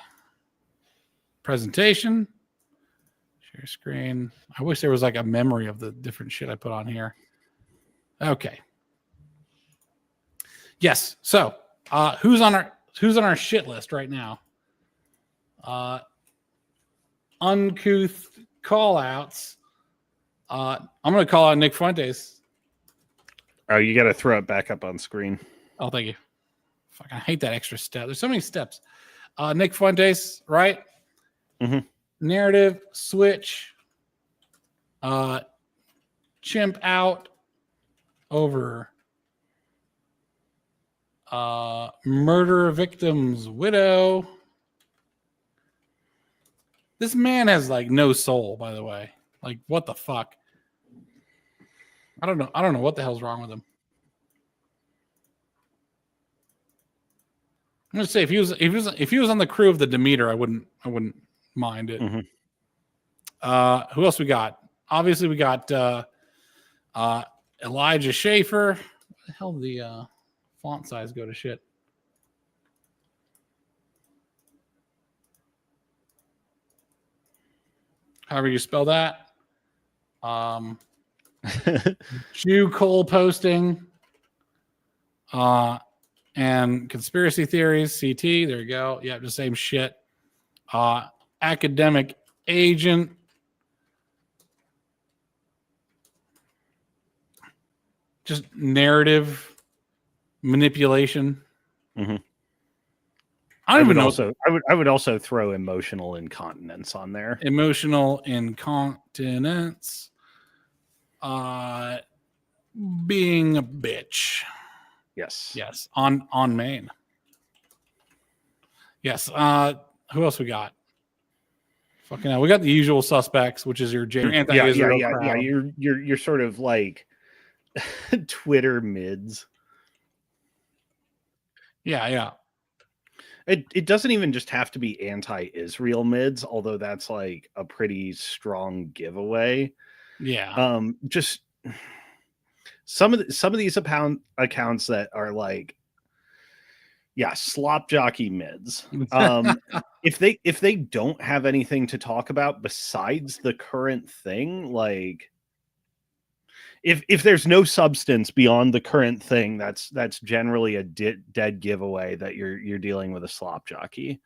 presentation. Share screen. I wish there was like a memory of the different shit I put on here. Okay. Yes. So, who's on our shit list right now? Uncouth call outs. I'm going to call out Nick Fuentes. Oh, you got to throw it back up on screen. Oh, thank you. Fucking hate that extra step. There's so many steps. Nick Fuentes, right? Mm-hmm. Narrative switch. Chimp out over murder victim's widow. This man has like no soul, by the way. Like, what the fuck? I don't know what the hell's wrong with him. I'm gonna say if he was on the crew of the Demeter, I wouldn't mind it. Mm-hmm. Who else we got? Obviously, we got Elijah Schaefer. Where the hell did the font size go to shit? However you spell that. Jew Cole posting. And conspiracy theories, CT. There you go. Yeah, the same shit. Academic agent. Just narrative manipulation. Mm-hmm. I don't even know. I would also throw emotional incontinence on there. Emotional incontinence. Being a bitch. Yes. On Maine. Yes. Who else we got? Fucking hell. We got the usual suspects, which is your anti-Israel crowd. Yeah. You're sort of like Twitter mids. Yeah. It doesn't even just have to be anti-Israel mids, although that's like a pretty strong giveaway. Yeah. Just some of these accounts that are like, yeah, slop jockey mids. If they don't have anything to talk about besides the current thing, like if there's no substance beyond the current thing, that's generally a dead giveaway that you're dealing with a slop jockey.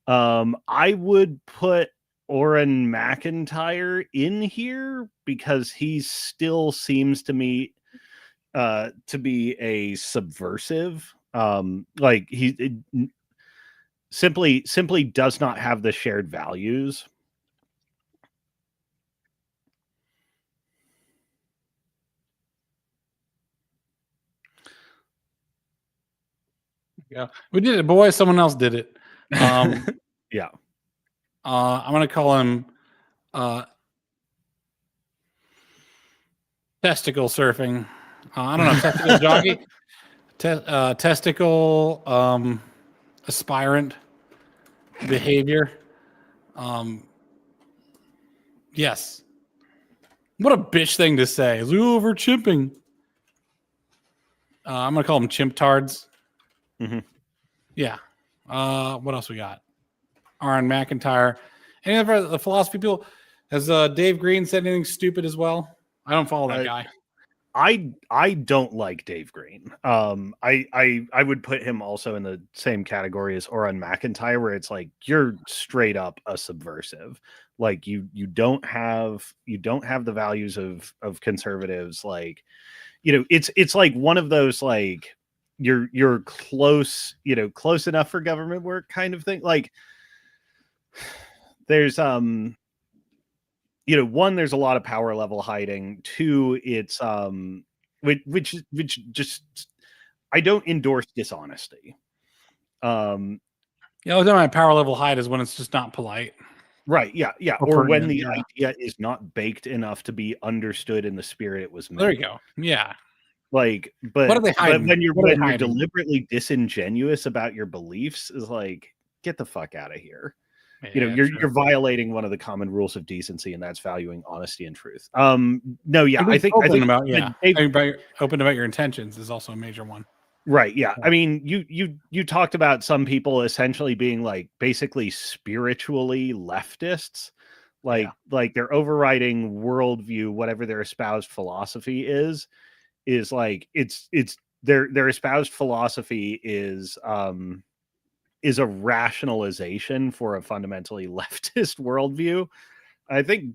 I would put Oren McIntyre in here because he still seems to me to be a subversive. Like he simply does not have the shared values. Yeah, we did it, boy. Someone else did it. Yeah. I'm gonna call him testicle surfing. I don't know, testicle jockey, testicle aspirant behavior. Yes. What a bitch thing to say. Over chimping. I'm gonna call them chimp tards. Mm-hmm. Yeah. What else we got? Aaron McIntyre. Any of the philosophy people? Has Dave Green said anything stupid as well? I don't follow that guy. I don't like Dave Green. I would put him also in the same category as Oren McIntyre, where it's like you're straight up a subversive. Like you don't have the values of conservatives. Like, it's like one of those like you're close, close enough for government work kind of thing. Like there's one, there's a lot of power level hiding. Two, it's which just I don't endorse dishonesty. Yeah, my power level hide is when it's just not polite. Right, yeah. Or when the idea is not baked enough to be understood in the spirit it was meant. There you go. Yeah. Like, but, what are they hiding? But when you're deliberately disingenuous about your beliefs, is like, get the fuck out of here. Yeah, you're violating one of the common rules of decency, and that's valuing honesty and truth. No, yeah, I think open about your intentions is also a major one. Right. Yeah. I mean, you talked about some people essentially being like basically spiritually leftists, like their overriding worldview, whatever their espoused philosophy is like it's their espoused philosophy is a rationalization for a fundamentally leftist worldview. I think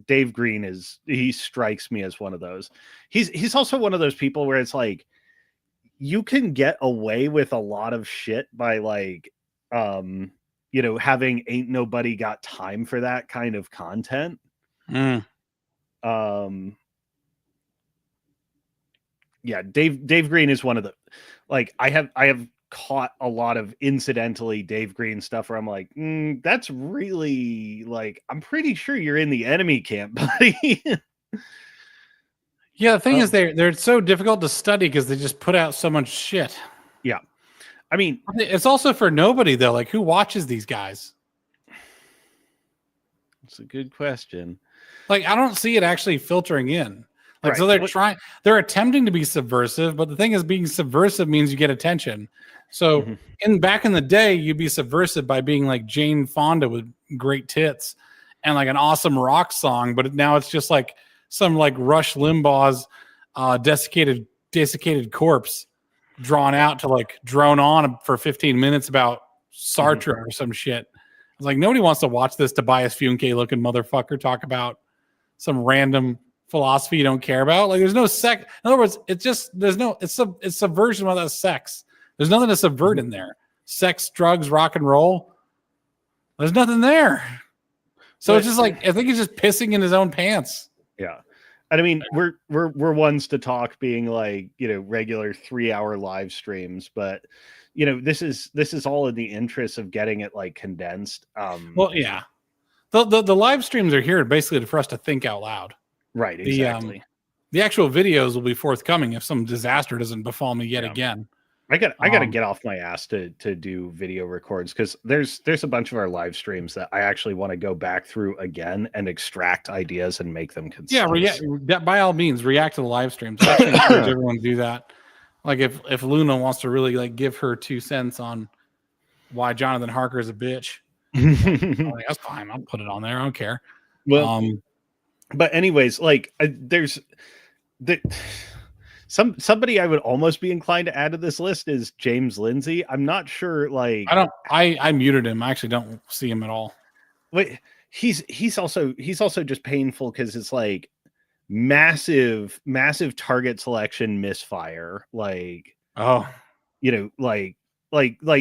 Dave Green he strikes me as one of those. He's also one of those people where it's like, you can get away with a lot of shit by like, having ain't nobody got time for that kind of content. Yeah, Dave Green is one of the, like, I have caught a lot of incidentally Dave Green stuff where I'm like, that's really like, I'm pretty sure you're in the enemy camp, buddy. Yeah, the thing is they're so difficult to study because they just put out so much shit. Yeah. I mean, it's also for nobody though. Like, who watches these guys? It's a good question. Like, I don't see it actually filtering in. Like, right. So they're attempting to be subversive, but the thing is, being subversive means you get attention. So back in the day, you'd be subversive by being like Jane Fonda with great tits and like an awesome rock song, but now it's just like some like Rush Limbaugh's desiccated corpse drawn out to like drone on for 15 minutes about Sartre or some shit. It's like, nobody wants to watch this Tobias Funke looking motherfucker talk about some random philosophy you don't care about. Like, there's no sex. In other words, it's subversion without sex. There's nothing to subvert in there. Sex, drugs, rock and roll. There's nothing there. So it's just like, I think he's just pissing in his own pants. Yeah. And I mean, we're ones to talk being like, regular 3-hour live streams, but this is all in the interest of getting it like condensed. Well, yeah. The live streams are here basically for us to think out loud. Right, exactly. The actual videos will be forthcoming if some disaster doesn't befall me yet again. I gotta get off my ass to do video records, because there's a bunch of our live streams that I actually want to go back through again and extract ideas and make them concise. Yeah, by all means, react to the live streams. I actually encourage everyone to do that. Like, if Luna wants to really like give her 2 cents on why Jonathan Harker is a bitch, like, that's fine. I'll put it on there. I don't care. Well, but anyways, like there's somebody I would almost be inclined to add to this list is James Lindsay. I'm not sure. Like, I muted him. I actually don't see him at all. Wait, he's also just painful because it's like massive target selection misfire. Like, like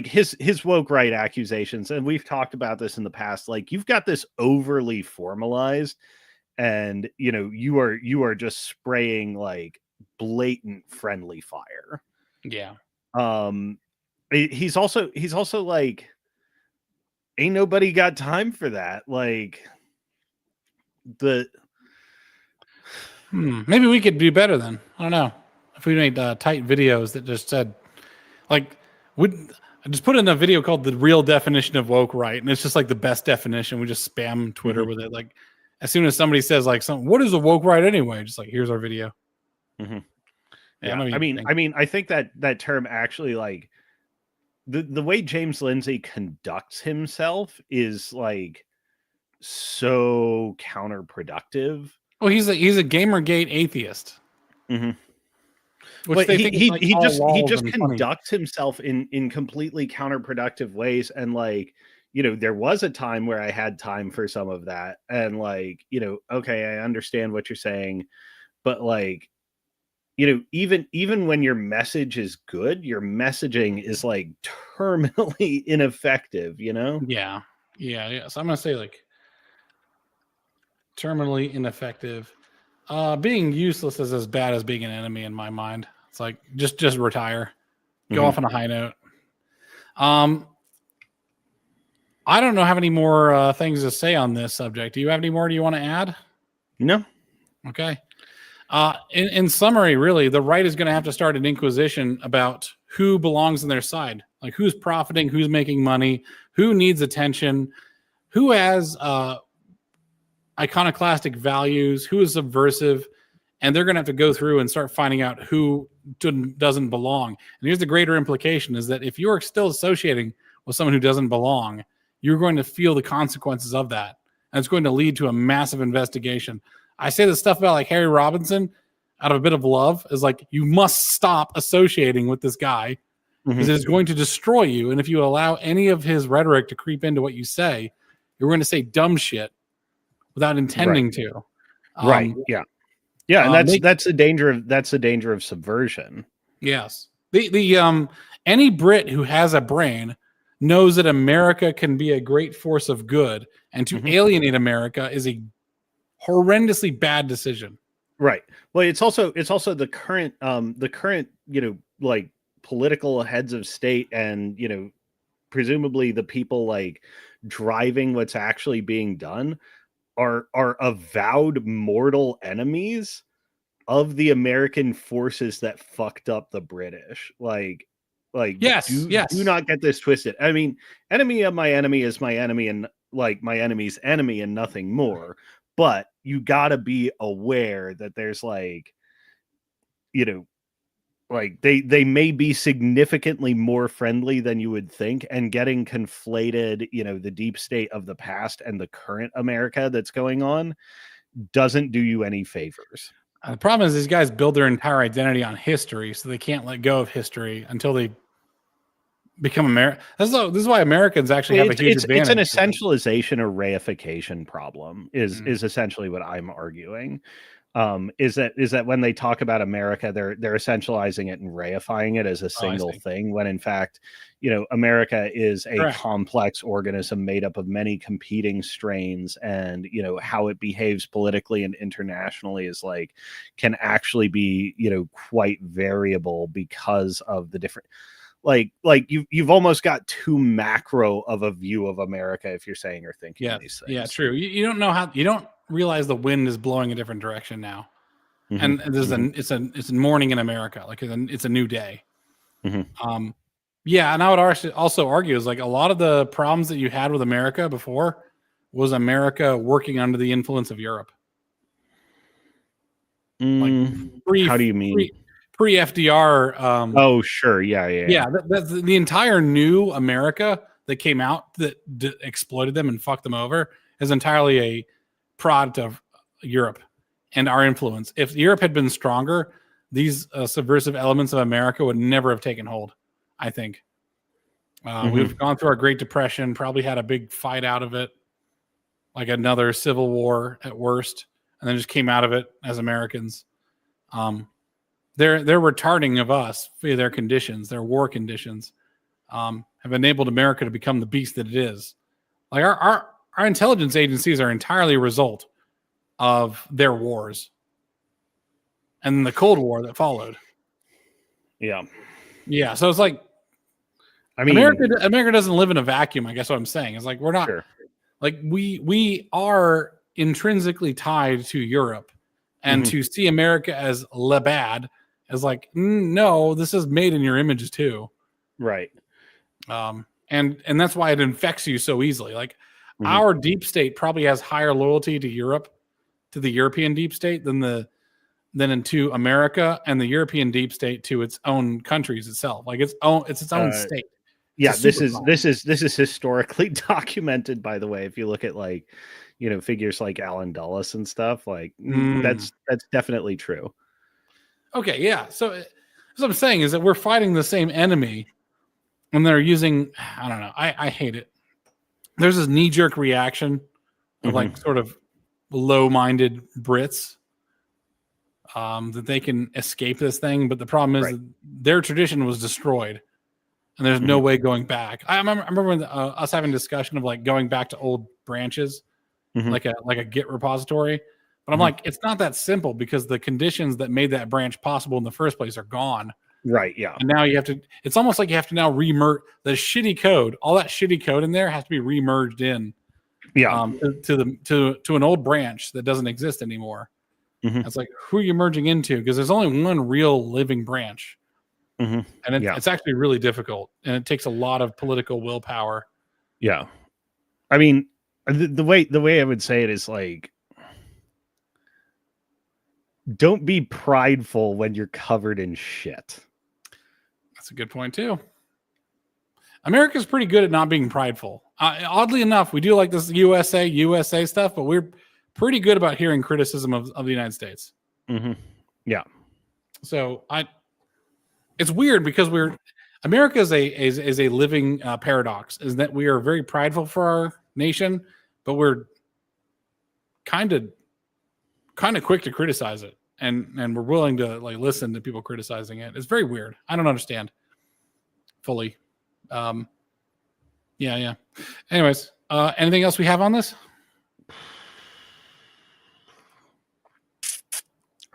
his woke right accusations, and we've talked about this in the past. Like, you've got this overly formalized, and you are just spraying like blatant friendly fire. Yeah. He's also like, ain't nobody got time for that. Like, maybe we could do better then. I don't know if we made tight videos that just said, like, I just put in a video called "The Real Definition of Woke Right," and it's just like the best definition. We just spam Twitter with it. Like, as soon as somebody says like something, what is a woke right anyway? Just like, here's our video. Yeah, I think that term actually, like, the way James Lindsay conducts himself is like so counterproductive. Well, he's a Gamergate atheist. Which he just conducts himself in completely counterproductive ways. And like, there was a time where I had time for some of that, and like, okay, I understand what you're saying, but like, even when your message is good, your messaging is like terminally ineffective, Yeah. So I'm gonna say like terminally ineffective. Being useless is as bad as being an enemy in my mind. It's like just retire, go off on a high note. I don't have any more things to say on this subject. Do you have any more? Do you want to add? No. Okay. In summary, really, the right is going to have to start an inquisition about who belongs on their side, like who's profiting, who's making money, who needs attention, who has iconoclastic values, who is subversive, and they're going to have to go through and start finding out who doesn't belong. And here's the greater implication is that if you're still associating with someone who doesn't belong, you're going to feel the consequences of that. And it's going to lead to a massive investigation. I say this stuff about like Harry Robinson out of a bit of love is like, you must stop associating with this guy because it's going to destroy you. And if you allow any of his rhetoric to creep into what you say, you're going to say dumb shit without intending to. Yeah. And that's the danger of subversion. Yes. The any Brit who has a brain knows that America can be a great force of good, and to alienate America is a horrendously bad decision. Right. Well, it's also the current like political heads of state and presumably the people like driving what's actually being done are avowed mortal enemies of the American forces that fucked up the British. Like yes, do not get this twisted. I mean, enemy of my enemy is my enemy, and like my enemy's enemy and nothing more. But you gotta be aware that there's like, like they may be significantly more friendly than you would think, and getting conflated, the deep state of the past and the current America that's going on doesn't do you any favors. The problem is these guys build their entire identity on history, so they can't let go of history until they become American. This is why Americans actually have a huge advantage. It's an essentialization or reification problem is essentially what I'm arguing. Is that when they talk about America, they're essentializing it and reifying it as a single thing, when in fact, America is a complex organism made up of many competing strains, and how it behaves politically and internationally is like can actually be quite variable because of the different. Like you've almost got too macro of a view of America if you're saying or thinking these things. Yeah, true. You don't know how, you don't realize the wind is blowing a different direction now, and it's a morning in America. Like it's a new day. Yeah, and I would also argue is like a lot of the problems that you had with America before was America working under the influence of Europe. How do you mean? Pre-FDR. Oh, sure. Yeah. That's the entire new America that came out that exploited them and fucked them over is entirely a product of Europe and our influence. If Europe had been stronger, these subversive elements of America would never have taken hold, I think. We've gone through our Great Depression, probably had a big fight out of it, like another civil war at worst, and then just came out of it as Americans. They're retarding of us via their conditions, their war conditions, have enabled America to become the beast that it is. Like our intelligence agencies are entirely a result of their wars and the Cold War that followed. Yeah. So it's like, I mean, America doesn't live in a vacuum. I guess what I'm saying is like we're not like we are intrinsically tied to Europe, and to see America as le bad. As like, no, this is made in your images too. Right. And that's why it infects you so easily. Like Mhm. our deep state probably has higher loyalty to Europe, to the European deep state than into America, and the European deep state to its own countries itself. Like it's its own state. Yeah, It's a this super is historically documented, by the way. If you look at like, figures like Alan Dulles and stuff, like that's definitely true. Okay, yeah. So what I'm saying is that we're fighting the same enemy, and they're using, I don't know. I hate it. There's this knee-jerk reaction of like sort of low-minded Brits that they can escape this thing, but the problem is that their tradition was destroyed, and there's no way going back. I remember when, us having a discussion of like going back to old branches, like a Git repository. But I'm like, it's not that simple because the conditions that made that branch possible in the first place are gone. Right. Yeah. And now you have to. It's almost like you have to now remerge the shitty code. All that shitty code in there has to be remerged in. Yeah. To an old branch that doesn't exist anymore. It's like, who are you merging into? Because there's only one real living branch, and it's actually really difficult, and it takes a lot of political willpower. Yeah, I mean, the way I would say it is like, don't be prideful when you're covered in shit. That's a good point too. America's pretty good at not being prideful. Oddly enough, we do like this USA stuff, but we're pretty good about hearing criticism of the United States. Yeah. So it's weird because America is a living paradox, is that we are very prideful for our nation, but we're kind of quick to criticize it, and we're willing to like listen to people criticizing it. It's very weird. I don't understand fully. Yeah. Anyways, anything else we have on this?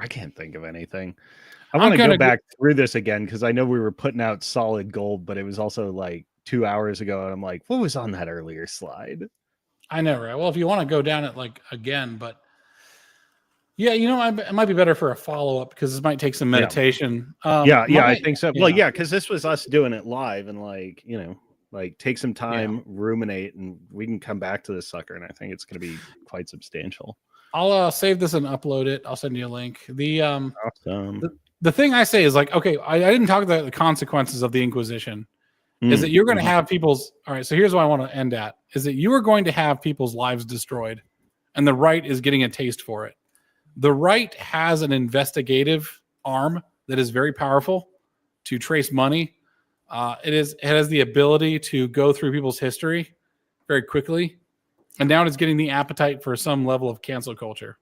I can't think of anything. I want to go back through this again because I know we were putting out solid gold, but it was also like 2 hours ago, and I'm like, what was on that earlier slide? I know, right? Well, if you want to go down it like again, but yeah, it might be better for a follow up because this might take some meditation. I think so. Yeah. Well, yeah, because this was us doing it live, and like take some time, ruminate, and we can come back to this sucker. And I think it's going to be quite substantial. I'll save this and upload it. I'll send you a link. Awesome. The thing I say is like, okay, I didn't talk about the consequences of the Inquisition. Is that you're going to have people's, all right, so here's what I want to end at, is that you are going to have people's lives destroyed, and the right is getting a taste for it. The right has an investigative arm that is very powerful to trace money. It has the ability to go through people's history very quickly. And now it's getting the appetite for some level of cancel culture.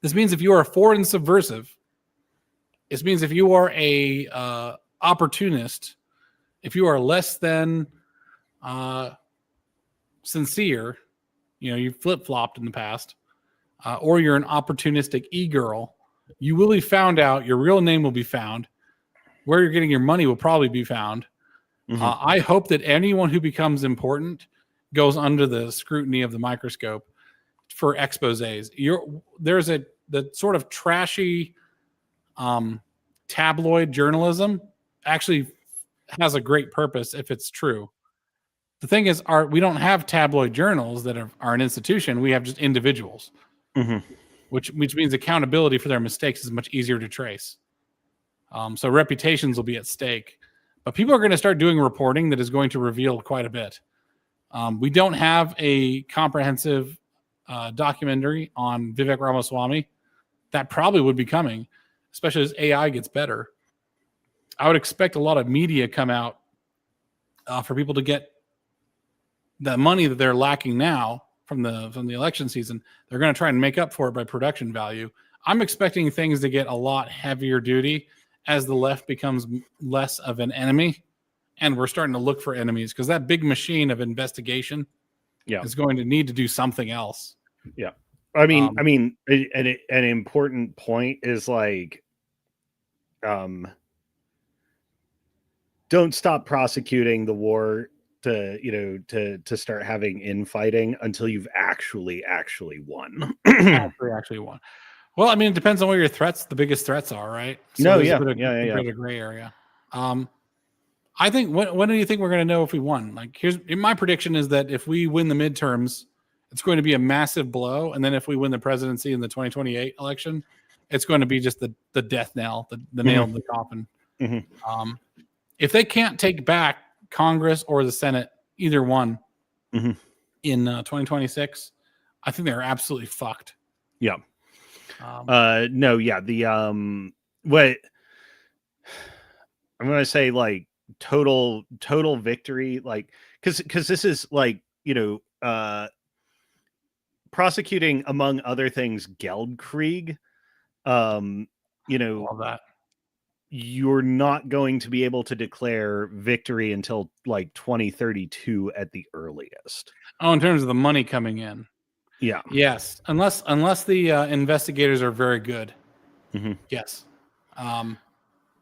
This means if you are a foreign subversive, it means if you are a opportunist, if you are less than sincere, you flip-flopped in the past, or you're an opportunistic e-girl, you will be found out. Your real name will be found. Where you're getting your money will probably be found. I hope that anyone who becomes important goes under the scrutiny of the microscope for exposés. There's the sort of trashy tabloid journalism actually has a great purpose if it's true. The thing is, we don't have tabloid journals that are an institution. We have just individuals, which means accountability for their mistakes is much easier to trace. So reputations will be at stake. But people are going to start doing reporting that is going to reveal quite a bit. We don't have a comprehensive documentary on Vivek Ramaswamy. That probably would be coming, especially as AI gets better. I would expect a lot of media come out for people to get the money that they're lacking now from the election season. They're going to try and make up for it by production value. I'm expecting things to get a lot heavier duty as the left becomes less of an enemy. And we're starting to look for enemies because that big machine of investigation is going to need to do something else. Yeah. I mean, an important point is like, don't stop prosecuting the war to start having infighting until you've actually won. actually won. Well, I mean, it depends on what the biggest threats are, right? So a bit of gray area. I think when do you think we're going to know if we won? Like, my prediction is that if we win the midterms, it's going to be a massive blow, and then if we win the presidency in the 2028 election, it's going to be just the death knell, the nail in the coffin. Mm-hmm. If they can't take back Congress or the Senate, either one, in 2026, I think they're absolutely fucked. Yeah. No, yeah. What I'm going to say, like, total victory, like, because this is like, prosecuting, among other things, Geldkrieg. Love that. You're not going to be able to declare victory until like 2032 at the earliest. Oh, in terms of the money coming in. Yeah. Yes. Unless the investigators are very good. Mm-hmm. Yes.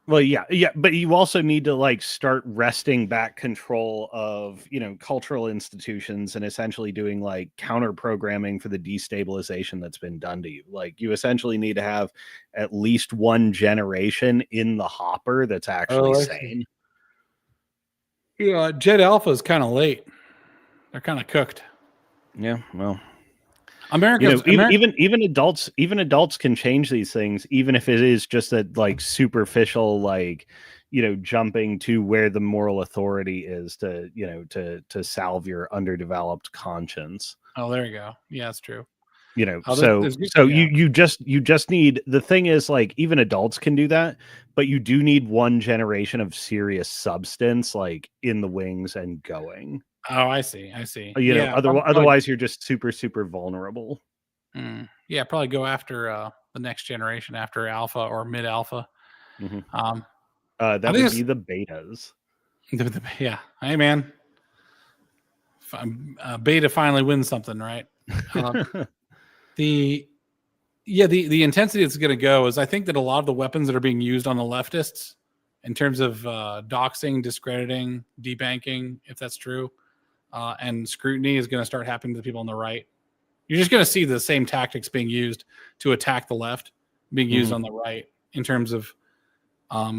Well, yeah, but you also need to like start wresting back control of, cultural institutions and essentially doing like counter programming for the destabilization that's been done to you. Like, you essentially need to have at least one generation in the hopper that's actually sane. Yeah, Jet Alpha is kind of late. They're kind of cooked. Yeah, well, even adults can change these things, even if it is just a like superficial, like, jumping to where the moral authority is to salve your underdeveloped conscience. Oh, there you go. Yeah, that's true. You just need, the thing is, like, even adults can do that, but you do need one generation of serious substance, like, in the wings and going. Oh, I see. Otherwise you're just super, super vulnerable. Yeah, probably go after the next generation after alpha or mid alpha. Mm-hmm. That would be the betas. Yeah. Hey, man. Beta finally wins something, right? The intensity that's going to go is, I think that a lot of the weapons that are being used on the leftists in terms of doxing, discrediting, debanking, if that's true, and scrutiny is going to start happening to the people on the right. You're just going to see the same tactics being used to attack the left being used on the right in terms of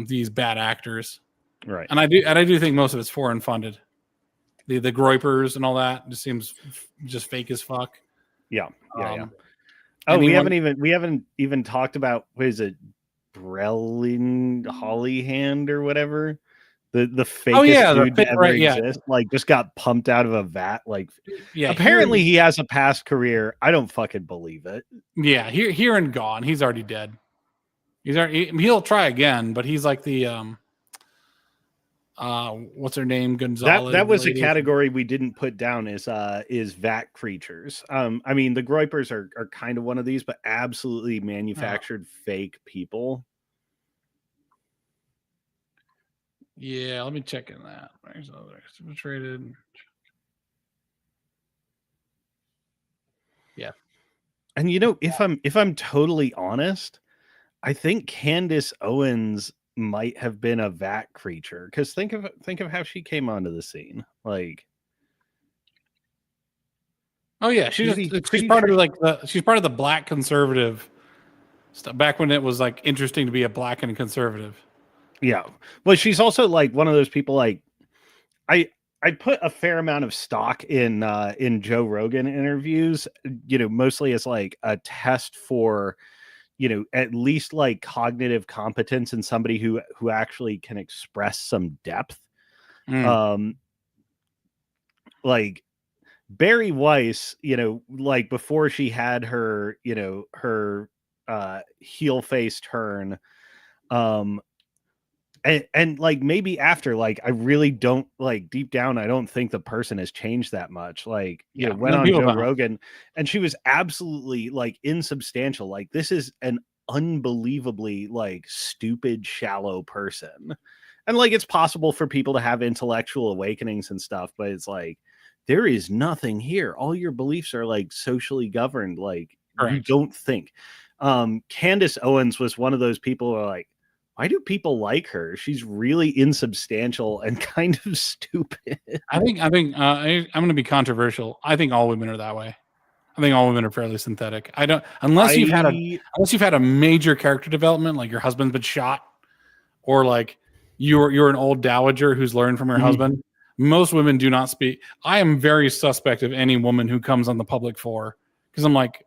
these bad actors. Right. And I do think most of it's foreign funded. The Groypers and all that just seems just fake as fuck. Yeah. Oh, we haven't even talked about, what is it, Brelin Hollyhand or whatever, the fakest dude to ever exist. Like, just got pumped out of a vat. Like, apparently he has a past career. I don't fucking believe it. Yeah, here and gone. He's already dead. He'll try again, but he's like the what's her name, Gonzalez. That was a category we didn't put down, is vat creatures. I mean, the Groypers are kind of one of these, but absolutely manufactured fake people. Yeah, let me check in that. Where's other traded? Yeah. And if I'm totally honest, I think Candace Owens might have been a vat creature, because think of how she came onto the scene. Like, oh yeah, she's part of the black conservative stuff back when it was like interesting to be a black and conservative. Yeah, well, she's also like one of those people. Like, I put a fair amount of stock in Joe Rogan interviews, mostly as like a test for, at least like cognitive competence in somebody who actually can express some depth. Like Barry Weiss, like before she had her, her heel face turn, and like maybe after, like, I really don't, like, deep down, I don't think the person has changed that much. Like, went on Joe Rogan, and she was absolutely like insubstantial. Like, this is an unbelievably like stupid, shallow person. And like, it's possible for people to have intellectual awakenings and stuff, but it's like, there is nothing here. All your beliefs are like socially governed. Like, you don't think. Candace Owens was one of those people who are like, why do people like her? She's really insubstantial and kind of stupid. I think I'm going to be controversial. I think all women are that way. I think all women are fairly synthetic. Unless you've had a major character development, like your husband's been shot, or like you're an old dowager who's learned from her husband. Most women do not speak. I am very suspect of any woman who comes on the public for, because I'm like,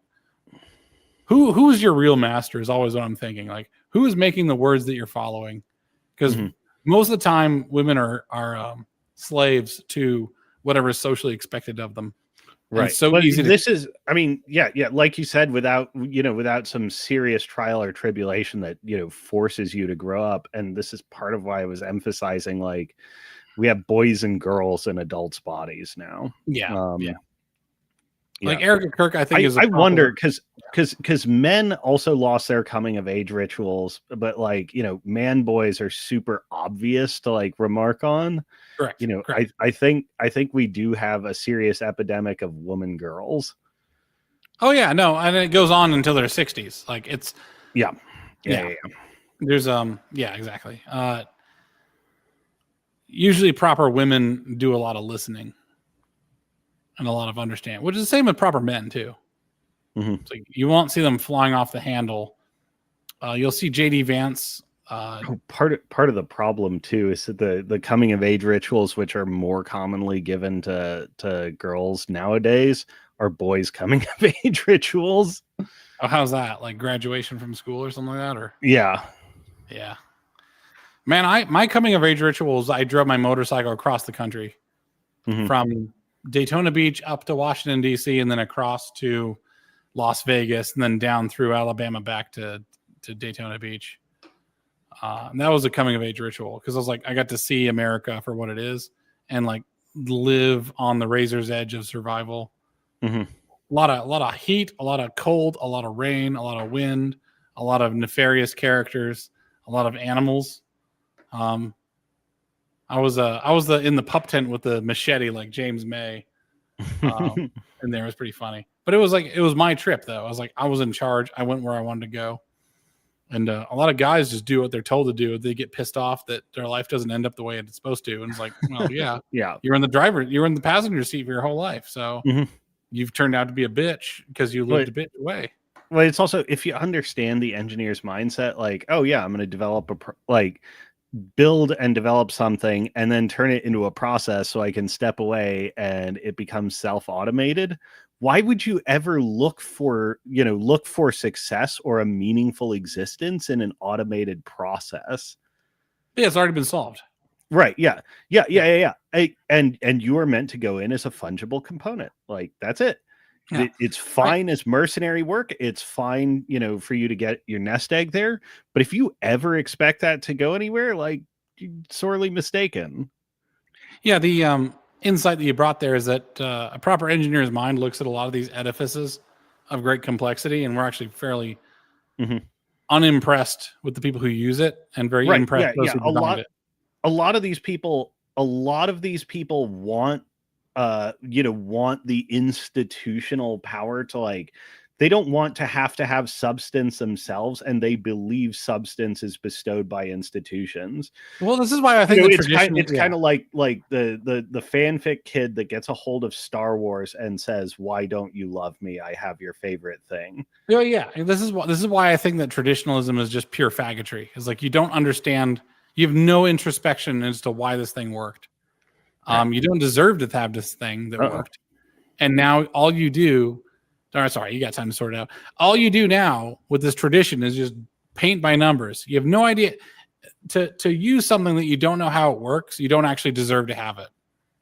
who is your real master is always what I'm thinking. Like, who is making the words that you're following? Because most of the time women are slaves to whatever is socially expected of them. Right. It's so but easy this is, I mean, yeah, like you said, without some serious trial or tribulation that, forces you to grow up. And this is part of why I was emphasizing, like, we have boys and girls in adults' bodies now. Yeah. Like Erica Kirk, I think I wonder because men also lost their coming of age rituals, but like, man boys are super obvious to like remark on. Correct. Correct. I think we do have a serious epidemic of woman girls. Oh yeah, no, and it goes on until their 60s. Like it's yeah. There's exactly. Usually proper women do a lot of listening and a lot of understanding, which is the same with proper men too. So you won't see them flying off the handle. You'll see JD Vance. Part of the problem too is that the coming of age rituals, which are more commonly given to girls nowadays, are boys coming of age rituals. Oh, how's that? Like graduation from school or something like that? Or yeah. Man, my coming of age rituals, I drove my motorcycle across the country from Daytona Beach up to Washington, D.C., and then across to Las Vegas, and then down through Alabama back to Daytona Beach. And that was a coming of age ritual because I was like, I got to see America for what it is and like live on the razor's edge of survival. A lot of heat, a lot of cold, a lot of rain, a lot of wind, a lot of nefarious characters, a lot of animals. I was in the pup tent with the machete like James May, and there was pretty funny. But it was my trip though. I was in charge. I went where I wanted to go, and a lot of guys just do what they're told to do. They get pissed off that their life doesn't end up the way it's supposed to, and it's like, well, yeah, you're in the passenger seat for your whole life, so you've turned out to be a bitch because you lived a bitch away. Well, it's also if you understand the engineer's mindset, like, oh yeah, I'm going to develop build and develop something and then turn it into a process so I can step away and it becomes self-automated. Why would you ever look for success or a meaningful existence in an automated process? Yeah, it's already been solved. Right. Yeah. And you are meant to go in as a fungible component. Like that's it. Yeah. It's fine as mercenary work. It's fine, for you to get your nest egg there. But if you ever expect that to go anywhere, like you're sorely mistaken. Yeah, the insight that you brought there is that a proper engineer's mind looks at a lot of these edifices of great complexity, and we're actually fairly unimpressed with the people who use it, and very impressed with those who designed it. A lot of these people want want the institutional power to like, they don't want to have substance themselves, and they believe substance is bestowed by institutions. Well, this is why I think it's kind of like the fanfic kid that gets a hold of Star Wars and says, "Why don't you love me? I have your favorite thing." Yeah. This is why I think that traditionalism is just pure faggotry. It's like you don't understand. You have no introspection as to why this thing worked. You don't deserve to have this thing that worked. And now all you do, sorry, you got time to sort it out. All you do now with this tradition is just paint by numbers. You have no idea to use something that you don't know how it works. You don't actually deserve to have it.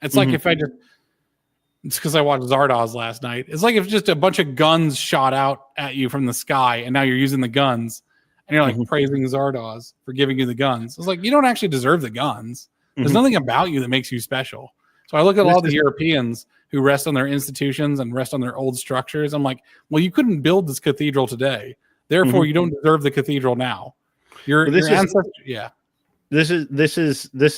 It's like if it's because I watched Zardoz last night. It's like if just a bunch of guns shot out at you from the sky and now you're using the guns and you're like praising Zardoz for giving you the guns. It's like, you don't actually deserve the guns. There's nothing about you that makes you special. So I look at all the Europeans who rest on their institutions and rest on their old structures. I'm like, well, you couldn't build this cathedral today. Therefore, you don't deserve the cathedral now. Your ancestors, This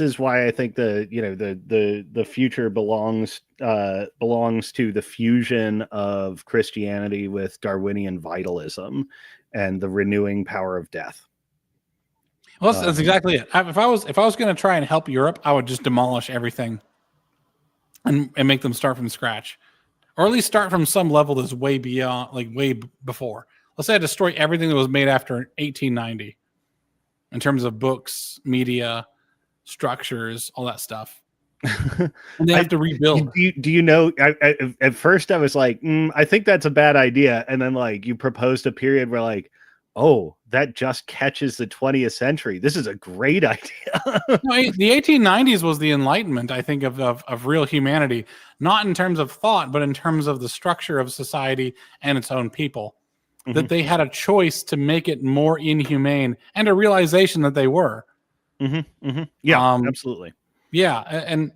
is why I think the future belongs to the fusion of Christianity with Darwinian vitalism and the renewing power of death. Well, that's exactly it. If I was going to try and help Europe, I would just demolish everything and make them start from scratch, or at least start from some level that's way beyond, like way before. Let's say I destroy everything that was made after 1890 in terms of books, media, structures, all that stuff. And they have to rebuild. Do you know? At first, I was like, I think that's a bad idea, and then like you proposed a period where like, oh, that just catches the 20th century. This is a great idea. No, the 1890s was the Enlightenment, I think, of real humanity, not in terms of thought, but in terms of the structure of society and its own people. That they had a choice to make it more inhumane, and a realization that they were. Yeah, absolutely. Yeah, and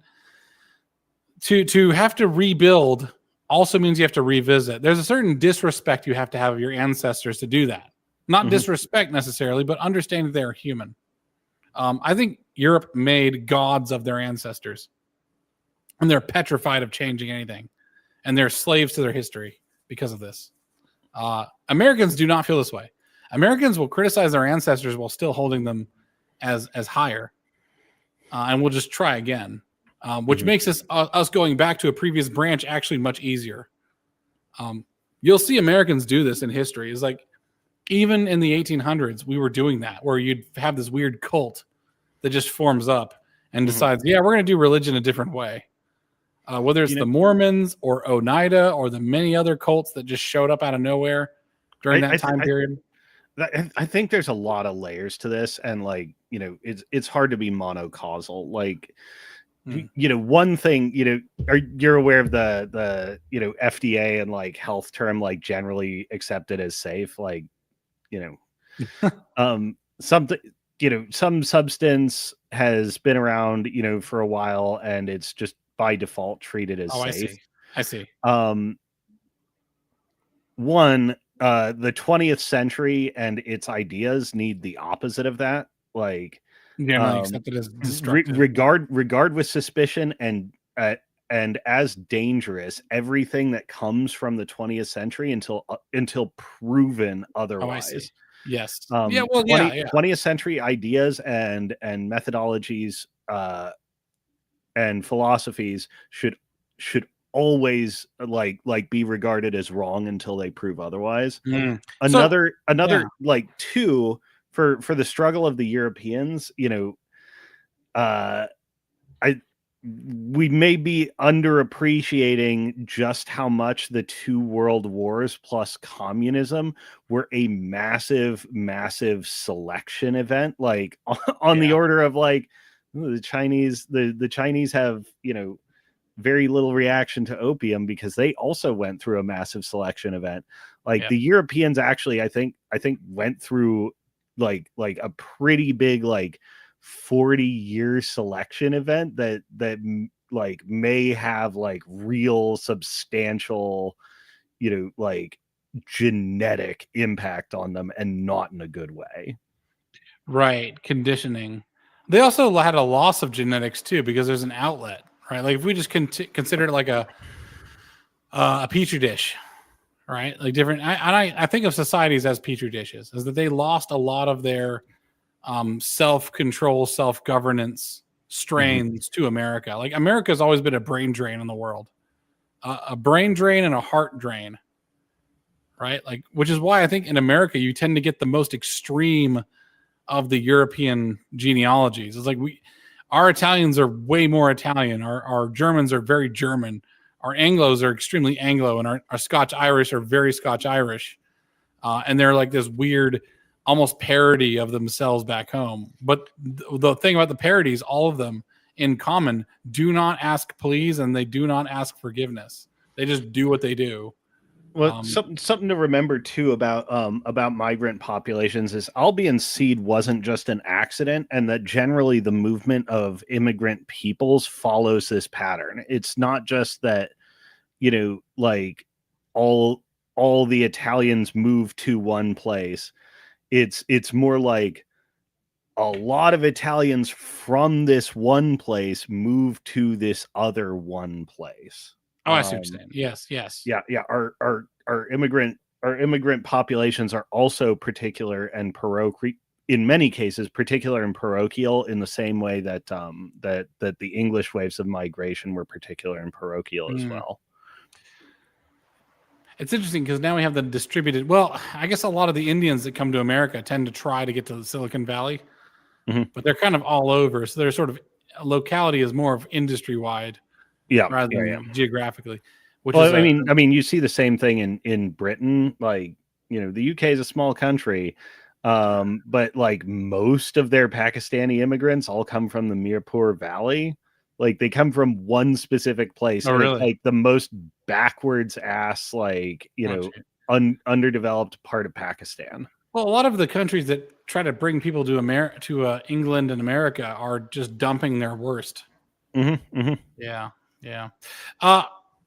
to have to rebuild also means you have to revisit. There's a certain disrespect you have to have of your ancestors to do that. Not disrespect necessarily, but understand that they are human. I think Europe made gods of their ancestors, and they're petrified of changing anything, and they're slaves to their history because of this. Americans do not feel this way. Americans will criticize their ancestors while still holding them as higher, and we'll just try again, which makes us going back to a previous branch actually much easier. You'll see Americans do this in history. It's like even in the 1800s, we were doing that, where you'd have this weird cult that just forms up and decides, yeah, we're going to do religion a different way. Whether it's the Mormons or Oneida or the many other cults that just showed up out of nowhere during that time period. I think there's a lot of layers to this, and like, it's hard to be monocausal. Like, one thing, you're aware of the FDA and like health term, like generally accepted as safe, like, something, some substance has been around, for a while, and it's just by default treated as safe. I see. One, the 20th century and its ideas need the opposite of that. Like, accepted as destructive. regard with suspicion and as dangerous everything that comes from the 20th century until proven otherwise. Yes. 20th century ideas and methodologies and philosophies should always like be regarded as wrong until they prove otherwise. Another like two for the struggle of the Europeans, we may be underappreciating just how much the two world wars plus communism were a massive selection event, like on the order of like the Chinese have, very little reaction to opium because they also went through a massive selection event. Like the Europeans actually, I think went through like a pretty big, like 40-year selection event that like may have like real substantial, like genetic impact on them, and not in a good way. Right. Conditioning. They also had a loss of genetics too, because there's an outlet, right? Like if we just consider it like a petri dish, right? Like different. I think of societies as petri dishes, is that they lost a lot of their self-control, self-governance strains to America. Like America's always been a brain drain in the world, a brain drain and a heart drain, right? Like, which is why I think in America you tend to get the most extreme of the European genealogies. It's like our Italians are way more Italian. Our Germans are very German. Our Anglos are extremely Anglo, and our Scotch Irish are very Scotch Irish. And they're like this weird, almost parody of themselves back home. But the thing about the parodies, all of them in common, do not ask please, and they do not ask forgiveness. They just do what they do. Well, something to remember too about migrant populations is Albion seed wasn't just an accident, and that generally the movement of immigrant peoples follows this pattern. It's not just that, like all the Italians move to one place. It's more like a lot of Italians from this one place move to this other one place. Oh, I see what you're saying. Yes. Yeah. Our immigrant populations are also particular and parochial, in many cases, particular and parochial, in the same way that that the English waves of migration were particular and parochial as well. It's interesting because now we have the distributed. Well, I guess a lot of the Indians that come to America tend to try to get to the Silicon Valley. but they're kind of all over. So they're sort of locality is more of industry wide rather than geographically. Which well, is I mean, you see the same thing in Britain. Like, you know, the UK is a small country, but like most of their Pakistani immigrants all come from the Mirpur Valley. Like they come from one specific place, and really? it's like the most backwards ass, like, you know, underdeveloped part of Pakistan. Well, a lot of the countries that try to bring people to England and America are just dumping their worst. Yeah.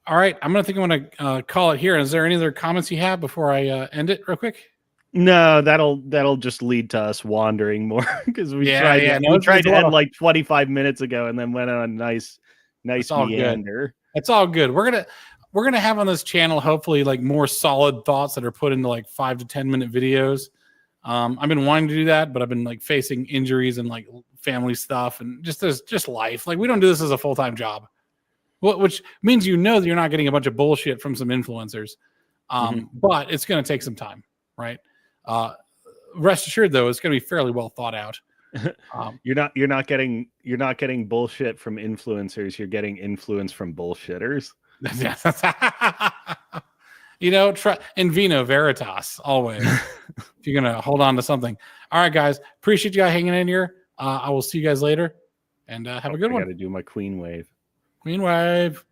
All right, I'm going to call it here. Is there any other comments you have before I end it real quick? No, that'll just lead to us wandering more because we tried to end like 25 minutes ago and then went on a nice meander. It's all good. We're gonna have on this channel hopefully like more solid thoughts that are put into like 5 to 10 minute videos. I've been wanting to do that, but I've been like facing injuries and like family stuff and just life. Like we don't do this as a full-time job. Which means that you're not getting a bunch of bullshit from some influencers. But it's going to take some time, right? Rest assured, though, it's going to be fairly well thought out. You're not getting bullshit from influencers. You're getting influence from bullshitters. You know, in vino veritas always. If you're going to hold on to something. All right, guys. Appreciate you guys hanging in here. I will see you guys later, and have a good one. I got to do my queen wave. Queen wave.